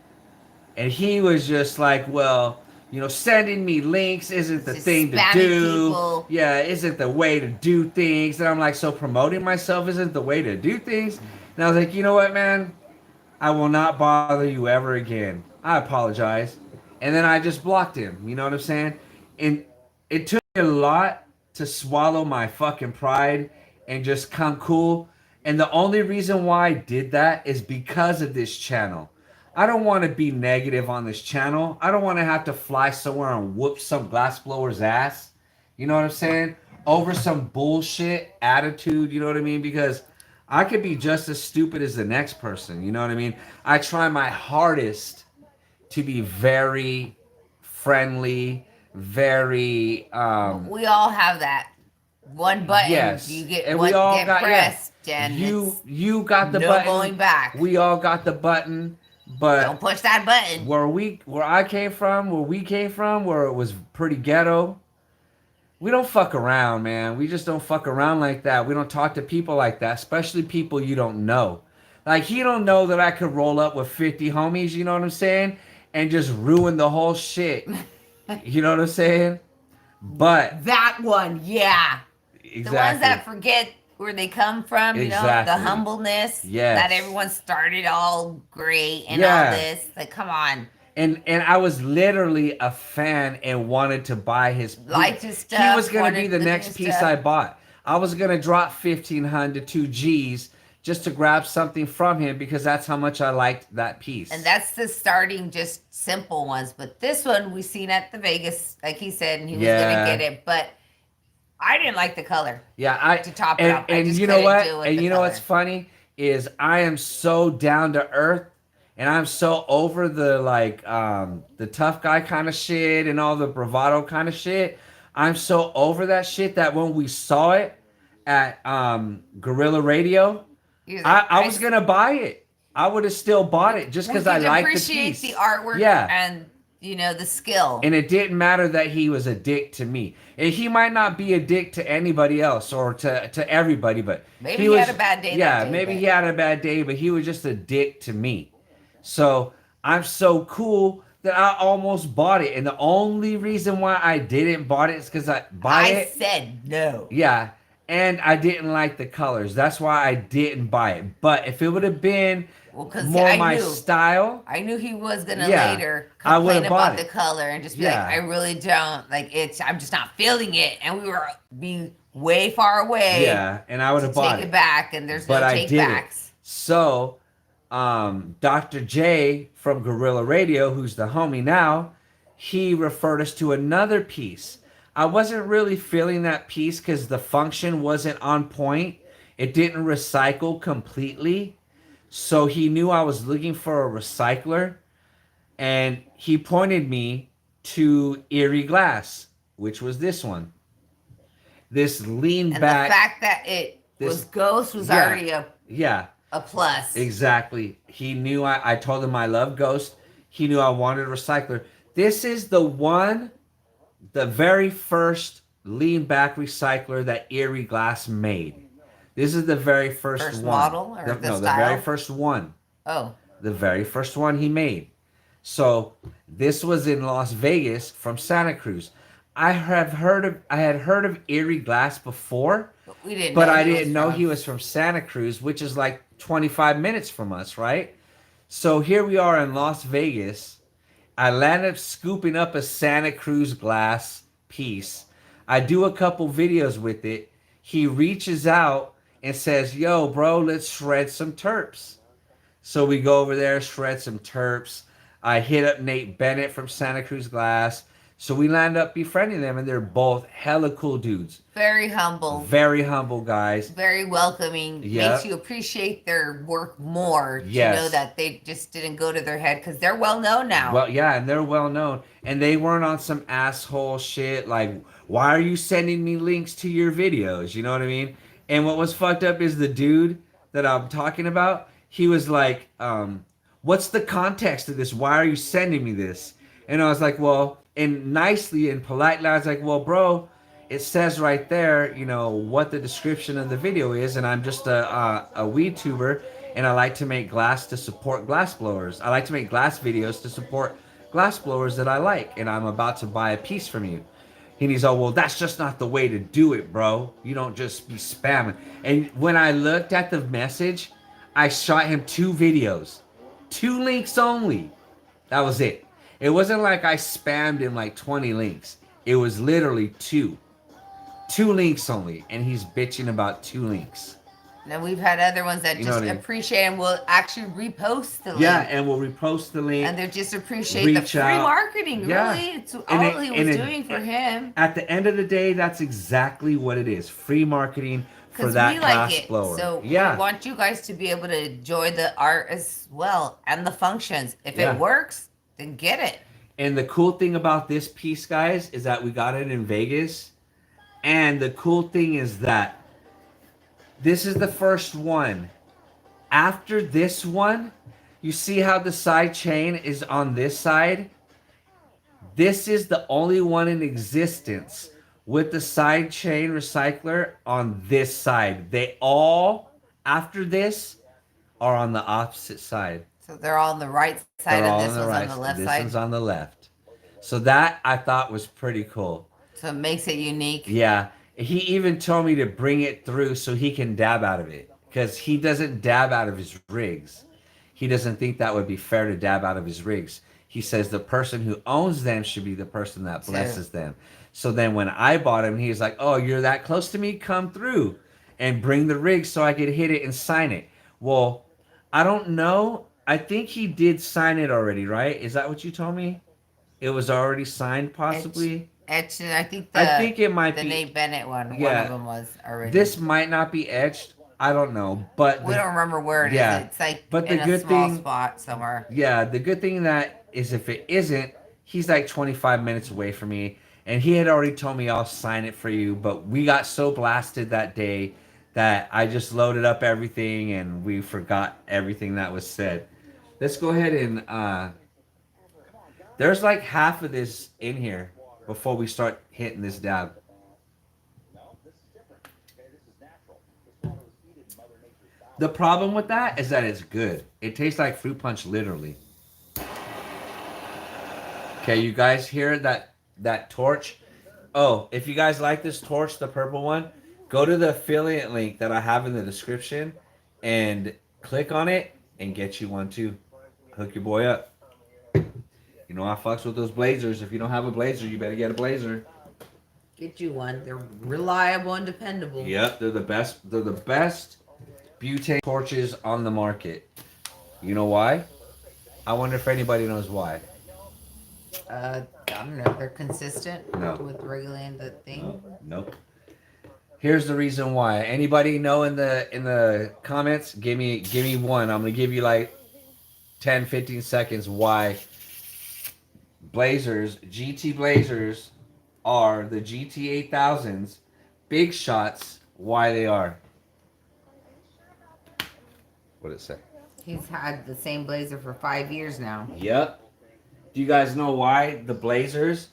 And he was just like, well, sending me links isn't the thing to do. People. Yeah, isn't the way to do things. And I'm like, so promoting myself isn't the way to do things? And I was like, you know what, man? I will not bother you ever again. I apologize. And then I just blocked him. You know what I'm saying? And it took me a lot to swallow my fucking pride and just come cool. And the only reason why I did that is because of this channel. I don't want to be negative on this channel. I don't want to have to fly somewhere and whoop some glassblower's ass. You know what I'm saying? Over some bullshit attitude, you know what I mean? Because I could be just as stupid as the next person, you know what I mean? I try my hardest to be very friendly, very we all have that. One button, yes, you get and one we all get got pressed, and you got the no button. Going back. We all got the button, but don't push that button. Where I came from, where it was pretty ghetto. We don't fuck around, man. We just don't fuck around like that. We don't talk to people like that, especially people you don't know. Like he don't know that I could roll up with 50 homies, you know what I'm saying, and just ruin the whole shit. You know what I'm saying? But that one, yeah. Exactly. The ones that forget where they come from, the humbleness. Yes. That everyone started all great and all this. Like, come on. And I was literally a fan and wanted to buy his stuff. He was gonna be the next piece I bought. I was gonna drop 1,500 to 2 G's just to grab something from him because that's how much I liked that piece. And that's the starting, just simple ones. But this one we seen at the Vegas, like he said, and he was gonna get it, but I didn't like the color. Yeah, to top it up. And you know what? And you know what's funny is I am so down to earth, and I'm so over the tough guy kind of shit and all the bravado kind of shit. I'm so over that shit that when we saw it at Gorilla Radio, I was gonna buy it. I would have still bought it just because I like the piece. Appreciate the artwork, and the skill. And it didn't matter that he was a dick to me. And he might not be a dick to anybody else or to everybody, but maybe he had a bad day. Yeah, maybe he had a bad day, but he was just a dick to me. So I'm so cool that I almost bought it, and the only reason why I didn't bought it is because I said no. Yeah. And I didn't like the colors. That's why I didn't buy it. But if it would have been more my style, I knew he was gonna later I would complain have bought about it. The color and just be like, I really don't like it. I'm just not feeling it, and we were be way far away. Yeah, and I would have bought take it back, and there's no take backs. So, Dr. J from Gorilla Radio, who's the homie now, he referred us to another piece. I wasn't really feeling that piece because the function wasn't on point. It didn't recycle completely. So he knew I was looking for a recycler. And he pointed me to Erie Glass, which was this one. This lean And back. the fact that it was Ghost was already a plus. Exactly. He knew I told him I love Ghost. He knew I wanted a recycler. This is the very first lean back recycler that Erie Glass made. This is the very first one. Model or the No, style? the very first one. Oh. The very first one he made. So this was in Las Vegas from Santa Cruz. I had heard of Erie Glass before, but I didn't know he was from Santa Cruz, which is like 25 minutes from us, right? So here we are in Las Vegas. I landed up scooping up a Santa Cruz glass piece. I do a couple videos with it. He reaches out and says, "Yo, bro, let's shred some terps." So we go over there, shred some terps. I hit up Nate Bennett from Santa Cruz Glass. So we land up befriending them, and they're both hella cool dudes. Very humble. Very humble guys. Very welcoming. Yep. Makes you appreciate their work more. Yes. To know that they just didn't go to their head because they're well known now. Well, yeah, and they're well known. And they weren't on some asshole shit like, why are you sending me links to your videos? You know what I mean? And what was fucked up is the dude that I'm talking about, he was like, what's the context of this? Why are you sending me this? And I was like, well, and nicely and politely, I was like, well, bro, it says right there, you know, what the description of the video is, and I'm just a weed tuber, and I like to make glass to support glass blowers. I like to make glass videos to support glass blowers that I like, and I'm about to buy a piece from you. And he's all, well, that's just not the way to do it, bro. You don't just be spamming. And when I looked at the message, I shot him 2 videos. 2 links only. That was it. It wasn't like I spammed him like 20 links. It was literally 2. 2 links only. And he's bitching about 2 links. And we've had other ones that just appreciate and will actually repost the link. Yeah, and we'll repost the link. And they just appreciate the free marketing, really. It's all he was doing for him. At the end of the day, that's exactly what it is. Free marketing for that glass blower. So we want you guys to be able to enjoy the art as well and the functions. If it works, then get it. And the cool thing about this piece, guys, is that we got it in Vegas. And the cool thing is that this is the first one. After this one, you see how the side chain is on this side? This is the only one in existence with the side chain recycler on this side. They all, after this, are on the opposite side. So they're all on the right side and this one's on the left side? This one's on the left. So that I thought was pretty cool. So it makes it unique. Yeah. He even told me to bring it through so he can dab out of it. Because he doesn't dab out of his rigs. He doesn't think that would be fair to dab out of his rigs. He says the person who owns them should be the person that blesses them. So then when I bought him, he's like, oh, you're that close to me? Come through and bring the rig so I could hit it and sign it. Well, I don't know. I think he did sign it already, right? Is that what you told me? It was already signed, possibly? Etched, and I think it might be the Nate Bennett one. Yeah, one of them was already. This might not be etched. I don't know, but we don't remember where it is. It's like in a small spot somewhere. Yeah, the good thing that is if it isn't, he's like 25 minutes away from me, and he had already told me I'll sign it for you. But we got so blasted that day that I just loaded up everything and we forgot everything that was said. Let's go ahead and there's like half of this in here before we start hitting this dab. The problem with that is that it's good. It tastes like fruit punch, literally. Okay, you guys hear that torch? Oh, if you guys like this torch, the purple one, go to the affiliate link that I have in the description and click on it and get you one too. Hook your boy up. You know I fucks with those blazers. If you don't have a blazer, you better get a blazer. Get you one. They're reliable and dependable. Yep, they're the best. They're the best butane torches on the market. You know why? I wonder if anybody knows why. I don't know. They're consistent No. with regulating the thing. Nope. Here's the reason why. Anybody know in the comments? Give me one. I'm gonna give you like 10, 15 seconds why Blazers, GT Blazers are the GT 8000s, big shots, why they are. What did it say? He's had the same blazer for 5 years now. Yep. Do you guys know why the Blazers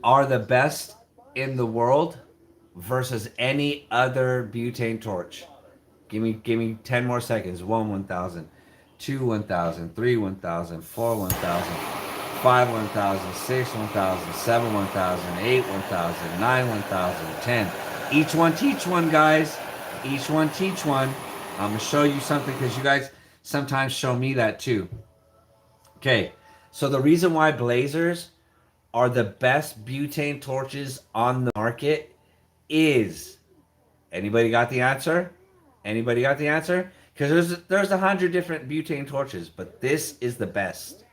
are the best in the world versus any other butane torch? Give me 10 more seconds. 1,000, 2,000, 3,000, 4,000, 5,000, 6,000, 7,000, 8,000, 9,000, 10. Each one teach one, guys. Each one teach one. I'm gonna show you something because you guys sometimes show me that too. Okay, so the reason why Blazers are the best butane torches on the market is, anybody got the answer? Anybody got the answer? Because there's 100 different butane torches, but this is the best.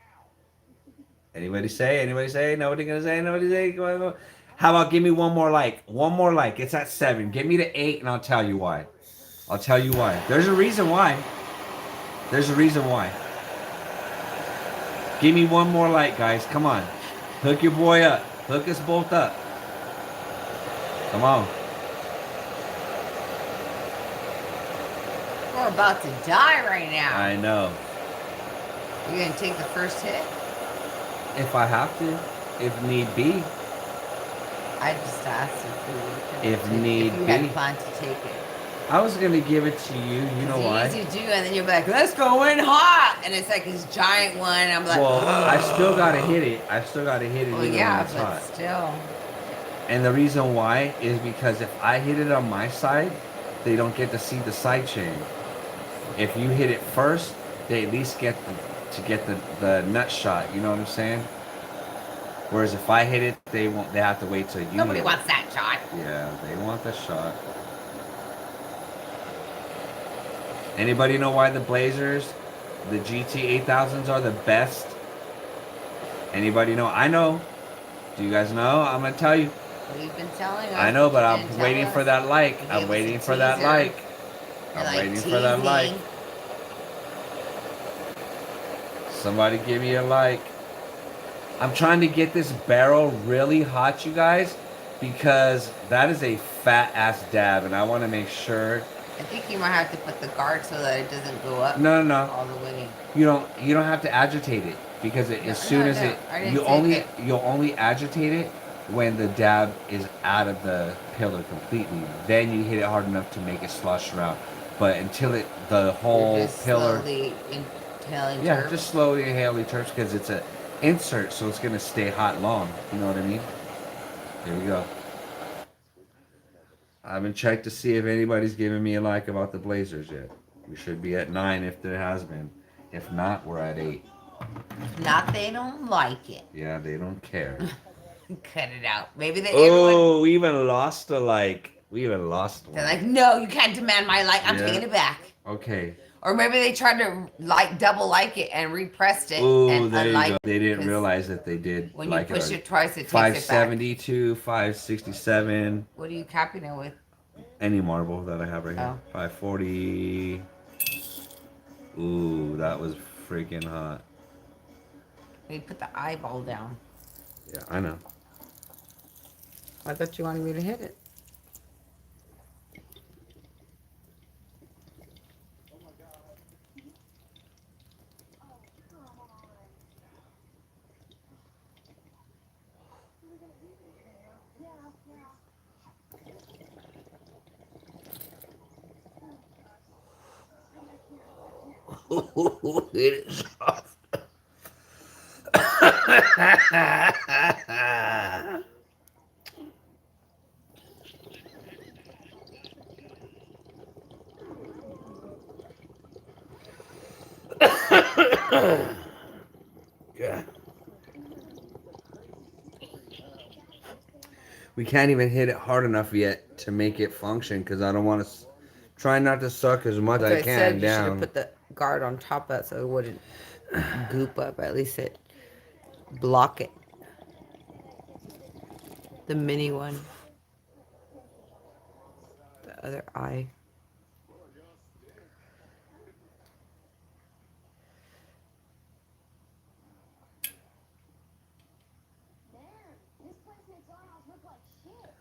Anybody say? Anybody say? Nobody gonna say? Nobody say? Go. How about give me one more like? One more like. It's at 7. Give me to 8, and I'll tell you why. I'll tell you why. There's a reason why. There's a reason why. Give me one more like, guys. Come on. Hook your boy up. Hook us both up. Come on. We're about to die right now. I know. You're gonna take the first hit? If I have to. If need be. I just asked if If need if you be. had planned to take it. I was gonna give it to you. You know why? It's easy to do, and then you're like, let's go in hot, and it's like this giant one. And I'm like, Well, I still gotta "Ugh." hit it. I still gotta hit it. Well, even yeah, when it's but hot. still. And the reason why is because if I hit it on my side, they don't get to see the side chain. If you hit it first, they at least get the nut shot. You know what I'm saying? Whereas if I hit it, they won't. They have to wait till you. Nobody hit wants that shot. it. Yeah, they want the shot. Anybody know why the Blazers, the GT 8000s are the best? Anybody know? I know. Do you guys know? I'm gonna tell you. We've been telling us. I know, but You I'm didn't tell waiting us. for that like. You I'm gave us waiting a for that teaser. like. You're I'm like waiting for that like. teasing. Somebody give me a like. I'm trying to get this barrel really hot, you guys, because that is a fat ass dab, and I want to make sure. I think you might have to put the guard so that it doesn't go up No, no, no. all the way. You don't have to agitate it because as soon as it I didn't you say only that. you'll only agitate it when the dab is out of the pillar completely. Then you hit it hard enough to make it slosh around. But until the whole You're just pillar, slowly inhaling yeah, turf. just slowly inhale the turps because it's a insert, so it's gonna stay hot long. You know what I mean? Here we go. I haven't checked to see if anybody's giving me a like about the Blazers yet. We should be at 9 if there has been. If not, we're at 8. Not they don't like it. Yeah, they don't care. Cut it out. Maybe they. Oh, we even lost a like. We even lost one. They're like, no, you can't demand my like. I'm Yeah. taking it back. Okay. Or maybe they tried to like double like it and repressed it Oh, and there you unlike go. They didn't 'cause realize that they did. when like you push already. it twice, it takes it back. 572, 567. What are you capping it with? Any marble that I have right here. Oh. 540. Ooh, that was freaking hot. You put the eyeball down. Yeah, I know. I thought you wanted me to hit it. It is soft. Yeah. We can't even hit it hard enough yet to make it function because I don't want to try not to suck as much as I I can said you should down. have put the guard on top of it so it wouldn't goop up. At least it block it. The mini one. The other eye. Man, this place makes our house look like shit.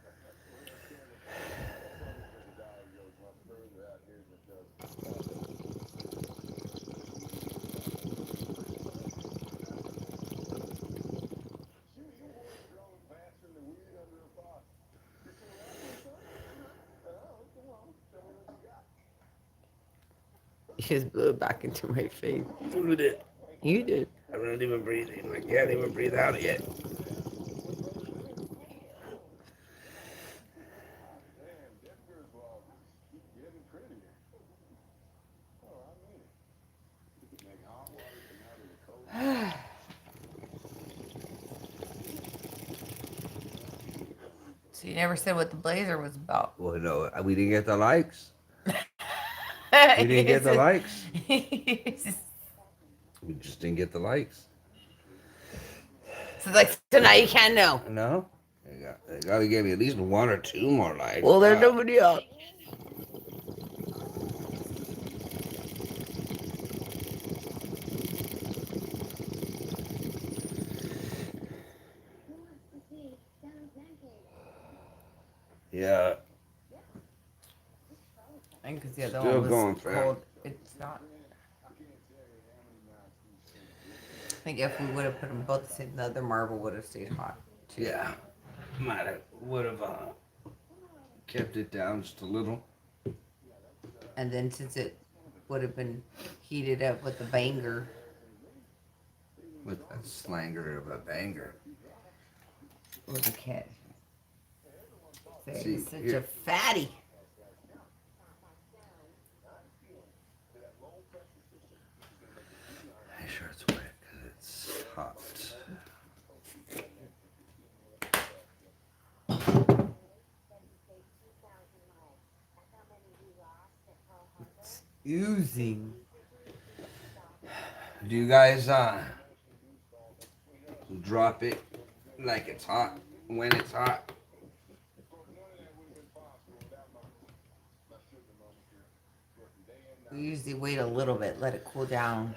He just blew it back into my face. Who did? You did. I'm not even breathing. I can't even breathe out yet. So you never said what the blazer was about. Well, no, we didn't get the likes. We didn't get the likes. We just didn't get the likes. So like tonight you can't know. No, they gotta give me at least 1 or 2 more likes. Well, there's nobody else. Who wants to see Santa's man cave? Yeah, I think 'cause the other Still one going was for it. cold. It's not. I think if we would have put them both the same, the other marble would have stayed hot too. yeah. Would have kept it down just a little. And then since it would have been heated up with the banger, With a slanger of a banger. with the cat. See, Such here- a fatty. Make sure it's wet because it's hot. It's oozing. Do you guys drop it like it's hot when it's hot? We usually wait a little bit, let it cool down.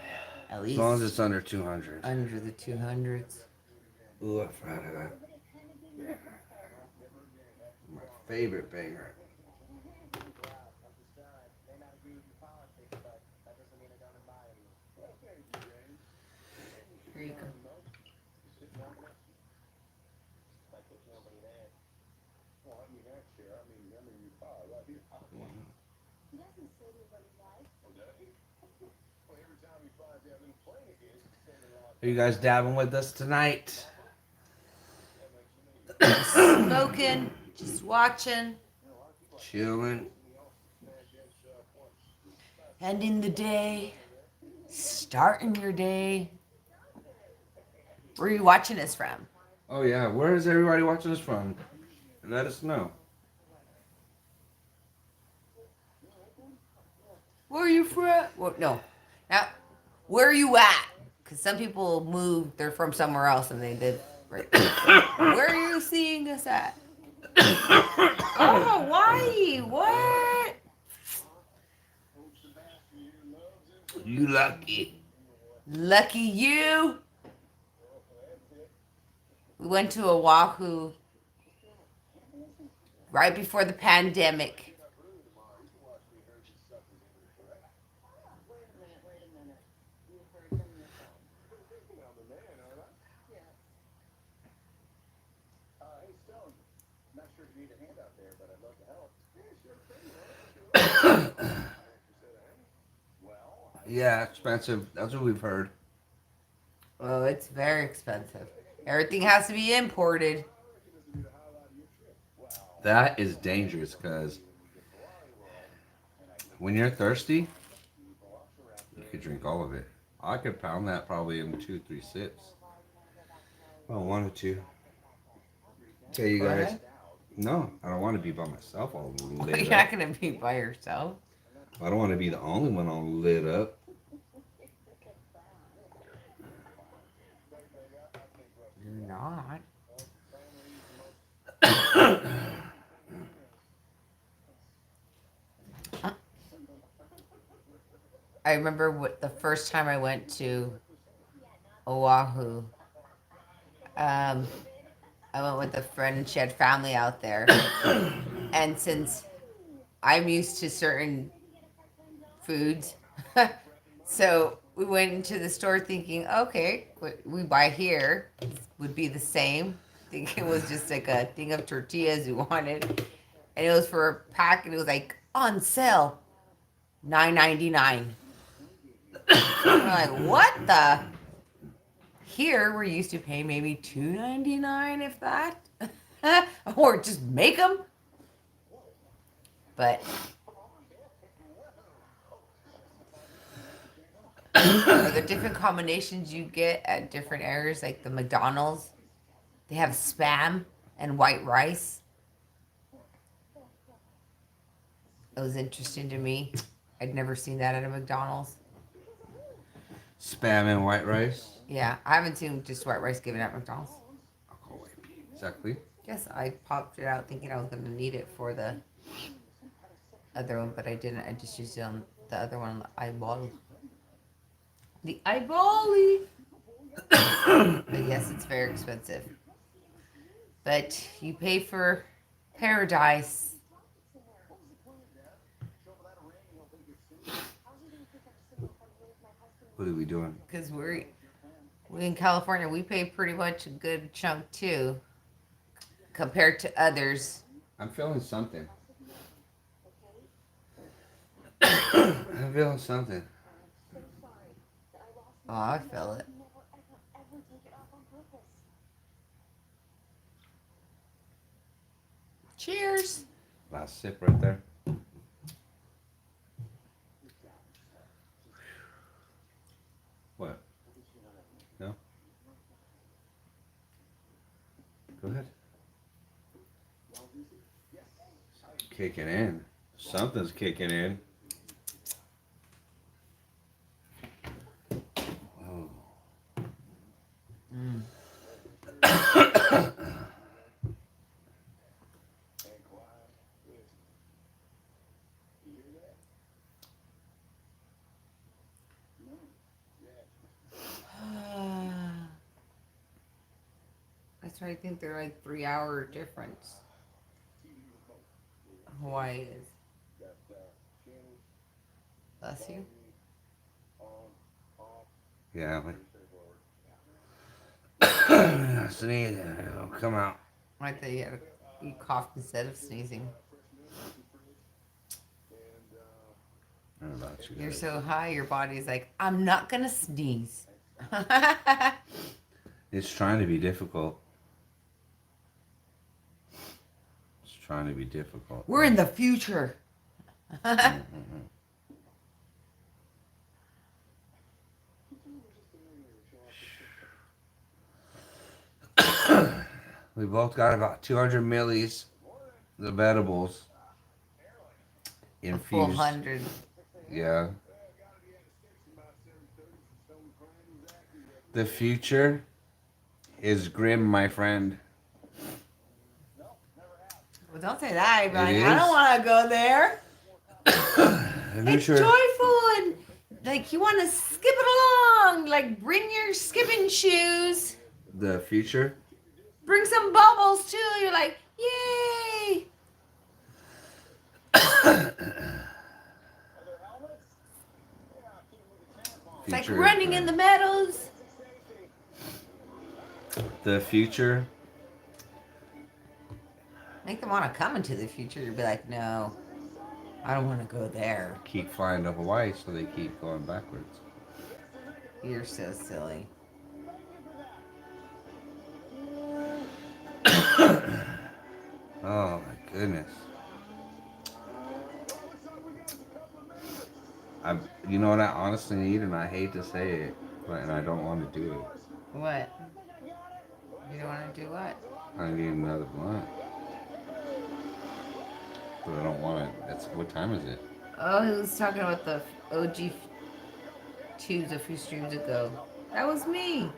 At As least long as it's under 200. under the 200s. Ooh, I forgot of that. My favorite banger. Here you go. He doesn't say to what he likes. Are you guys dabbing with us tonight? Smoking, just watching, Chilling. ending the day, starting your day. Where are you watching us from? Oh yeah, where is everybody watching us from? Let us know. Where are you from? Well, no. Now, where are you at? Because some people move, they're from somewhere else and they live right there. Where are you seeing us at? Oh, Hawaii. What? You lucky. Lucky you. We went to Oahu right before the pandemic. Yeah, expensive. That's what we've heard. Oh, it's very expensive. Everything has to be imported. That is dangerous because when you're thirsty, you could drink all of it. I could pound that probably in 2-3 sips. I don't want to. Tell you Go guys. ahead. No, I don't want to be by myself all You're lit not up. gonna be by yourself. I don't want to be the only one all lit up. You're not. I remember what the first time I went to Oahu. Um, I went with a friend and she had family out there. And since I'm used to certain foods, so we went into the store thinking, okay, what we buy here would be the same. I think it was just like a thing of tortillas we wanted. And it was for a pack and it was like on sale, $9.99. We're like, what the? Here we're used to paying maybe $2.99 if that, or just make them. But the different combinations you get at different areas, like the McDonald's, they have Spam and white rice. It was interesting to me. I'd never seen that at a McDonald's. Spam and white rice. Yeah, I haven't seen just white rice given at McDonald's. Exactly. Yes, I popped it out thinking I was going to need it for the other one, but I didn't. I just used it on the other one, the eyeball. The eyeball. But yes, it's very expensive. But you pay for paradise. What are we doing? Because we in California, we pay pretty much a good chunk too, compared to others. I'm feeling something. I'm feeling something. Oh, I feel it. Cheers. Last sip right there. What? No? Go ahead. Kicking in. Something's kicking in. Oh. Mm. That's why I think they're like 3 hour difference. Hawaii is. Bless you. Yeah. Sneeze. It'll come out. I thought you coughed instead of sneezing. I don't know about you. You're so high, your body's like, I'm not gonna sneeze. It's trying to be difficult. It's trying to be difficult. We're in the future. We both got about 200 millis of vegetables A full infused. 100. Yeah. The future is grim, my friend. Well, don't say that. I'd be like, It I don't is. want to go there. The It's future. joyful and like you want to skip it along. Like bring your skipping shoes. The future. Bring some bubbles too. You're like, yay! It's like Future is running in grim. the meadows. The future. Make them want to come into the future. You'd be like, no, I don't want to go there. Keep flying to Hawaii, so they keep going backwards. You're so silly. Oh my goodness. You know what I honestly need, and I hate to say it, and I don't want to do it. What? You don't want to do what? I need another blunt, but I don't want it. What time is it? Oh, he was talking about the OG twos a few streams ago. That was me.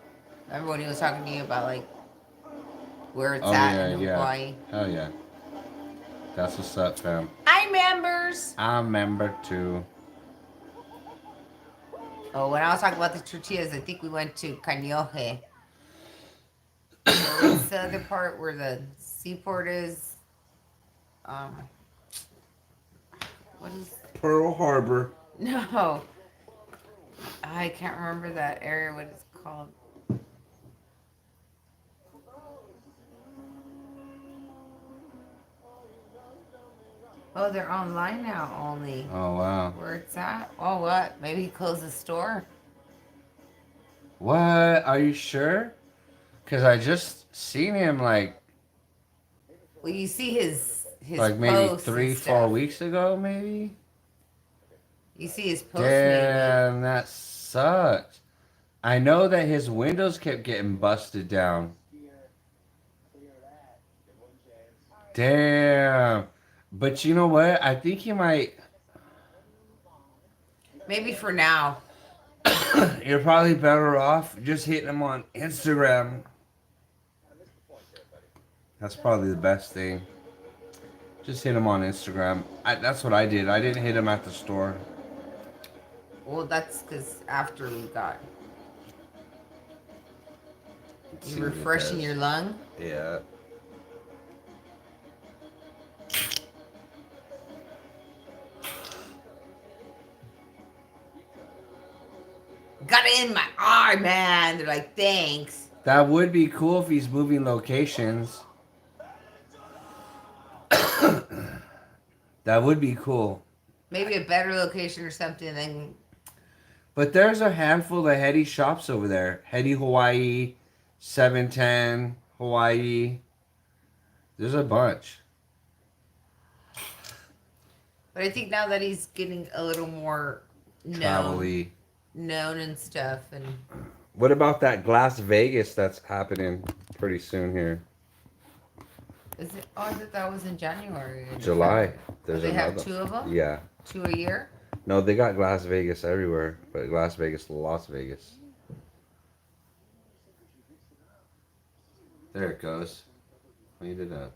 Remember when he was talking to you about like where it's Oh at yeah, in yeah. Hawaii. Hell yeah. That's what's up, fam. Hi, members. I remember too. Oh, when I was talking about the tortillas, I think we went to Cañoje. Or what's the other part where the seaport is? Um, what is? Pearl Harbor. No, I can't remember that area. What it's called? Oh, they're online now only. Oh wow. Where it's at? Oh, what? Maybe he closed the store. What? Are you sure? Cause I just seen him like Well, you see his maybe posts and 3, 4 stuff. weeks ago, maybe. You see his posts maybe. Damn, that sucks. I know that his windows kept getting busted down. Damn. But you know what? I think he might. Maybe for now. You're probably better off just hitting him on Instagram. That's probably the best thing. Just hit him on Instagram. That's what I did. I didn't hit him at the store. Well, that's because after we got See you what it refreshing does. your lung. Yeah. Got it in my eye, man. They're like, thanks. That would be cool if he's moving locations. That would be cool. Maybe a better location or something than. But there's a handful of Heady shops over there. Heady Hawaii, 710 Hawaii. There's a bunch. But I think now that he's getting a little more Travel-y. known and stuff, and What about that Glass Vegas that's happening pretty soon here? is it? Oh, I thought that was in January. or July. December. There's They have another. 2 of them. Yeah. 2 a year. No, they got Glass Vegas everywhere, but Glass Vegas, Las Vegas. There it goes. Cleaned it up.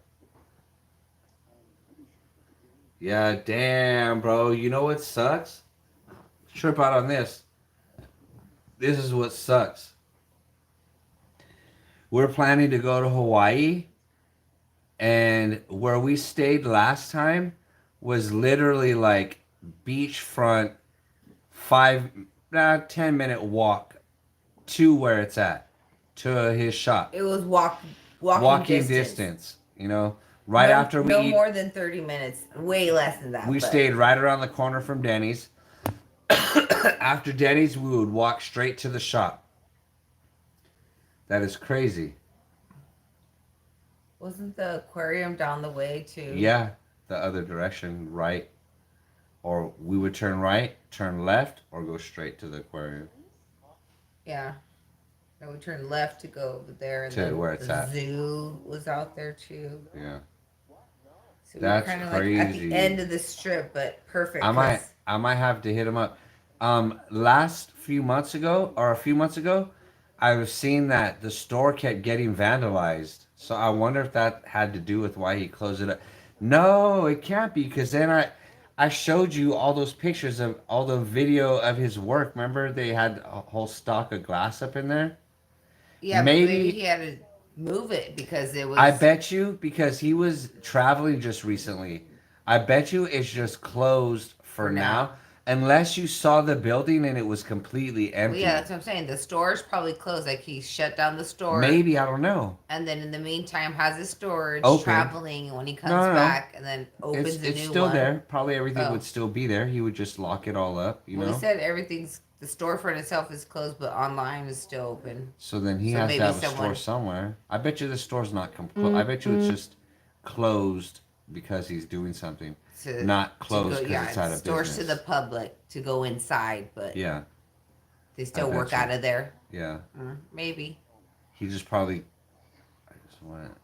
Yeah, damn, bro. You know what sucks? Trip out on this. This is what sucks. We're planning to go to Hawaii, and where we stayed last time was literally like beachfront, 10-minute walk to where it's at, to his shop. It was walking distance. You know, right no, after we no eat, more than 30 minutes. Way less than that. we but stayed right around the corner from Denny's. After Denny's, we would walk straight to the shop. That is crazy. Wasn't the aquarium down the way too? Yeah, the other direction, right. Or we would turn right, turn left, or go straight to the aquarium. Yeah. And we turned left to go over there, and To then where it's the at. zoo was out there too. Yeah. So That's we were kind of like at crazy. the end of the strip, but perfect. I 'cause might have to hit him up. A few months ago, I was seeing that the store kept getting vandalized. So I wonder if that had to do with why he closed it up. No, it can't be, because then I showed you all those pictures of all the video of his work. Remember, they had a whole stock of glass up in there? Yeah, maybe- maybe he had to move it because it was. I bet you, because he was traveling just recently, I bet you it's just closed for now. Unless you saw the building and it was completely Well, empty. yeah, that's what I'm saying. The store's probably closed. Like he shut down the store. Maybe, I don't know. And then in the meantime has his storage, Open. traveling, and when he comes No. back, and then opens It's a new still one. there. Probably everything Oh. would still be there. He would just lock it all up, you Well, know? he said the storefront itself is closed, but online is still open. So then he So has to maybe have a store someone- somewhere. I bet you the store's not complete. I bet you it's just closed because he's doing something. To, Not to closed go- because yeah, it's out of stores business. to the public to go inside, but Yeah, they still bet work you. out of there. yeah. Maybe. He just probably... I just went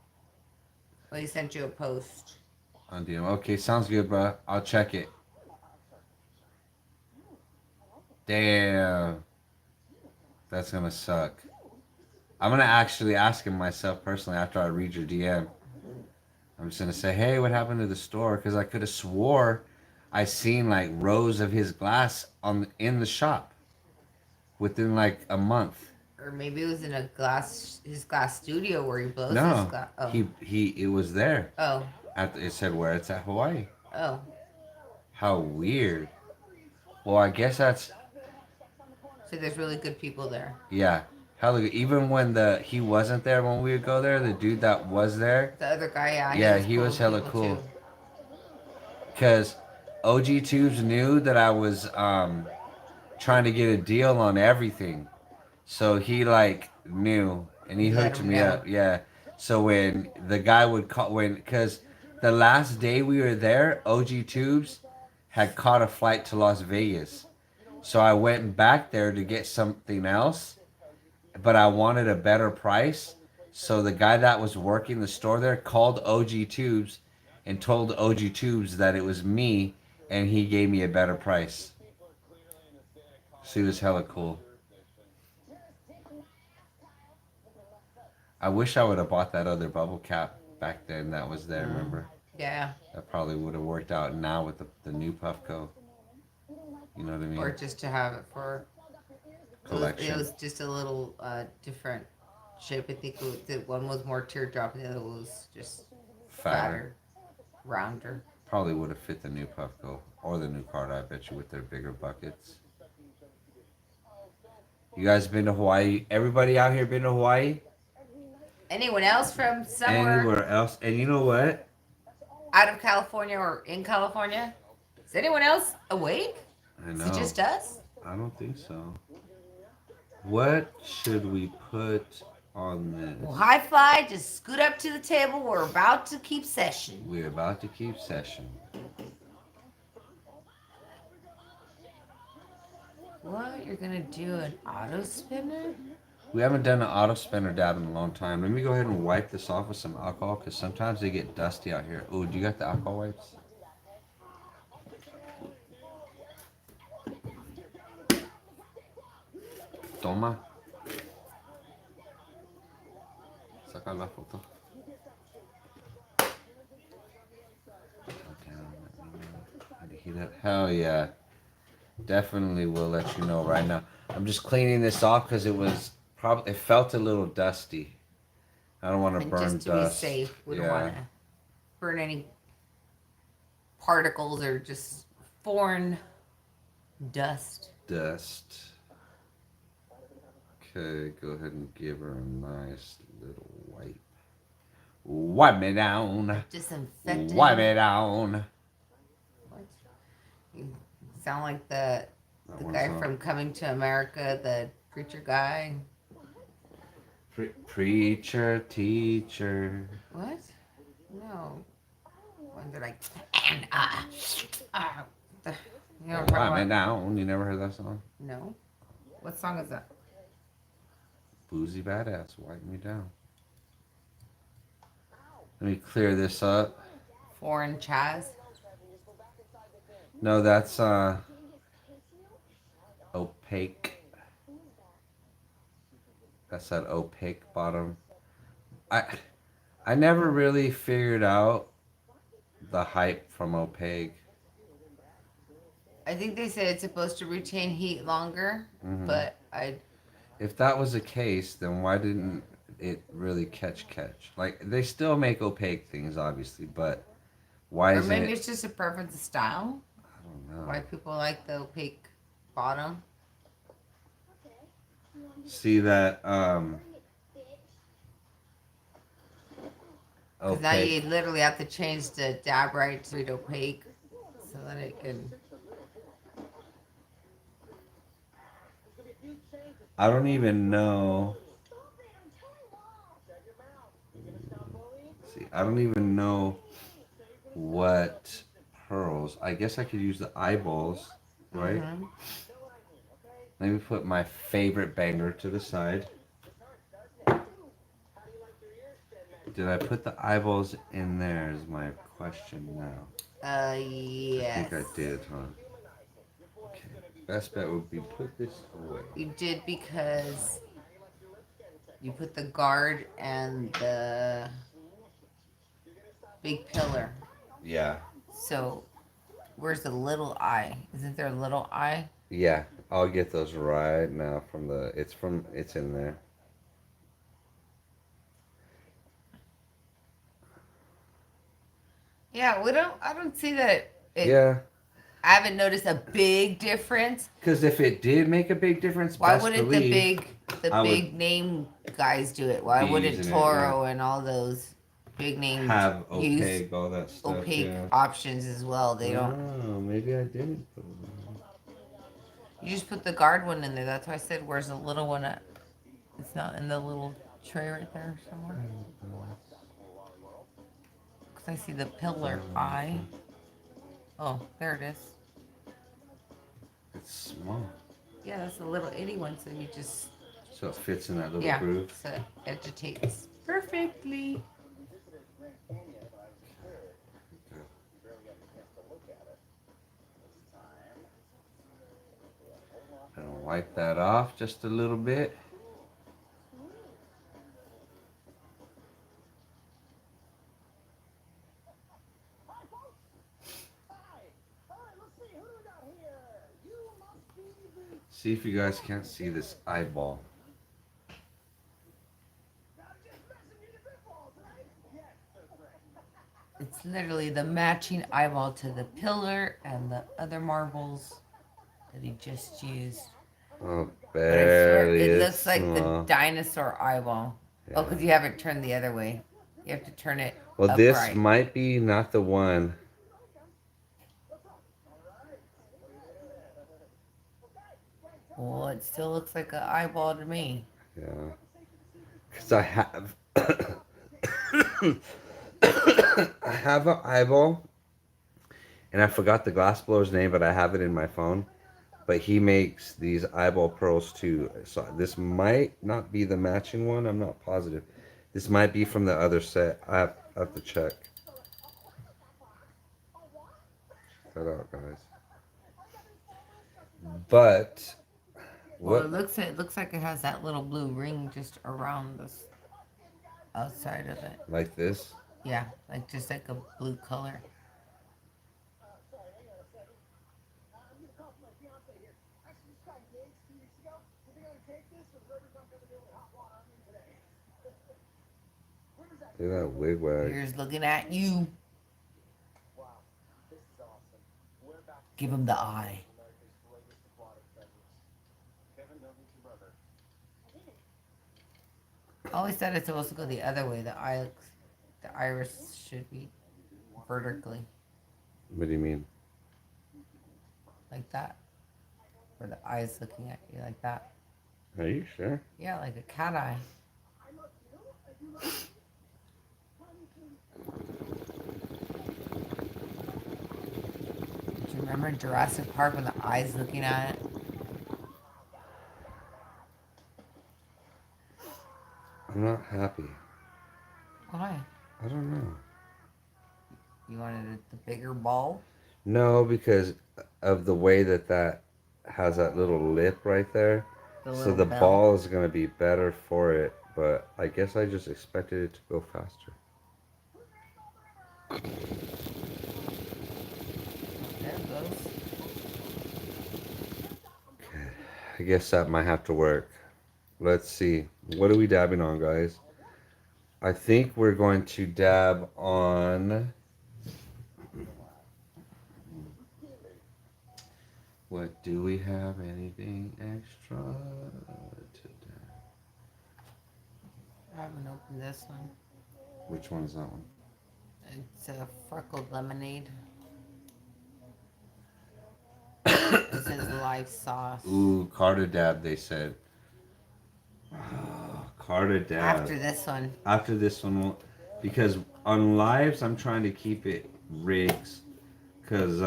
Well, he sent you a post. on DM. Okay, sounds good, bro. I'll check it. Damn. That's gonna suck. I'm gonna actually ask him myself personally after I read your DM. I'm just gonna say, hey, what happened to the store? Because I could have swore I seen like rows of his glass on in the shop within like a month. Or maybe it was in his glass studio where he blows his No, glass. Oh. he it was there. Oh. It said where it's at Hawaii. Oh. How weird. Well, I guess that's So there's really good people there. yeah. Hell, even when he wasn't there when we would go there, the dude that was there, The other guy, yeah. yeah, He was hella people cool. too. Cause OG Tubes knew that I was trying to get a deal on everything, so he like knew and he Let hooked him me know. up. Yeah. So when the guy would call cause the last day we were there, OG Tubes had caught a flight to Las Vegas. So I went back there to get something else, but I wanted a better price. So the guy that was working the store there called OG Tubes and told OG Tubes that it was me, and he gave me a better price. So he was hella cool. I wish I would have bought that other bubble cap back then that was there, remember? Yeah. That probably would have worked out now with the new Puffco. You know what I mean? Or just to have it for Collection. It was just a little different shape. I think the one was more teardrop and the other was just fatter, rounder. Probably would have fit the new Puffco or the new card, I bet you, with their bigger buckets. You guys been to Hawaii? Everybody out here been to Hawaii? Anyone else from somewhere Anywhere else? And you know what? out of California or in California? Is anyone else awake? I know. Is it just us? I don't think so. What should we put on this? Well, hi-fi, just scoot up to the table. We're about to keep session. We're about to keep session. What? You're gonna do an auto spinner? We haven't done an auto spinner dab in a long time. Let me go ahead and wipe this off with some alcohol because sometimes they get dusty out here. Oh, do you got the alcohol wipes? Toma. Saca la foto. Hell yeah. Definitely will let you know right now. I'm just cleaning this off because it felt a little dusty. I don't want to burn just to dust. be safe, we don't want to burn any particles or just foreign dust. Dust. Okay, go ahead and give her a nice little wipe. Wipe me down. Disinfectant. Wipe me down. What? You sound like the guy from Coming to America, the preacher guy. Preacher, teacher. What? No. When they're like, and you don't Wipe me remember? down. You never heard that song? No. What song is that? Boozy Badass. Wipe me down. Let me clear this up. Foreign Chaz. No, that's opaque. That's that opaque bottom. I never really figured out the hype from opaque. I think they said it's supposed to retain heat longer, but If that was the case, then why didn't it really catch? Like, they still make opaque things, obviously, but why or isn't maybe it? it's just a preference of style. I don't know. Why people like the opaque bottom. See that, Because now you opaque. literally have to change the dab right to read opaque so that it can. I don't even know. See, I don't even know what pearls. I guess I could use the eyeballs, right? Let me put my favorite banger to the side. Did I put the eyeballs in there is my question now. Yes. I think I did, huh? Okay. Best bet would be put this away. You did because You put the guard and the big pillar. Yeah. So where's the little eye? Isn't there a little eye? Yeah. I'll get those right now it's in there. Yeah, we don't. I don't see that. Yeah. I haven't noticed a big difference. Because if it did make a big difference, Why best wouldn't believe the I would big name guys do it? Why be wouldn't using it, Toro and all those big names have use opaque, all that stuff. opaque Yeah. options as well? They don't. Oh, maybe I didn't. You just put the guard one in there. That's why I said, "Where's the little one at?" It's not in the little tray right there somewhere. Cause I see the pillar eye. Oh, there it is. It's small. Yeah, that's a little itty one. So you just So it fits in that little yeah. groove. So it agitates perfectly. And I'll wipe that off just a little bit. See if you guys can't see this eyeball. It's literally the matching eyeball to the pillar and the other marbles that he just used. Oh, But I swear, barely. it It's looks like the small. dinosaur eyeball. Oh, because you have it turned the other way. You have to turn it Well, upright. this might be not the one. Well, it still looks like an eyeball to me. Yeah. Because I have. I have an eyeball. And I forgot the glass blower's name, but I have it in my phone. But he makes these eyeball pearls too. So this might not be the matching one. I'm not positive. This might be from the other set. I have to check. Check that out, guys. But Well, what? it looks like it has that little blue ring just around the outside of it. Like this? Yeah, like just like a blue color. Look at that wig wag. Here's looking at you. Give him the eye. I always thought it's supposed to go the other way. The iris should be vertically, What do you mean? like that. Where the eye is looking at you like that. Are you sure? Yeah, like a cat eye. Do you remember Jurassic Park when the eye's looking at it? I'm not happy. Why? I don't know. You wanted the bigger ball? No, because of the way that has that little lip right there. The So little the bell? ball is going to be better for it, but I guess I just expected it to go faster. There it goes. Okay, I guess that might have to work. Let's see. What are we dabbing on, guys? I think we're going to dab on... What, do we have anything extra to dab? I haven't opened this one. Which one is that one? It's a freckled lemonade. It says live sauce. Ooh, Carter dab, they said. Oh, Carter dab. After this one. After this one, because on lives, I'm trying to keep it rigs. Because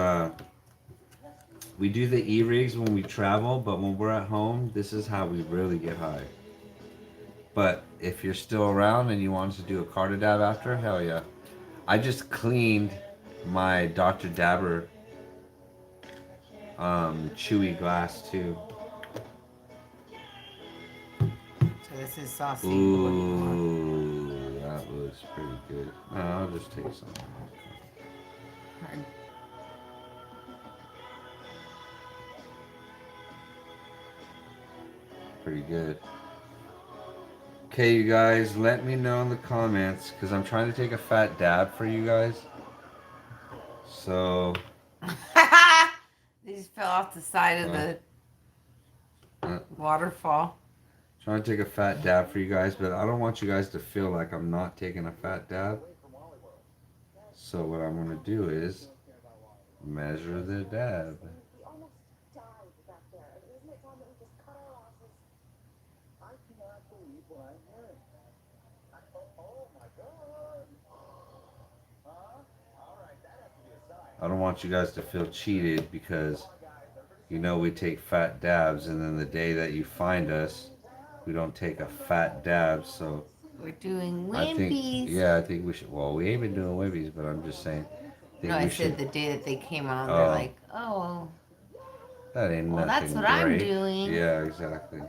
we do the e-rigs when we travel, but when we're at home, this is how we really get high. But if you're still around and you want us to do a Carter dab after, hell yeah. I just cleaned my Dr. Dabber chewy glass too. So this This is saucy. Ooh, that looks pretty good. No, I'll just take some. Pretty good. Okay, you guys, let me know in the comments because I'm trying to take a fat dab for you guys. So. They just fell off the side of the waterfall. Trying to take a fat dab for you guys, but I don't want you guys to feel like I'm not taking a fat dab. So what I'm going to do is measure the dab. We almost died back there. Isn't it time that we just cut our losses? I cannot believe what I'm hearing. Oh my God. All right, that has to be a sign. I don't want you guys to feel cheated because you know we take fat dabs, and then the day that you find us, we don't take a fat dab. So we're doing I think, wimpies. I think we should. Well, we ain't been doing wimpies, but I'm just saying. No, I said the day that they came on, they're like, oh. That ain't well, nothing that's what great. I'm doing. Yeah, exactly.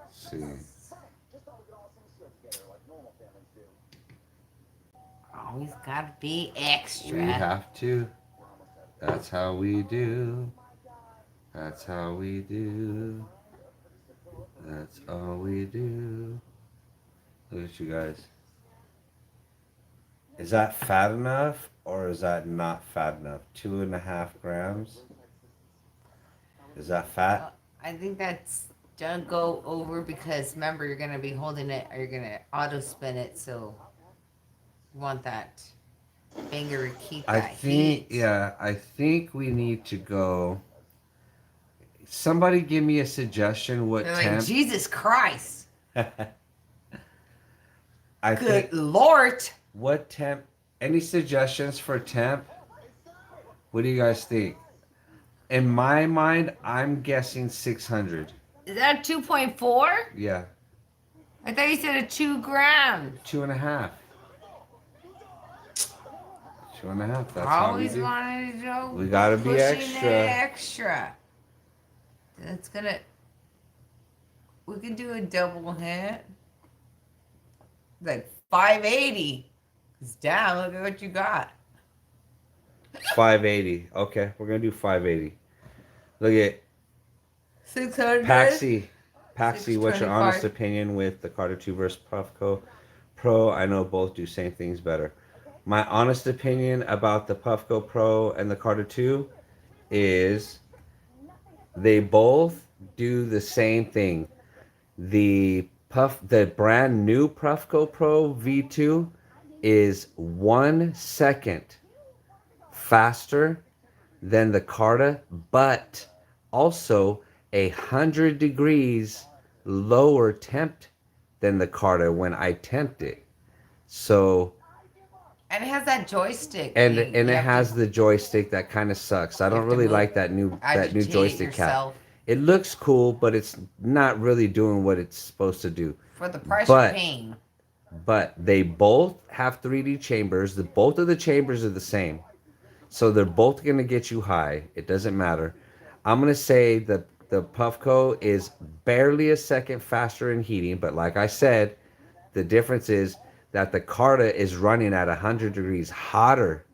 Let's see. Always gotta be extra. We have to. That's how we do. That's how we do. That's all we do. Look at you guys. Is that fat enough or is that not fat enough? 2.5 grams? Is that fat? I think that's don't go over because remember you're gonna be holding it or you're gonna auto spin it, so you want that finger to keep that heat. I think we need to go. Somebody give me a suggestion what They're temp. like, Jesus Christ. I Good think Lord. what temp? Any suggestions for temp? What do you guys think? In my mind, I'm guessing 600. Is that 2.4? Yeah, I thought you said a 2 grams. 2.5. 2.5. That's I how we always do. wanted to go. We gotta be pushing extra. it extra. That's gonna. We can do a double hit. Like 580. It's down. Look at what you got. 580. Okay, we're gonna do 580. Look at 600. Paxi. Paxi, what's your 625. honest opinion with the Carter 2 versus Puffco Pro? I know both do same things better. My honest opinion about the Puffco Pro and the Carter 2 is they both do the same thing. The brand new Puffco Pro V2 is 1 second faster than the Carta, but also 100 degrees lower temp than the Carta when I tempt it. So And it has that joystick. and it has the joystick that kind of sucks. I don't really like that new joystick cap. It looks cool, but it's not really doing what it's supposed to do. For the price you're paying. But they both have 3D chambers. Both of the chambers are the same. So they're both going to get you high. It doesn't matter. I'm going to say that the Puffco is barely a second faster in heating. But like I said, the difference is that the Carta is running at 100 degrees hotter.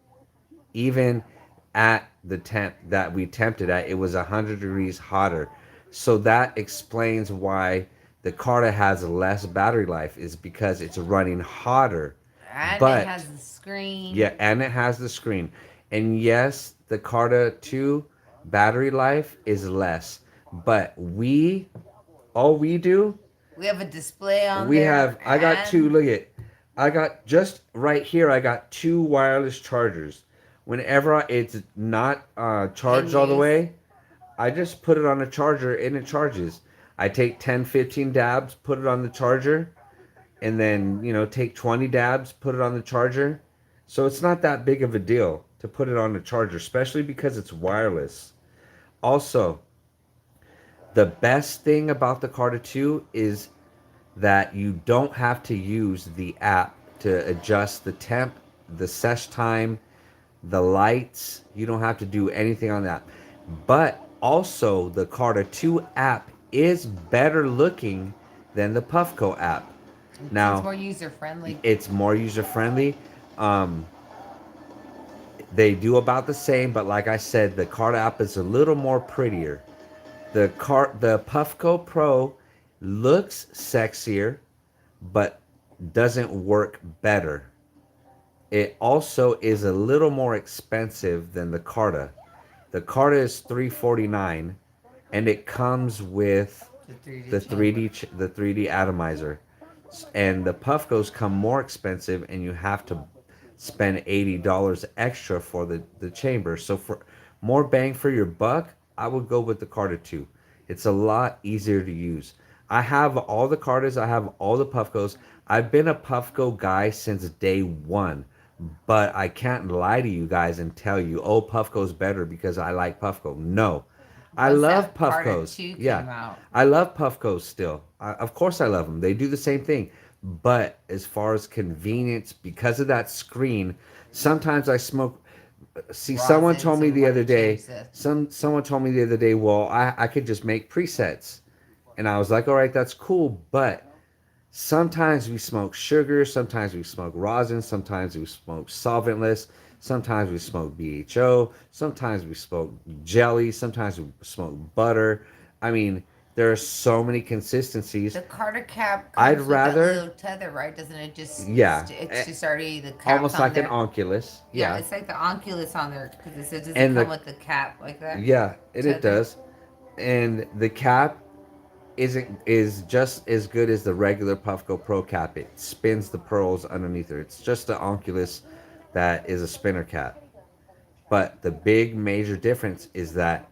Even at the temp that we tempted at, it was 100 degrees hotter. So that explains why the Carta has less battery life, is because it's running hotter. And it has the screen. Yeah, and it has the screen. And yes, the Carta 2 battery life is less. But all we do, we have a display on we there. have, I got two, look at, I got just right here, I got 2 wireless chargers. Whenever it's not charged all the way, I just put it on a charger and it charges. I take 10, 15 dabs, put it on the charger, and then, take 20 dabs, put it on the charger. So it's not that big of a deal to put it on the charger, especially because it's wireless. Also, the best thing about the Carta 2 is that you don't have to use the app to adjust the temp, the sesh time, the lights. You don't have to do anything on that. But also, the Carta 2 app is better looking than the Puffco app. It's Now, more user friendly. it's more user friendly. Um, they do about the same, but like I said, the card app is a little more prettier. The Puffco Pro looks sexier, but doesn't work better. It also is a little more expensive than the Carta. The Carta is $349, and it comes with The 3D the chamber. 3D atomizer, and the Puffcos come more expensive, and you have to spend $80 extra for the chamber. So for more bang for your buck, I would go with the Carta 2. It's a lot easier to use. I have all the Cartas, I have all the Puffcos. I've been a Puffco guy since day one, but I can't lie to you guys and tell you, oh, Puffco's better because I like Puffco. No, I Once love that Carter Puffcos. 2 Yeah, came out, I love Puffcos still. Of course, I love them. They do the same thing. But as far as convenience, because of that screen, sometimes I smoke. See, someone rosin, told me so we the want other to change day. the. Someone told me the other day. Well, I could just make presets, and I was like, all right, that's cool. But sometimes we smoke sugar, sometimes we smoke rosin, sometimes we smoke solventless, sometimes we smoke BHO, sometimes we smoke jelly, sometimes we smoke butter. I mean, there are so many consistencies. The Carter cap I'd comes with that rather, little tether, right? Doesn't it just? yeah, It's just already the caps almost on like an there. onculus, Yeah, yeah, it's like the onculus on there because it says, does it and come the with the cap like that? yeah, and it Tether. does, and the cap is just as good as the regular Puffco Pro cap. It spins the pearls underneath her. It's just the onculus that is a spinner cap. But the big major difference is that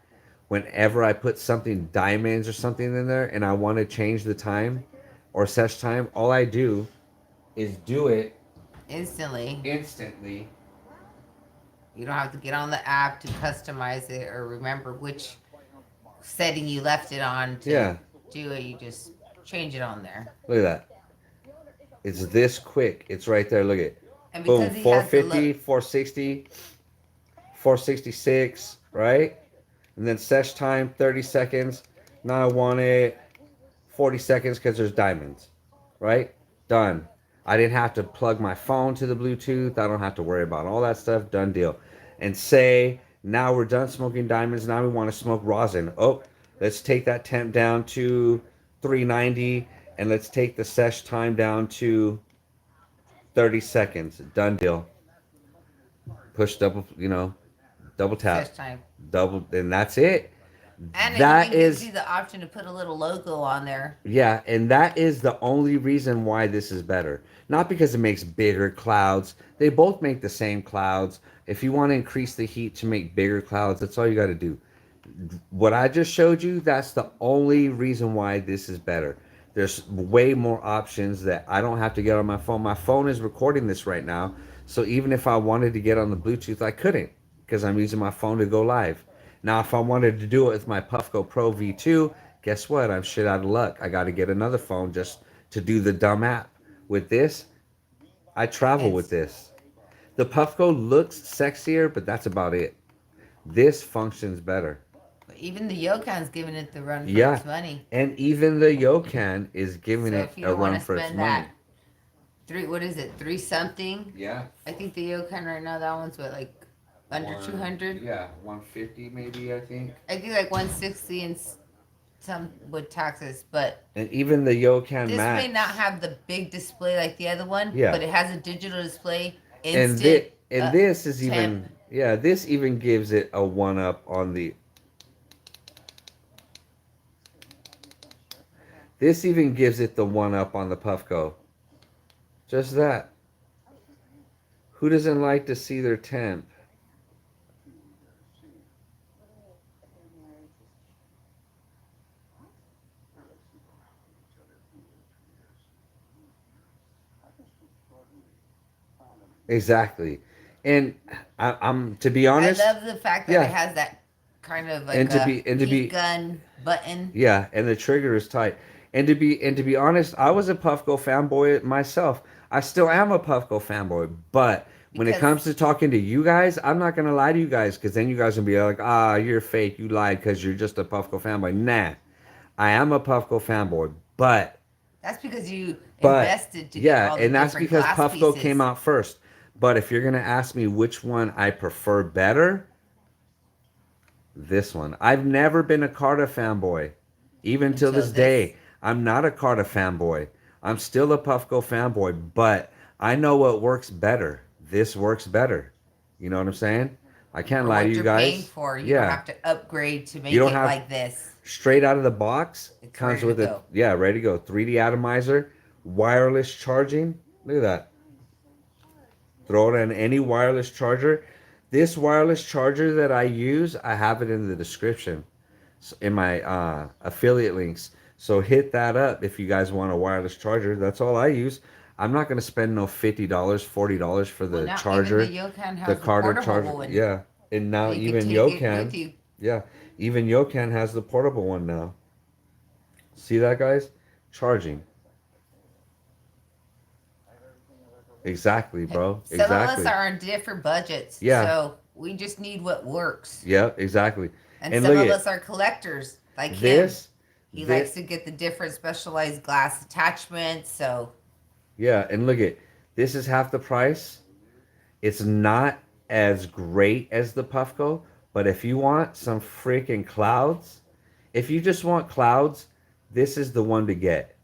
whenever I put something diamonds or something in there and I want to change the time or sesh time, all I do is do it Instantly. instantly. You don't have to get on the app to customize it or remember which setting you left it on to Yeah, do it. You just change it on there. look at that. It's this quick. It's right there. Look at it. And Boom, because he has the 450, look, 460, 466, right? And then sesh time 30 seconds. Now I want it 40 seconds because there's diamonds, right? Done. I didn't have to plug my phone to the Bluetooth. I don't have to worry about all that stuff. Done deal. And say, now we're done smoking diamonds. Now we want to smoke rosin. Oh, let's take that temp down to 390 and let's take the sesh time down to 30 seconds. Done deal. Push double, double tap. search time. Double, and that's it. And it That even gives is you the option to put a little logo on there. Yeah, and that is the only reason why this is better. Not because it makes bigger clouds. They both make the same clouds. If you want to increase the heat to make bigger clouds, that's all you got to do. What I just showed you, that's the only reason why this is better. There's way more options that I don't have to get on my phone. My phone is recording this right now. So even if I wanted to get on the Bluetooth, I couldn't because I'm using my phone to go live. Now, if I wanted to do it with my Puffco Pro V2, guess what? I'm shit out of luck. I got to get another phone just to do the dumb app. With this, I travel with It's this. The Puffco looks sexier, but that's about it. This functions better. even the Yocan's giving it the run for Yeah, its money. and even the Yocan is giving So it if you a don't want run to for its spend money. that what is it, three something? Yeah. I think the Yocan right now, that one's what, like under 200? Yeah, 150 maybe, I think. I think like 160 and some with taxes, but And even the Yocan this Max. may not have the big display like the other one, Yeah. but it has a digital display, and instant. this is temp. even yeah, this even gives it a one up on the This even gives it the one up on the Puffco. Just that. Who doesn't like to see their temp? Exactly. And I'm to be honest. I love the fact that yeah. it has that kind of like And to a be heat gun button. Yeah, and the trigger is tight. And to be honest, I was a Puffco fanboy myself. I still am a Puffco fanboy, but when it Because- comes to talking to you guys, I'm not gonna lie to you guys because then you guys will be like, you're fake, you lied because you're just a Puffco fanboy. Nah, I am a Puffco fanboy, but That's because you But invested to get yeah, all the and that's different because glass Puffco pieces. came out first. But if you're gonna ask me which one I prefer better, this one. I've never been a Carta fanboy. Even till Until this this. day, I'm not a Carta fanboy. I'm still a Puffco fanboy, but I know what works better. This works better. You know what I'm saying? I can't For lie to what you you're paying guys. for, you don't Yeah. have to upgrade to You make don't it have like this. straight out of the box. It's Comes ready to with a go. yeah, ready to go. 3D atomizer, wireless charging. Look at that. Throw it in any wireless charger. This wireless charger that I use, I have it in the description in my affiliate links. So hit that up if you guys want a wireless charger. That's all I use. I'm not gonna spend no $50, $40 for Well, the now even charger, the Yocan the has the Carter portable charger. one. Yeah, and now That you can even take it with Yocan. you. Yeah, even Yocan has the portable one now. See that, guys? Charging. Exactly, bro. Some of us Exactly. are on different budgets, Yeah. so we just need what works. Yeah, exactly. And And some look of at us are collectors, like him. this. He This. likes to get the different specialized glass attachments, so Yeah, and look at this is half the price. It's not as great as the Puffco, but if you want some freaking clouds, if you just want clouds, this is the one to get.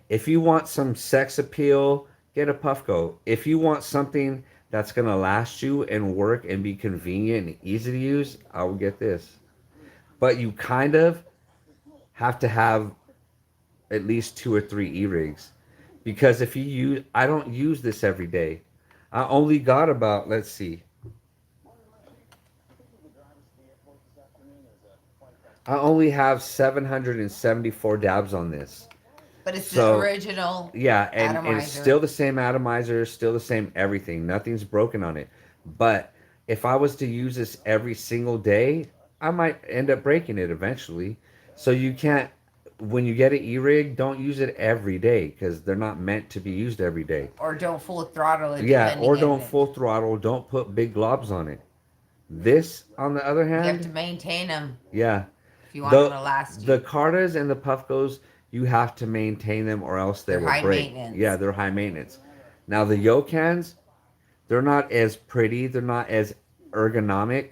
If you want some sex appeal, get a Puffco. If you want something that's gonna last you and work and be convenient and easy to use, I will get this. But you kind of have to have at least 2 or 3 e-rigs because if you use, I don't use this every day. I only got about, let's see, I only have 774 dabs on this. but it's the So original yeah, and it's atomizer. still the same atomizer, still the same everything. Nothing's broken on it. But if I was to use this every single day, I might end up breaking it eventually. So you can't, when you get an e-rig, don't use it every day because they're not meant to be used every day. Or don't full throttle it. Yeah, depending or on don't it. full throttle. Don't put big globs on it. This, on the other You have to hand, maintain them yeah, if you want them to last the you. Cartas and the Puffcos, you have to maintain them or else they They're will high break. maintenance. Yeah, they're high maintenance. Now the Yocans, they're not as pretty, they're not as ergonomic,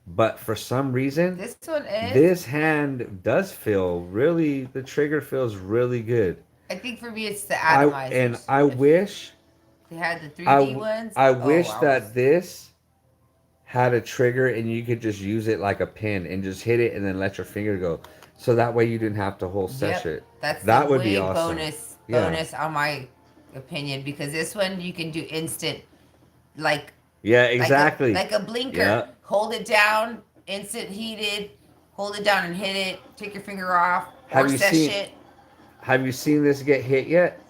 but for some reason, This one is. this hand does feel really. The trigger feels really good. I think for me, it's the atomizers. I If wish they had the 3D I ones. I oh, wish I that was- this had a trigger and you could just use it like a pin and just hit it and then let your finger go. So that way you didn't have to whole sesh Yep, it. that's That the would way be awesome. Yeah. bonus on my opinion because this one you can do instant, like Yeah, exactly. like a blinker. Yeah. Hold it down, instant heated. Hold it down and hit it. Take your finger off Have or you sesh seen- it. Have you seen this get hit yet?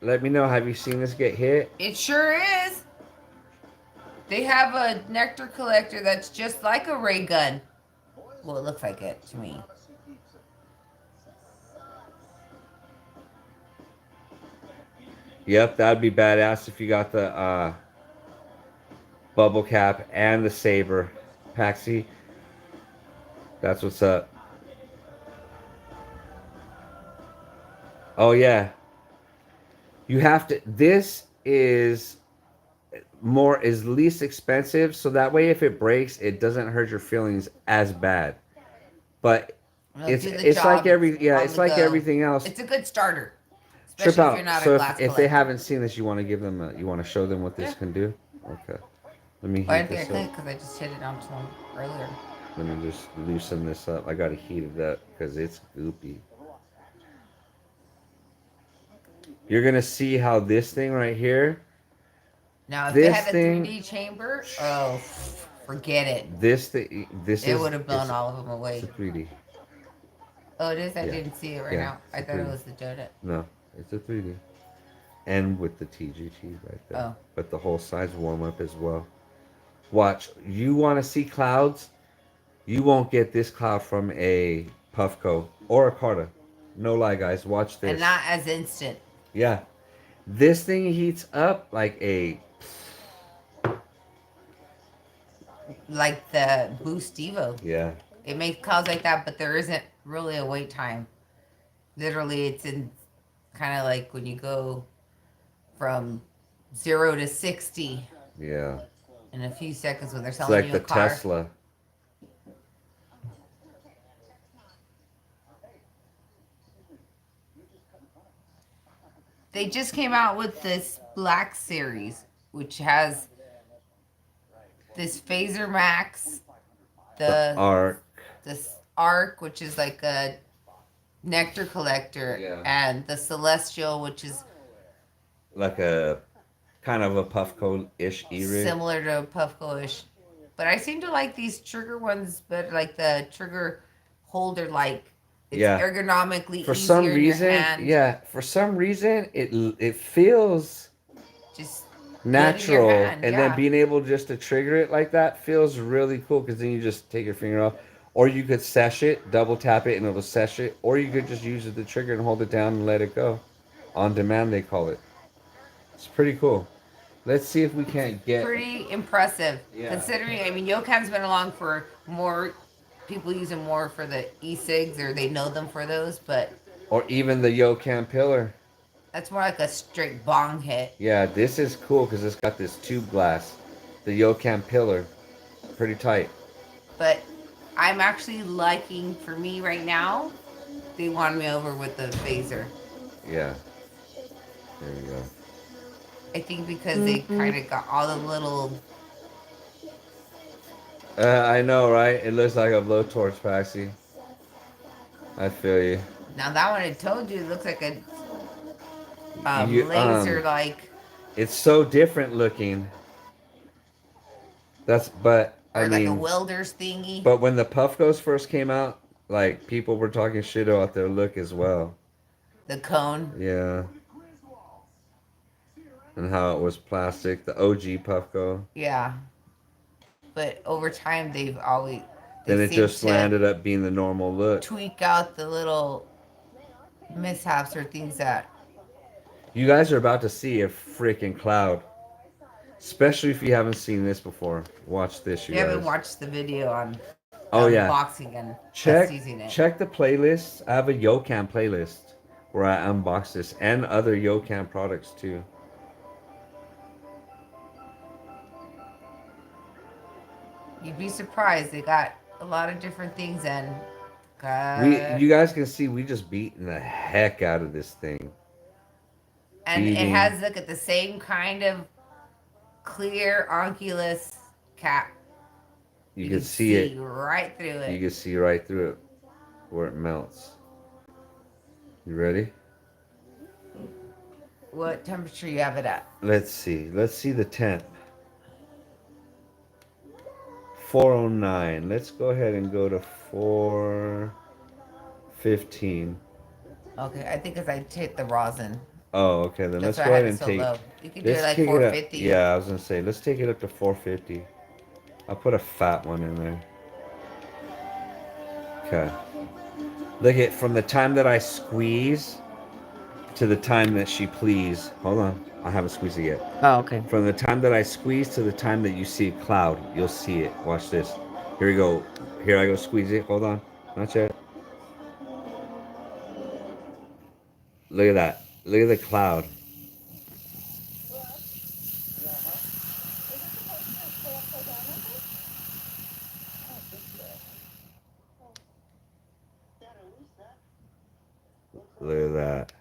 Let me know. Have you seen this get hit? It sure is. They have a nectar collector that's just like a ray gun. Well, it looks like it to me. Yep, that'd be badass if you got the bubble cap and the saber. Paxi, that's what's up. Oh yeah. You have to, this is least expensive, so that way if it breaks, it doesn't hurt your feelings as bad. But It'll it's do the it's like job every on it's the like go. everything else. It's a good starter, Trip especially if out. you're not So a glass if they collector. haven't seen this, you want to give them you want to show them what this Yeah. can do. Okay. Let me Well, I heat didn't think this I up. could because I just hit it on some earlier. Let me just loosen this up. I gotta heat it up because it's goopy. You're gonna see how this thing right here, Now, if This they had a thing- 3D chamber, oh, forget it. this It would have blown all of them away. It's a 3D. Oh, it is? I yeah. didn't see it right Yeah, now. I it's a thought it 3D. was the donut. No, it's a 3D. And with the TGT right there. Oh. But the whole side's warm up as well. Watch. You want to see clouds? You won't get this cloud from a Puffco or a Carta. No lie, guys. Watch this. And not as instant. Yeah. This thing heats up like a... Like the Boost Evo. Yeah. It makes clouds like that, but there isn't really a wait time. Literally, it's in kind of like when you go from 0 to 60 Yeah. in a few seconds when they're It's selling like you the a car. Tesla. They just came out with this Black Series, which has this Phaser Max, The the Arc. this Arc, which is like a nectar collector, Yeah. and the Celestial, which is Like a kind of a Puffco-ish E-rig. similar to a Puffco-ish. But I seem to like these trigger ones better, like the trigger holder, like it's Yeah. ergonomically For easier some in reason, your hand. yeah, for some reason it feels Just natural, hand, and yeah. then being able just to trigger it like that feels really cool, because then you just take your finger off, or you could sesh it, double tap it and it'll sesh it, or you could just use the trigger and hold it down and let it go. On demand, they call it. It's pretty cool. Let's see if we can't get Pretty impressive, Yeah. considering. I mean, Yocan's been along for more. People use them more for the e-cigs, or they know them for those, but or even the Yocan pillar. that's more like a straight bong hit. Yeah, this is cool because it's got this tube glass. The Yocan pillar. Pretty tight. But I'm actually liking, for me right now, they won me over with the phaser. Yeah. There you go. I think because they kind of got all the little. I know, right? It looks like a blowtorch, Paxi. I feel you. Now that one I told you, it looks like a You, laser, like, It's so different looking. But or I like a mean, welder's thingy. but when the Puffcos first came out, like people were talking shit about their look as well. The cone. Yeah. And how it was plastic, the OG Puffco. Yeah. But over time, they've always. Then it seem just to landed up being the normal look. tweak out the little mishaps or things that. You guys are about to see a freaking cloud. Especially if you haven't seen this before. Watch this, you You guys. haven't watched the video on Oh yeah. unboxing and Check using it. check the playlist. I have a Yocan playlist where I unbox this and other Yocan products too. You'd be surprised. They got a lot of different things, and You guys can see we just beating the heck out of this thing. and it beating. has, look at the same kind of clear onculus cap. You can see it. right through it. You can see right through it where it melts. You ready? What temperature you have it at? Let's see. Let's see the temp. 409. Let's go ahead and go to 415. Okay, I think as I hit the rosin. Oh, okay. Then That's let's why go I ahead had and it so take. low. You can do Let's it like kick it up. 450. Yeah, I was gonna say let's take it up to 450. I'll put a fat one in there. Okay. Look at from the time that I squeeze to the time that she please. Hold on, I haven't squeezed it yet. Oh, okay. From the time that I squeeze to the time that you see a cloud, you'll see it. Watch this. Here we go. Here I go squeeze it. Hold on. Not yet. Look at that. Look at the cloud. Look at that.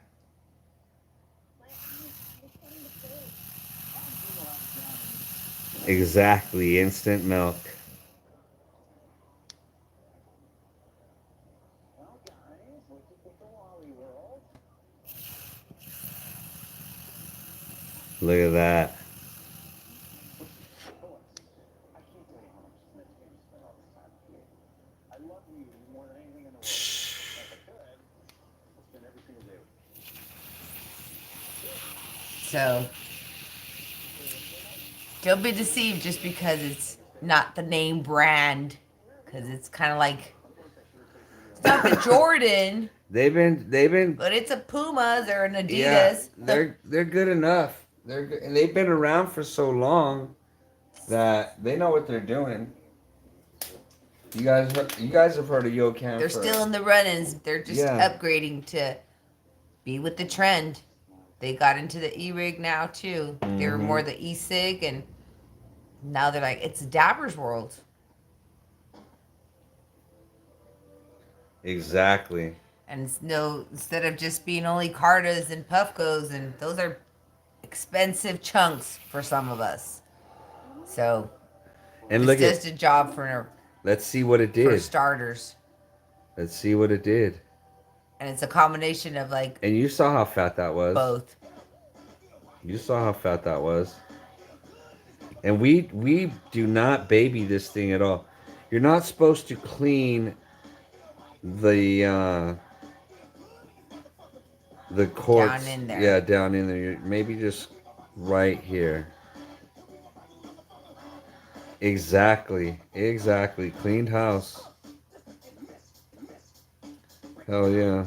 Exactly. Instant milk. Look at that. So don't be deceived just because it's not the name brand, because it's kind of like it's not the Jordan, They've been but it's a Pumas or an Adidas. yeah, they're good enough. They're good, and they've been around for so long that they know what they're doing. You guys have heard of Yocan? They're still in the run-ins. They're just Yeah. upgrading to be with the trend. They got into the e-rig now too. They were more the e-cig, and now they're like, it's Dabber's world. Exactly. And it's no, instead of just being only Cartas and Puffcos, and those are expensive chunks for some of us. So And this look does at, the job for let's see what it did. starters. Let's see what it did. And it's a combination of like And you saw how fat that was. both. You saw how fat that was. And we do not baby this thing at all. You're not supposed to clean the quartz. Down in there. Yeah, down in there. Maybe just right here. Exactly. Exactly. Cleaned house. Hell yeah.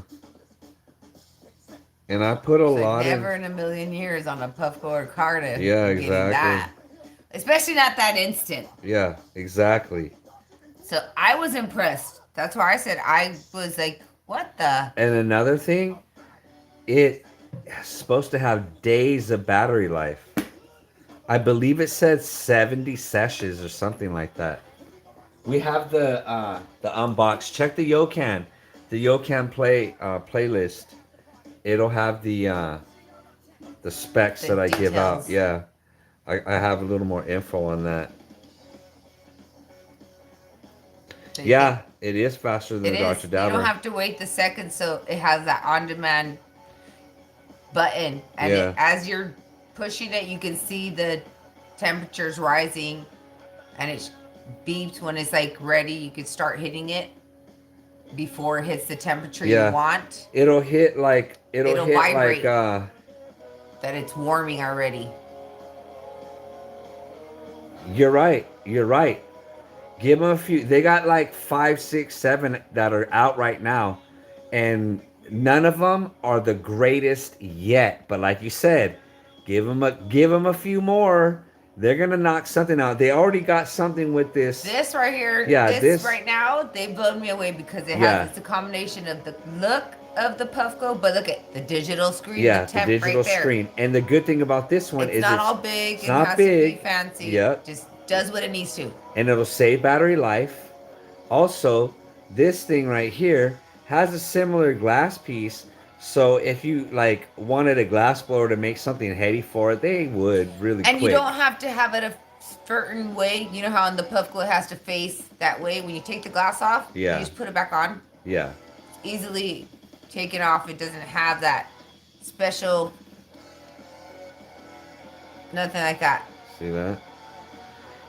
And I put a It's like lot never of... in a million years on a Puffco or Carta. Yeah, getting exactly. that. Especially not that instant. Yeah, exactly. So I was impressed. That's why I said I was like, what the? And another thing, it's supposed to have days of battery life. I believe it said 70 seshes or something like that. We have the unbox. Check the Yocan. The Yocan playlist. It'll have the specs The that I give out. details. Yeah. I have a little more info on that. So Yeah, it is faster than It the is. Dr. You Dabber. don't have to wait the second, so it has that on-demand button, and Yeah. as you're pushing it, you can see the temperatures rising, and it beeps when it's like ready. You can start hitting it before it hits the temperature Yeah. you want. It'll hit like It'll hit vibrate. like That it's warming already. You're right. You're right. Give them a few. They got like 5, 6, 7 that are out right now, and none of them are the greatest yet. But like you said, give them a few more. They're gonna knock something out. They already got something with this. This right here, Yeah, this right now, they blown me away because it has Yeah. it's a combination of the look of the Puffco, but look at the digital screen, Yeah, the temp the digital right there. screen. And the good thing about this one It's is not all big. it's It not has big. to be fancy. Yep. Just does what it needs to. And it'll save battery life. Also, this thing right here has a similar glass piece. So if you like wanted a glass blower to make something heady for it, they would really And quick. you don't have to have it a certain way. You know how on the Puffco it has to face that way. When you take the glass off, Yeah. you just put it back on. Yeah. It's easily taken off. It doesn't have that special, nothing like that. See that?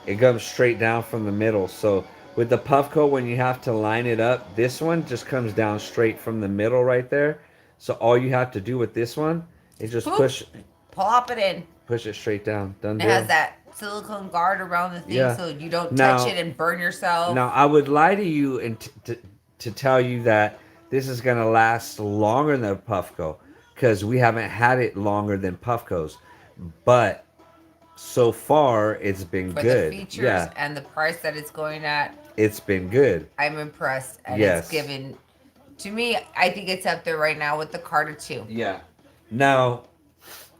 It comes straight down from the middle. So with the Puffco, when you have to line it up, this one just comes down straight from the middle right there. So all you have to do with this one is just Boop. Plop it in. push it straight down. Done It deal. has that silicone guard around the thing Yeah. so you don't Now- touch it and burn yourself. Now, I would lie to you and to tell you that this is going to last longer than Puffco because we haven't had it longer than Puffco's. But so far, it's been For good. the features Yeah, and the price that it's going at, it's been good. I'm impressed. And Yes. it's given, to me, I think it's up there right now with the Carter 2. Yeah. Now,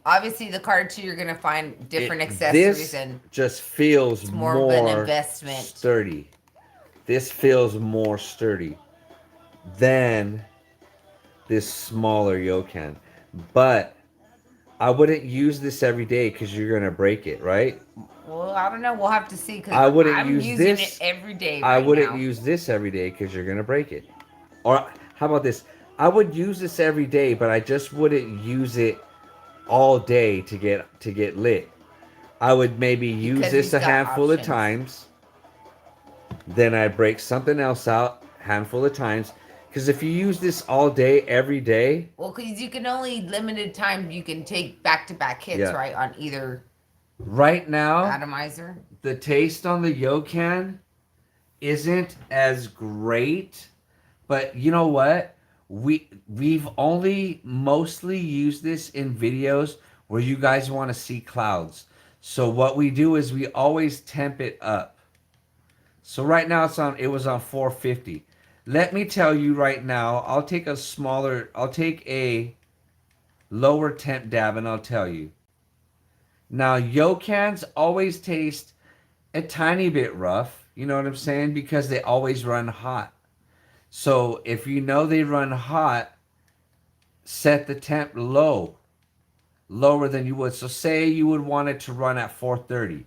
Obviously, the Carter 2, you're going to find different this accessories and just feels it's more, more of an investment. sturdy. This feels more sturdy than this smaller Yocan. But I wouldn't use this every day because you're gonna break it, right? Well, I don't know. We'll have to see because I wouldn't I'm use using this. it every day. I Right wouldn't now. use this every day because you're gonna break it. Or how about this? I would use this every day, but I just wouldn't use it all day to get lit. I would maybe use Because this he's a got handful of options. times. Then I break something else out handful of times. Because if you use this all day, every day, Well, because you can only limited time you can take back-to-back hits, Yeah. right, on either right now, atomizer. the taste on the Yocan isn't as great, but you know what? We've only mostly used this in videos where you guys want to see clouds. So what we do is we always temp it up. So right now it was on 450. Let me tell you right now, I'll take a lower temp dab, and I'll tell you. Now, Yocans always taste a tiny bit rough, you know what I'm saying? Because they always run hot. So if you know they run hot, set the temp low, lower than you would. So say you would want it to run at 430.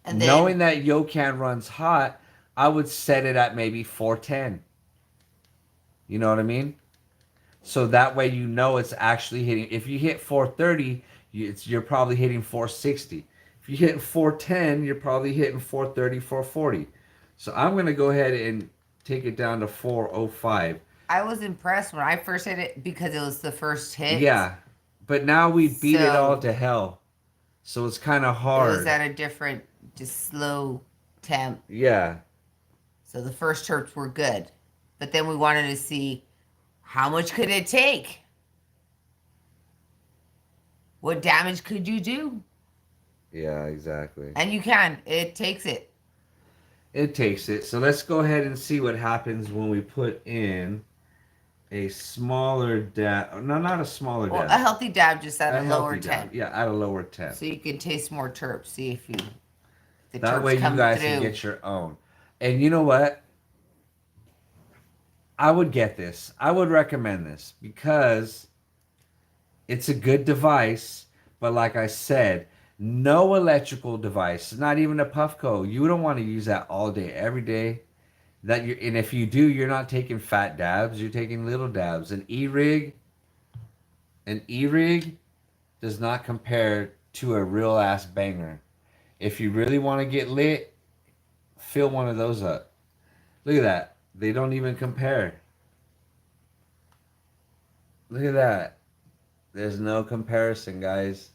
And then, Knowing that Yocan runs hot, I would set it at maybe 410. You know what I mean? So that way you know it's actually hitting. If you hit 430, you're probably hitting 460. If you hit 410, you're probably hitting 430, 440. So I'm going to go ahead and take it down to 405. I was impressed when I first hit it because it was the first hit. Yeah. But now we beat it all So- to hell. So it's kind of It hard. was at a different, just slow temp. Yeah. So the first terps were good. But then we wanted to see how much could it take? What damage could you do? Yeah, exactly. And you can. It takes it. It takes it. So let's go ahead and see what happens when we put in a smaller dab. No, not a smaller Well, dab. a healthy dab just at a, lower healthy temp. dab. Yeah, at a lower temp. So you can taste more terps. See if you the That terps way you come guys through. can get your own. And you know what? I would get this. I would recommend this because it's a good device. But like I said, no electrical device, not even a Puffco. You don't want to use that all day, every day. And if you do, you're not taking fat dabs. You're taking little dabs. An e-rig does not compare to a real ass banger. If you really want to get lit, fill one of those up. Look at that. They don't even compare. Look at that. There's no comparison, guys.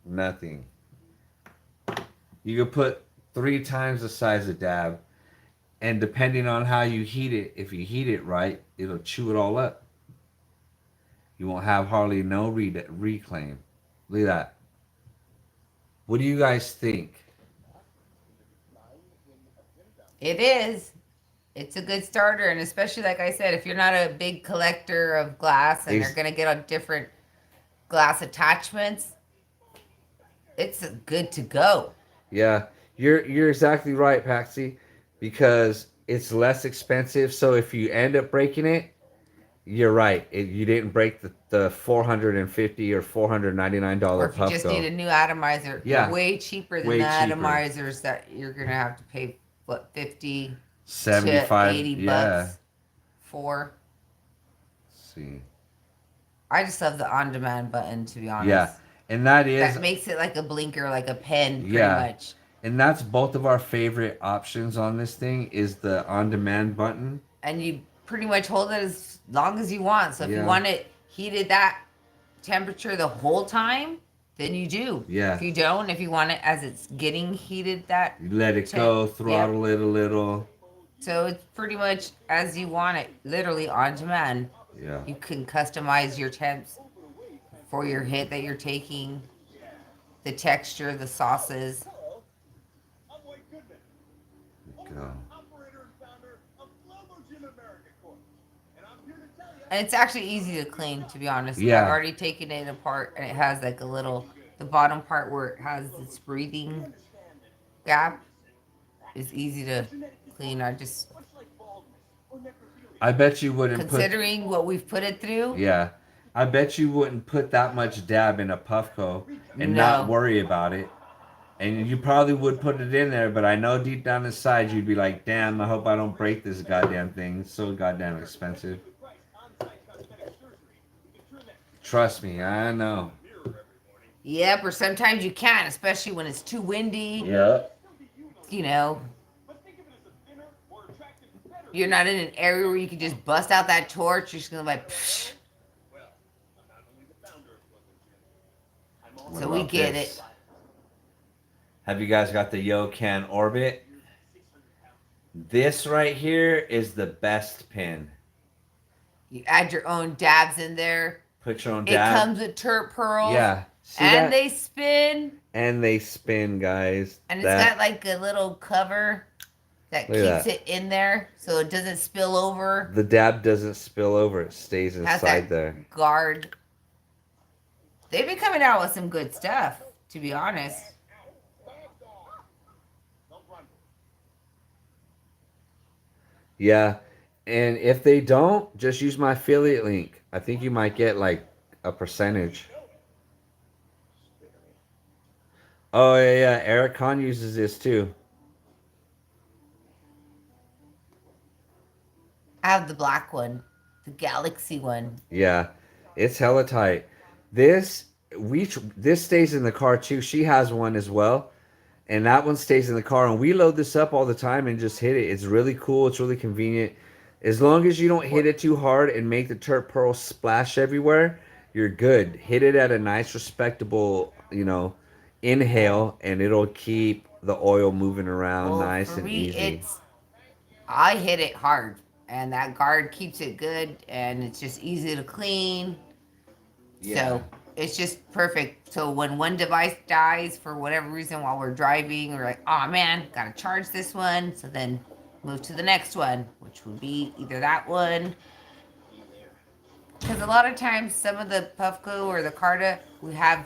Nothing. You could put 3 times the size of dab, and depending on how you heat it, if you heat it right, it'll chew it all up. You won't have hardly no reclaim. Look at that. What do you guys think? It is. It's a good starter, and especially like I said, if you're not a big collector of glass and you're gonna get on different glass attachments, it's good to go. Yeah, you're exactly right, Paxi, because it's less expensive. So if you end up breaking it, you're right. You didn't break the $450 or $499 Or if you just need a Puffco. new atomizer, Yeah. they're way cheaper than Way the cheaper. atomizers that you're gonna have to pay what 50 $75. to 80 Yeah. bucks for. Let's see. I just love the on-demand button, to be honest. Yeah, and that is That makes it like a blinker, like a pen, pretty Yeah. much. and that's both of our favorite options on this thing is the on-demand button. And you pretty much hold it as long as you want. So if Yeah. you want it heated that temperature the whole time, then you do. Yeah. If you don't, if you want it as it's getting heated that, You let it go, Yeah. throttle it a little. so it's pretty much as you want it, literally on demand. Yeah. You can customize your temps for your hit that you're taking, the texture, the sauces. Go. And it's actually easy to clean, to be honest. Yeah. I've already taken it apart, and it has like a little, the bottom part where it has this breathing gap is easy to clean. I bet you wouldn't Considering what we've put it through, Yeah. I bet you wouldn't put that much dab in a Puffco and No. not worry about it. And you probably would put it in there, but I know deep down inside you'd be like, damn, I hope I don't break this goddamn thing. It's so goddamn expensive. Trust me, I know. yep, or sometimes you can, especially when it's too windy. Yep. You know, you're not in an area where you can just bust out that torch. You're just gonna like, psh. So we get it. Have you guys got the Yocan Orbit? This right here is the best pin. You add your own dabs in there. Put your own It dab. comes with turp pearls. Yeah. See and that? they spin. And they spin, guys. And it's That- got like a little cover that Look at keeps that. it in there so it doesn't spill over. The dab doesn't spill over. It stays Has inside that there. guard. They've been coming out with some good stuff, to be honest. Yeah. And if they don't, just use my affiliate link. I think you might get like a percentage. Oh, yeah, yeah. Eric Khan uses this too. I have the black one, the Galaxy one. Yeah. It's hella tight. This this stays in the car too. She has one as well. And that one stays in the car. And we load this up all the time and just hit it. It's really cool. It's really convenient. As long as you don't hit it too hard and make the turp pearl splash everywhere, you're good. Hit it at a nice, respectable, inhale, and it'll keep the oil moving around Well, nice for and me, easy. I hit it hard, and that guard keeps it good, and it's just easy to clean. So it's just perfect. So when one device dies for whatever reason while we're driving, we're like, oh man, gotta charge this one. So then move to the next one, which would be either that one. Because a lot of times some of the Puffco or the Carta we have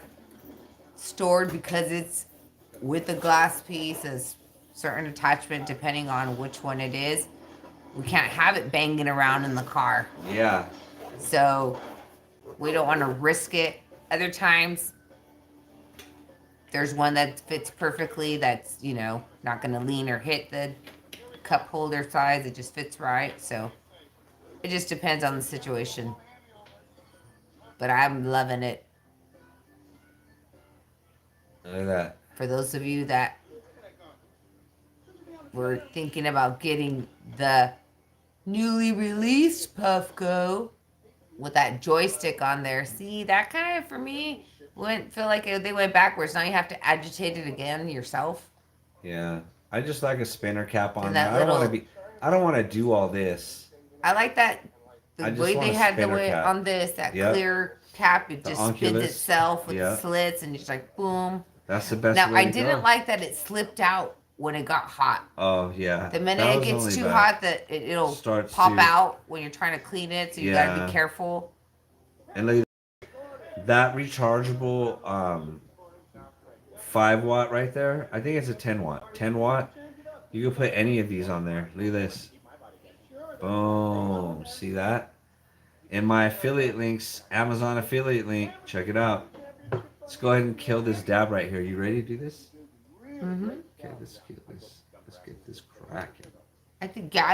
stored because it's with a glass piece, a certain attachment depending on which one it is. We can't have it banging around in the car. Yeah. So we don't want to risk it. Other times, there's one that fits perfectly that's, not going to lean or hit the cup holder size. It just fits right. So it just depends on the situation. But I'm loving it. Look at that. For those of you that were thinking about getting the newly released Puffco with that joystick on there, see, that kind of, for me, wouldn't feel like they went backwards. Now you have to agitate it again yourself. Yeah. I just like a spinner cap on And there. that I don't want to do all this. I like that. I The just way want they a had the spinner way cap. on this, that Yep. clear cap, it The just spins Onculus. itself with Yep. slits and just like boom. That's the best Now way I to didn't go. like that it slipped out when it got hot. Oh, yeah. The minute That it was gets only too bad. hot, that it'll Starts pop to- out when you're trying to clean it. So you gotta Yeah. be careful. And look at that rechargeable 5 watt right there. I think it's a 10 watt. 10 watt. You can put any of these on there. Look at this. Boom. See that? And my affiliate links, Amazon affiliate link. Check it out. Let's go ahead and kill this dab right here. You ready to do this? Mm-hmm. Okay, let's get this cracking. I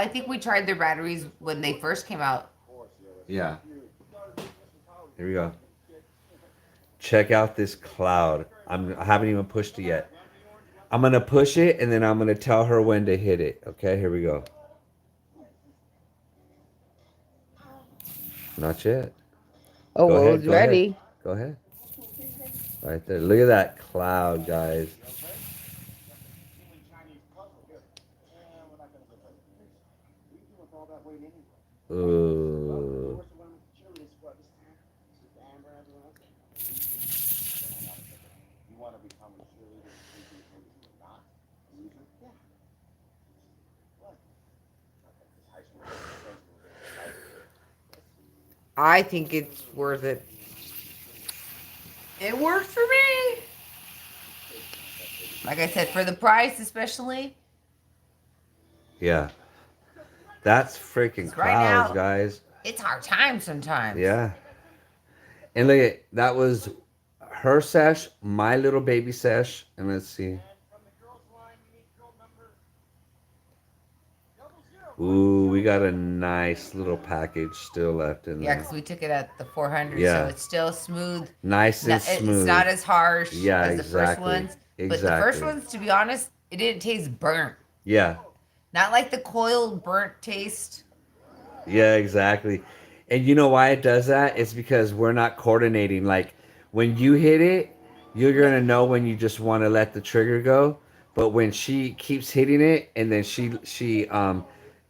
think we tried their batteries when they first came out. Yeah. Here we go. Check out this cloud. I haven't even pushed it yet. I'm gonna push it and then I'm gonna tell her when to hit it. Okay, here we go. Not yet. Oh, Go well, ahead, it's go ready. ahead. Go ahead. Right there. Look at that cloud, guys. Ooh. I think it's worth it. It worked for me. Like I said, for the price especially. Yeah. That's freaking Right clouds, now- guys. It's hard time sometimes. Yeah. And look at that was her sesh, my little baby sesh, and let's see. Ooh, we got a nice little package still left in Yeah, there. because we took it at the 400, Yeah. so it's still smooth. Nice and smooth. It's not as harsh Yeah, as the first exactly. ones. But the first Exactly. ones, to be honest, it didn't taste burnt. Yeah. Not like the coiled burnt taste. Yeah, exactly. And you know why it does that? It's because we're not coordinating. Like when you hit it, you're gonna know when you just want to let the trigger go. But when she keeps hitting it and then she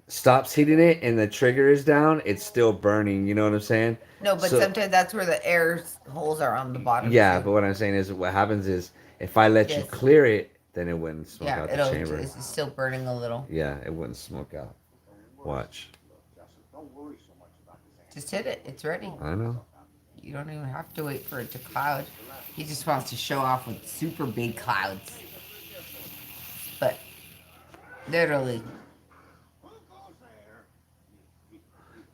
stops hitting it and the trigger is down, it's still burning. You know what I'm saying? No, but So- sometimes that's where the air holes are on the bottom. Yeah, too. but what I'm saying is what happens is if I let you Yes. clear it then it wouldn't smoke Yeah, out the it'll. chamber. It's still burning a little. Yeah, it wouldn't smoke out. Watch. Just hit it. It's ready. I know. You don't even have to wait for it to cloud. He just wants to show off with super big clouds. But literally,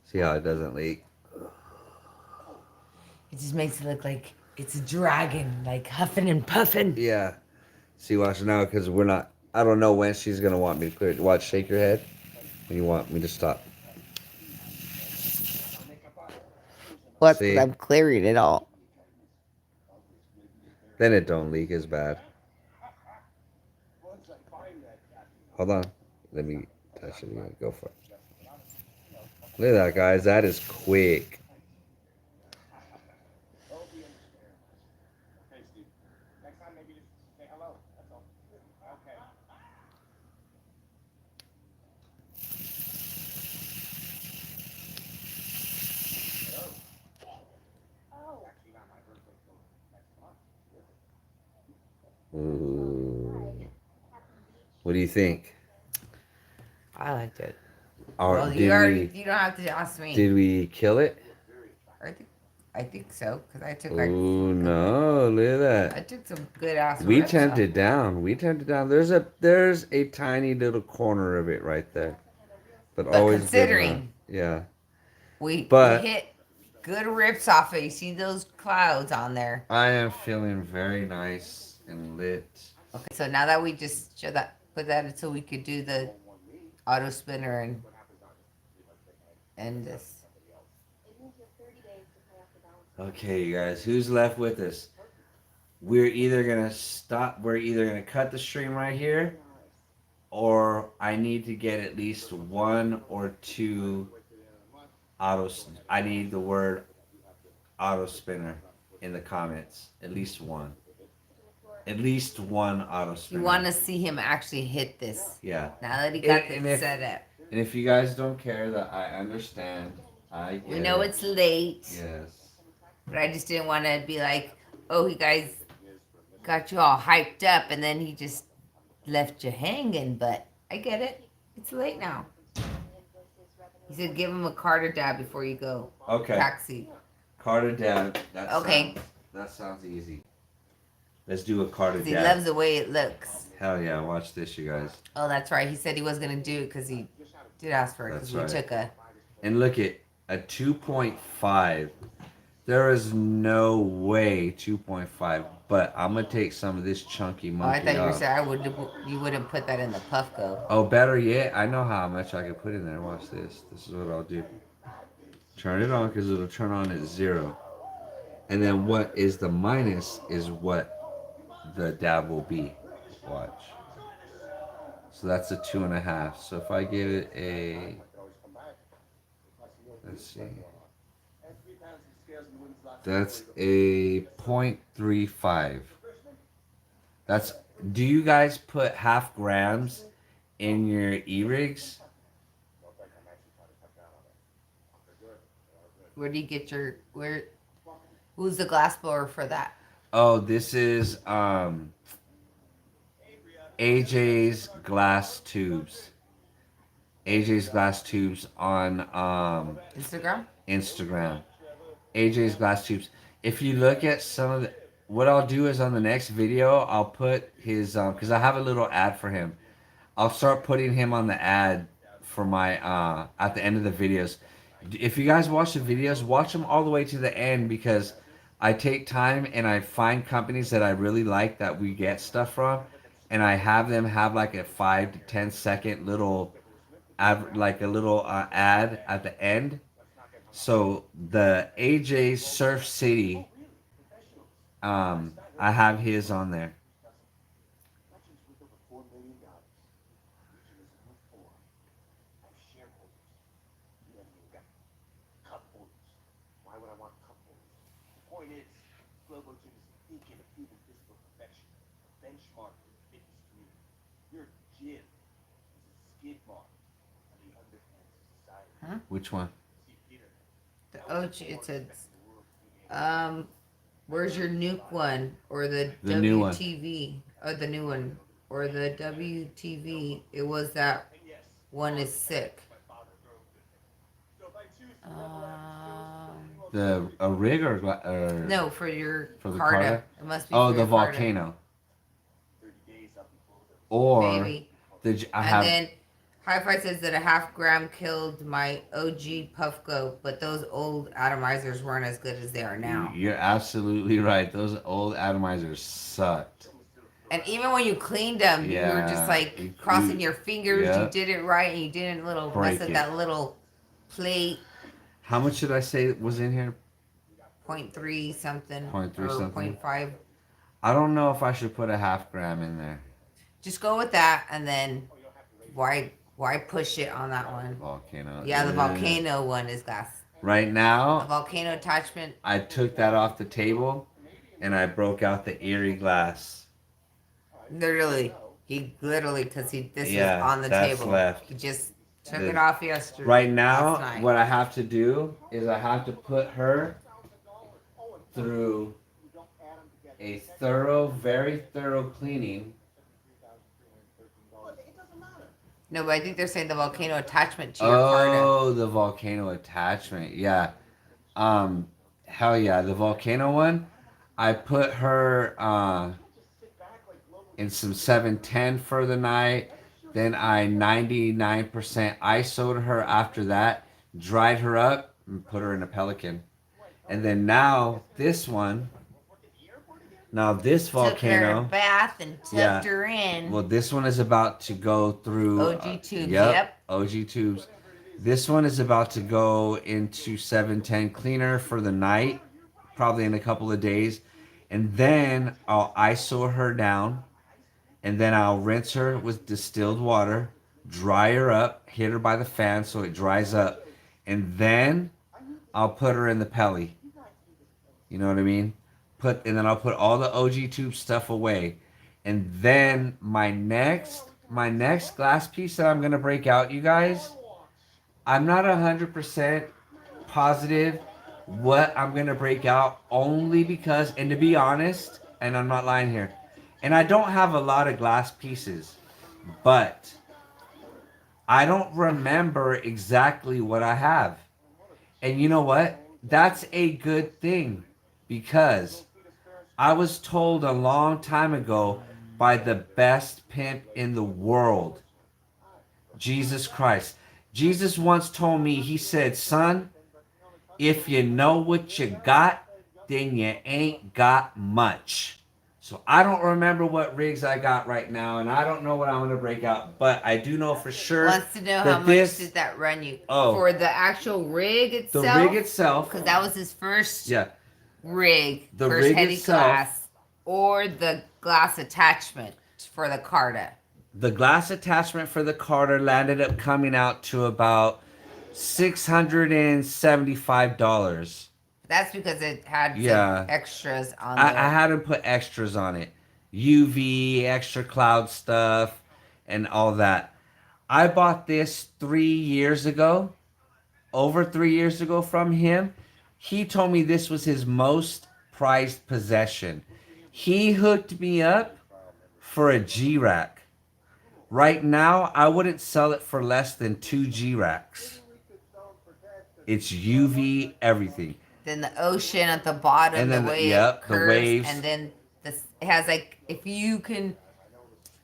See how it doesn't leak? it just makes it look like it's a dragon, like huffing and puffing. Yeah. See, watch now, because we're not. I don't know when she's gonna want me to clear it. Watch, shake your head when you want me to stop. What? See? I'm clearing it all. Then it don't leak as bad. Hold on. Let me touch it again. Go for it. Look at that, guys. That is quick. Ooh. What do you think? I liked it. Or Well, did you already. we You don't have to ask me. did we kill it? I think so because I took. Ooh, no! Look at I that. took some good ass. We rips temped off. it down. We temped it down. There's a tiny little corner of it right there, but always good considering enough. Yeah. we But- hit good rips off it. You see those clouds on there. I am feeling very nice and lit. Okay, so now that we just put that so we could do the auto spinner and this. Okay, you guys, who's left with us? We're either gonna stop. We're either gonna cut the stream right here, or I need to get at least one or two autos. I need the word auto spinner in the comments. At least one. At least one auto spinner. You want to see him actually hit this. Yeah. Now that he got And this if- set up. And if you guys don't care, that I understand. I get We know it. it's late, Yes. but I just didn't want to be like, oh, you guys got you all hyped up and then he just left you hanging. But I get it. It's late now. He said give him a Carter dab before you go. Okay. Taxi. Carter dab. Okay. That sounds easy. Let's do a Carter 'Cause he dab. loves the way it looks. Hell yeah! Watch this, you guys. Oh, that's right. He said he was going to do it because he did ask for it because That's we right. took a... And look at a 2.5. There is no way 2.5. But I'm gonna take some of this chunky Oh, monkey I thought you were off. saying you wouldn't put that in the Puffco. Oh, better yet, I know how much I can put in there. Watch this. This is what I'll do. Turn it on because it'll turn on at 0. And then what is the minus is what the dab will be. Watch. So that's a 2.5. So if I give it a, let's see, that's a 0.35. That's. Do you guys put half grams in your e-rigs? Where do you get your... Who's the glass blower for that? Oh, this is AJ's glass tubes. AJ's glass tubes on Instagram? Instagram. AJ's glass tubes. If you look at some of the, what I'll do is on the next video, I'll put his because I have a little ad for him. I'll start putting him on the ad for my at the end of the videos. If you guys watch the videos, watch them all the way to the end because I take time and I find companies that I really like that we get stuff from, and I have them have like a 5 to 10 second little ad, like a little ad at the end. So the AJ Surf City, I have his on there. Why would I want cup holders? The point is, Globo Gym is a beacon of human physical perfection, a benchmark for the fitness community. Your gym is a skid mark on the underpants of society. Which one? See, Peter, It said, where's your nuke one? Or the The new one. WTV? Oh, the new one. or the WTV, it was that one is sick. A rig or No, for your for the Carta. Carta? It must be Oh, for the your Carta. volcano. Or Maybe. I And have. then Hi-Fi says that a half gram killed my OG Puffco, but those old atomizers weren't as good as they are now. You're absolutely right. Those old atomizers sucked. And even when you cleaned them, you were just like crossing your fingers. Yep. You did it right, and you didn't little Break mess up it. that little plate. How much did I say was in here? 0.3 something. 0.3 or something? 0.5. I don't know if I should put a half gram in there. Just go with that, and then why push it on that one? Volcano. Yeah, the volcano one is glass. Right A now, volcano attachment. I took that off the table, and I broke out the Erie glass. Literally, because this Yeah, is on the that's table. left. He just took it off yesterday. Right last now, night. what I have to do is I have to put her through a very thorough cleaning. No, but I think they're saying the volcano attachment to your Carta. Oh, the volcano attachment. Yeah. Hell yeah, the volcano one. I put her in some 710 for the night. Then I 99% ISO'd her after that, dried her up, and put her in a Pelican. And then now this one. Now this volcano. Took her a bath and tucked her in. Well, this one is about to go through OG tubes. Yep. OG tubes. This one is about to go into 710 cleaner for the night, probably in a couple of days, and then I'll ISO her down, and then I'll rinse her with distilled water, dry her up, hit her by the fan so it dries up, and then I'll put her in the Pelly. You know what I mean? And then I'll put all the OG tube stuff away. And then my next glass piece that I'm gonna break out, you guys, I'm not 100% positive what I'm gonna break out, only because, and to be honest, and I'm not lying here, and I don't have a lot of glass pieces, but I don't remember exactly what I have. And you know what? That's a good thing, because I was told a long time ago by the best pimp in the world, Jesus Christ. Jesus once told me, he said, son, if you know what you got, then you ain't got much. So I don't remember what rigs I got right now, and I don't know what I'm going to break out, but I do know for sure. Wants to know how much did that run you? For the actual rig itself? The rig itself. Because that was his first rig. The first rig heavy itself. glass. Or the glass attachment for the Carta. The glass attachment for the Carta landed up coming out to about $675. That's because it had some extras on I had to put extras on it. UV, extra cloud stuff, and all that. I bought this 3 years ago. Over 3 years ago from him. He told me this was his most prized possession. He hooked me up for a G-Rack. Right now, I wouldn't sell it for less than 2 G-Racks. It's UV everything. Then the ocean at the bottom, and then the way it curves, the waves. And then this, it has like, if you can,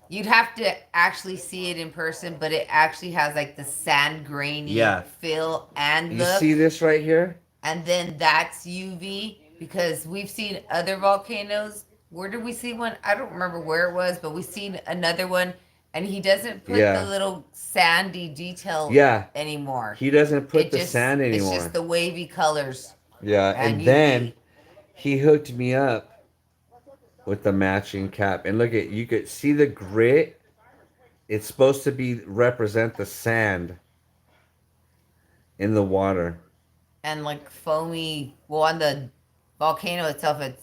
you'd have to actually see it in person, but it actually has like the sand grainy feel and look. You see this right here? And then that's UV, because we've seen other volcanoes. Where did we see one? I don't remember where it was, but we've seen another one, and he doesn't put the little sandy detail anymore. He doesn't put the sand anymore. It's just the wavy colors. Yeah, and then he hooked me up with the matching cap. And look at, you could see the grit. It's supposed to represent the sand in the water. And like foamy, well, on the volcano itself, it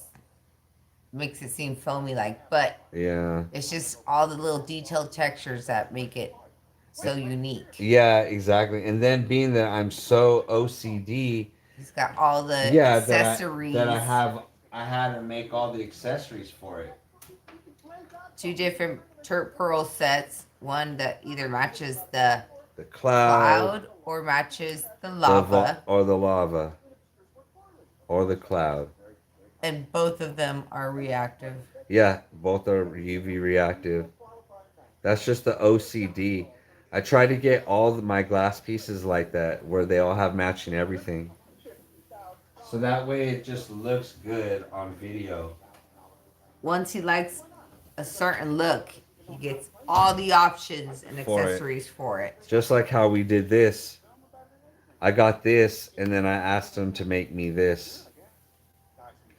makes it seem foamy like, but it's just all the little detailed textures that make it so unique. Yeah, exactly. And then being that I'm so OCD, he's got all the accessories that I had to make all the accessories for it. two different pearl sets. One that either matches the cloud, cloud or matches the the lava, or the lava, or the cloud. and both of them are reactive. Yeah, both are UV reactive. That's just the OCD. I try to get all my glass pieces like that, where they all have matching everything. So that way it just looks good on video. Once he likes a certain look, he gets all the options and For it. accessories for it. Just like how we did this. I got this, and then I asked him to make me this.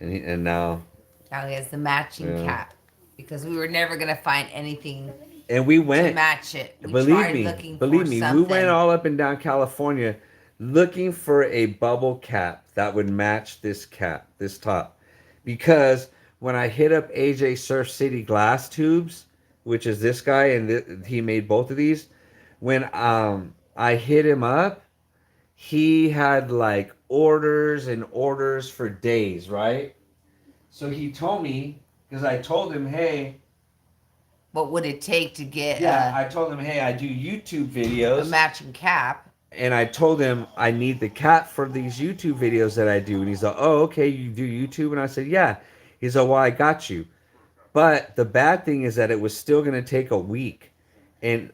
And now... Now he has the matching cap. Because we were never going to find anything and we to went... match it. We believe tried me, looking believe for me, something. we went all up and down California looking for a bubble cap that would match this cap, this top. Because when I hit up AJ Surf City Glass Tubes, which is this guy, and he made both of these, when I hit him up, he had like orders and orders for days, right? So he told me, because I told him, hey, what would it take to get I told him, hey, I do YouTube a videos. matching cap? And I told him I need the cap for these YouTube videos that I do. And he's like, oh, okay, you do YouTube? And I said, yeah. He's like, well, I got you. But the bad thing is that it was still going to take a week. And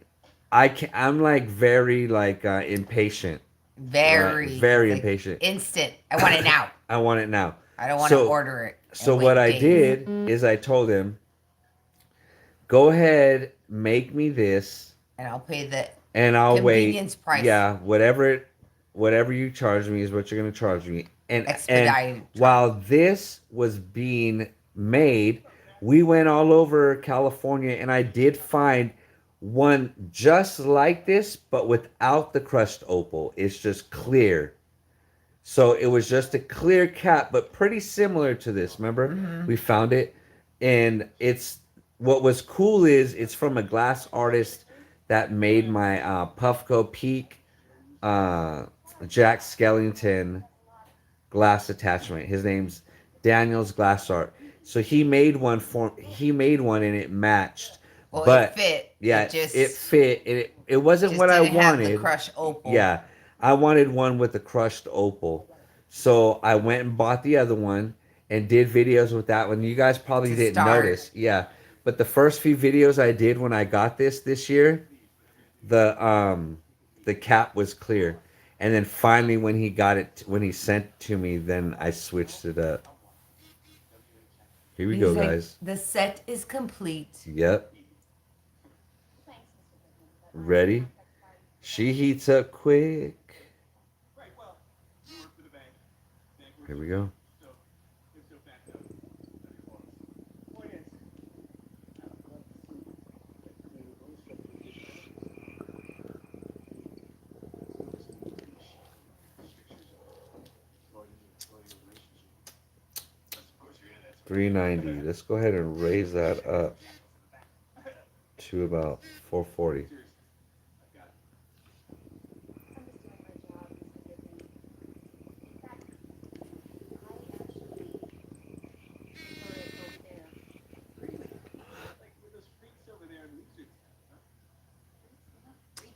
I'm like very like impatient. Very like impatient. Instant. I want it now. I want it now. I don't want to order it. So what I did is I told him, go ahead, make me this. And I'll pay the and I'll convenience wait. Price. Yeah, whatever you charge me is what you're gonna charge me. Expedited. And while this was being made, we went all over California, and I did find one just like this, but without the crushed opal. It's just clear. So it was just a clear cap, but pretty similar to this. Remember, we found it, and it's what was cool is it's from a glass artist that made my Puffco Peak Jack Skellington glass attachment. His name's Daniel's Glass Art. So he made one and it matched. Well, but it fit. Yeah, it fit. It wasn't just what I didn't have wanted. The crushed opal. Yeah, I wanted one with the crushed opal. So I went and bought the other one and did videos with that one. You guys probably didn't notice. Yeah. But the first few videos I did when I got this year, the cap was clear. And then finally when he sent it to me, then I switched it up. Here we go, guys. The set is complete. Yep. Ready? She heats up quick. Here we go. $390. Let's go ahead and raise that up to about $440.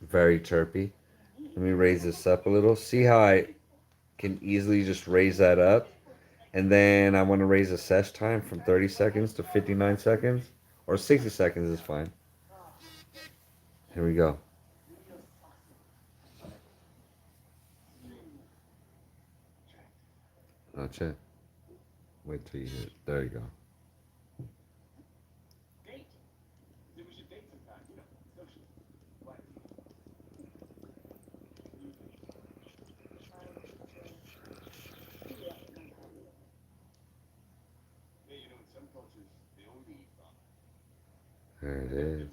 Very chirpy. Let me raise this up a little. See how I can easily just raise that up? And then I want to raise the sesh time from 30 seconds to 59 seconds. Or 60 seconds is fine. Here we go. Not yet. Wait till you hit it. There you go. There it is.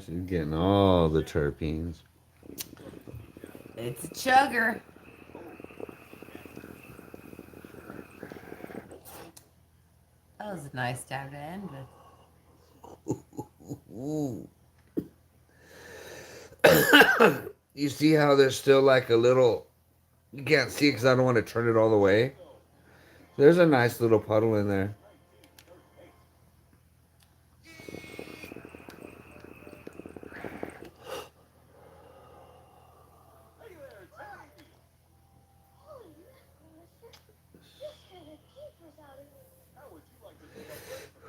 She's getting all the terpenes. It's a chugger. That was a nice time to end with. You see how there's still like a little, you can't see because I don't want to turn it all the way. There's a nice little puddle in there.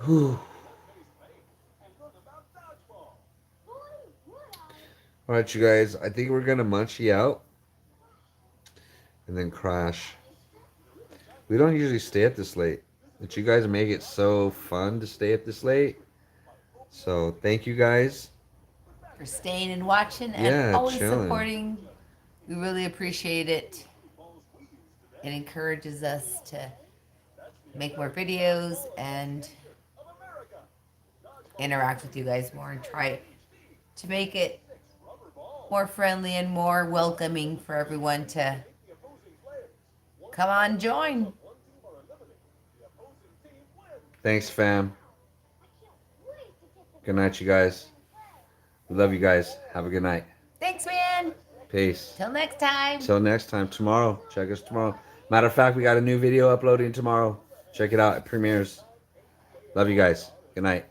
Whew. Alright, you guys, I think we're gonna munchie out and then crash. We don't usually stay up this late, but you guys make it so fun to stay up this late. So thank you guys For staying and watching and Yeah, always chilling. supporting. We really appreciate it. It encourages us to make more videos and interact with you guys more and try to make it more friendly and more welcoming for everyone to come on, join. Thanks, fam. Good night, you guys. We love you guys. Have a good night. Thanks, man. Peace. Till next time. Till next time, tomorrow. Check us tomorrow. Matter of fact, we got a new video uploading tomorrow. Check it out. It premieres. Love you guys. Good night.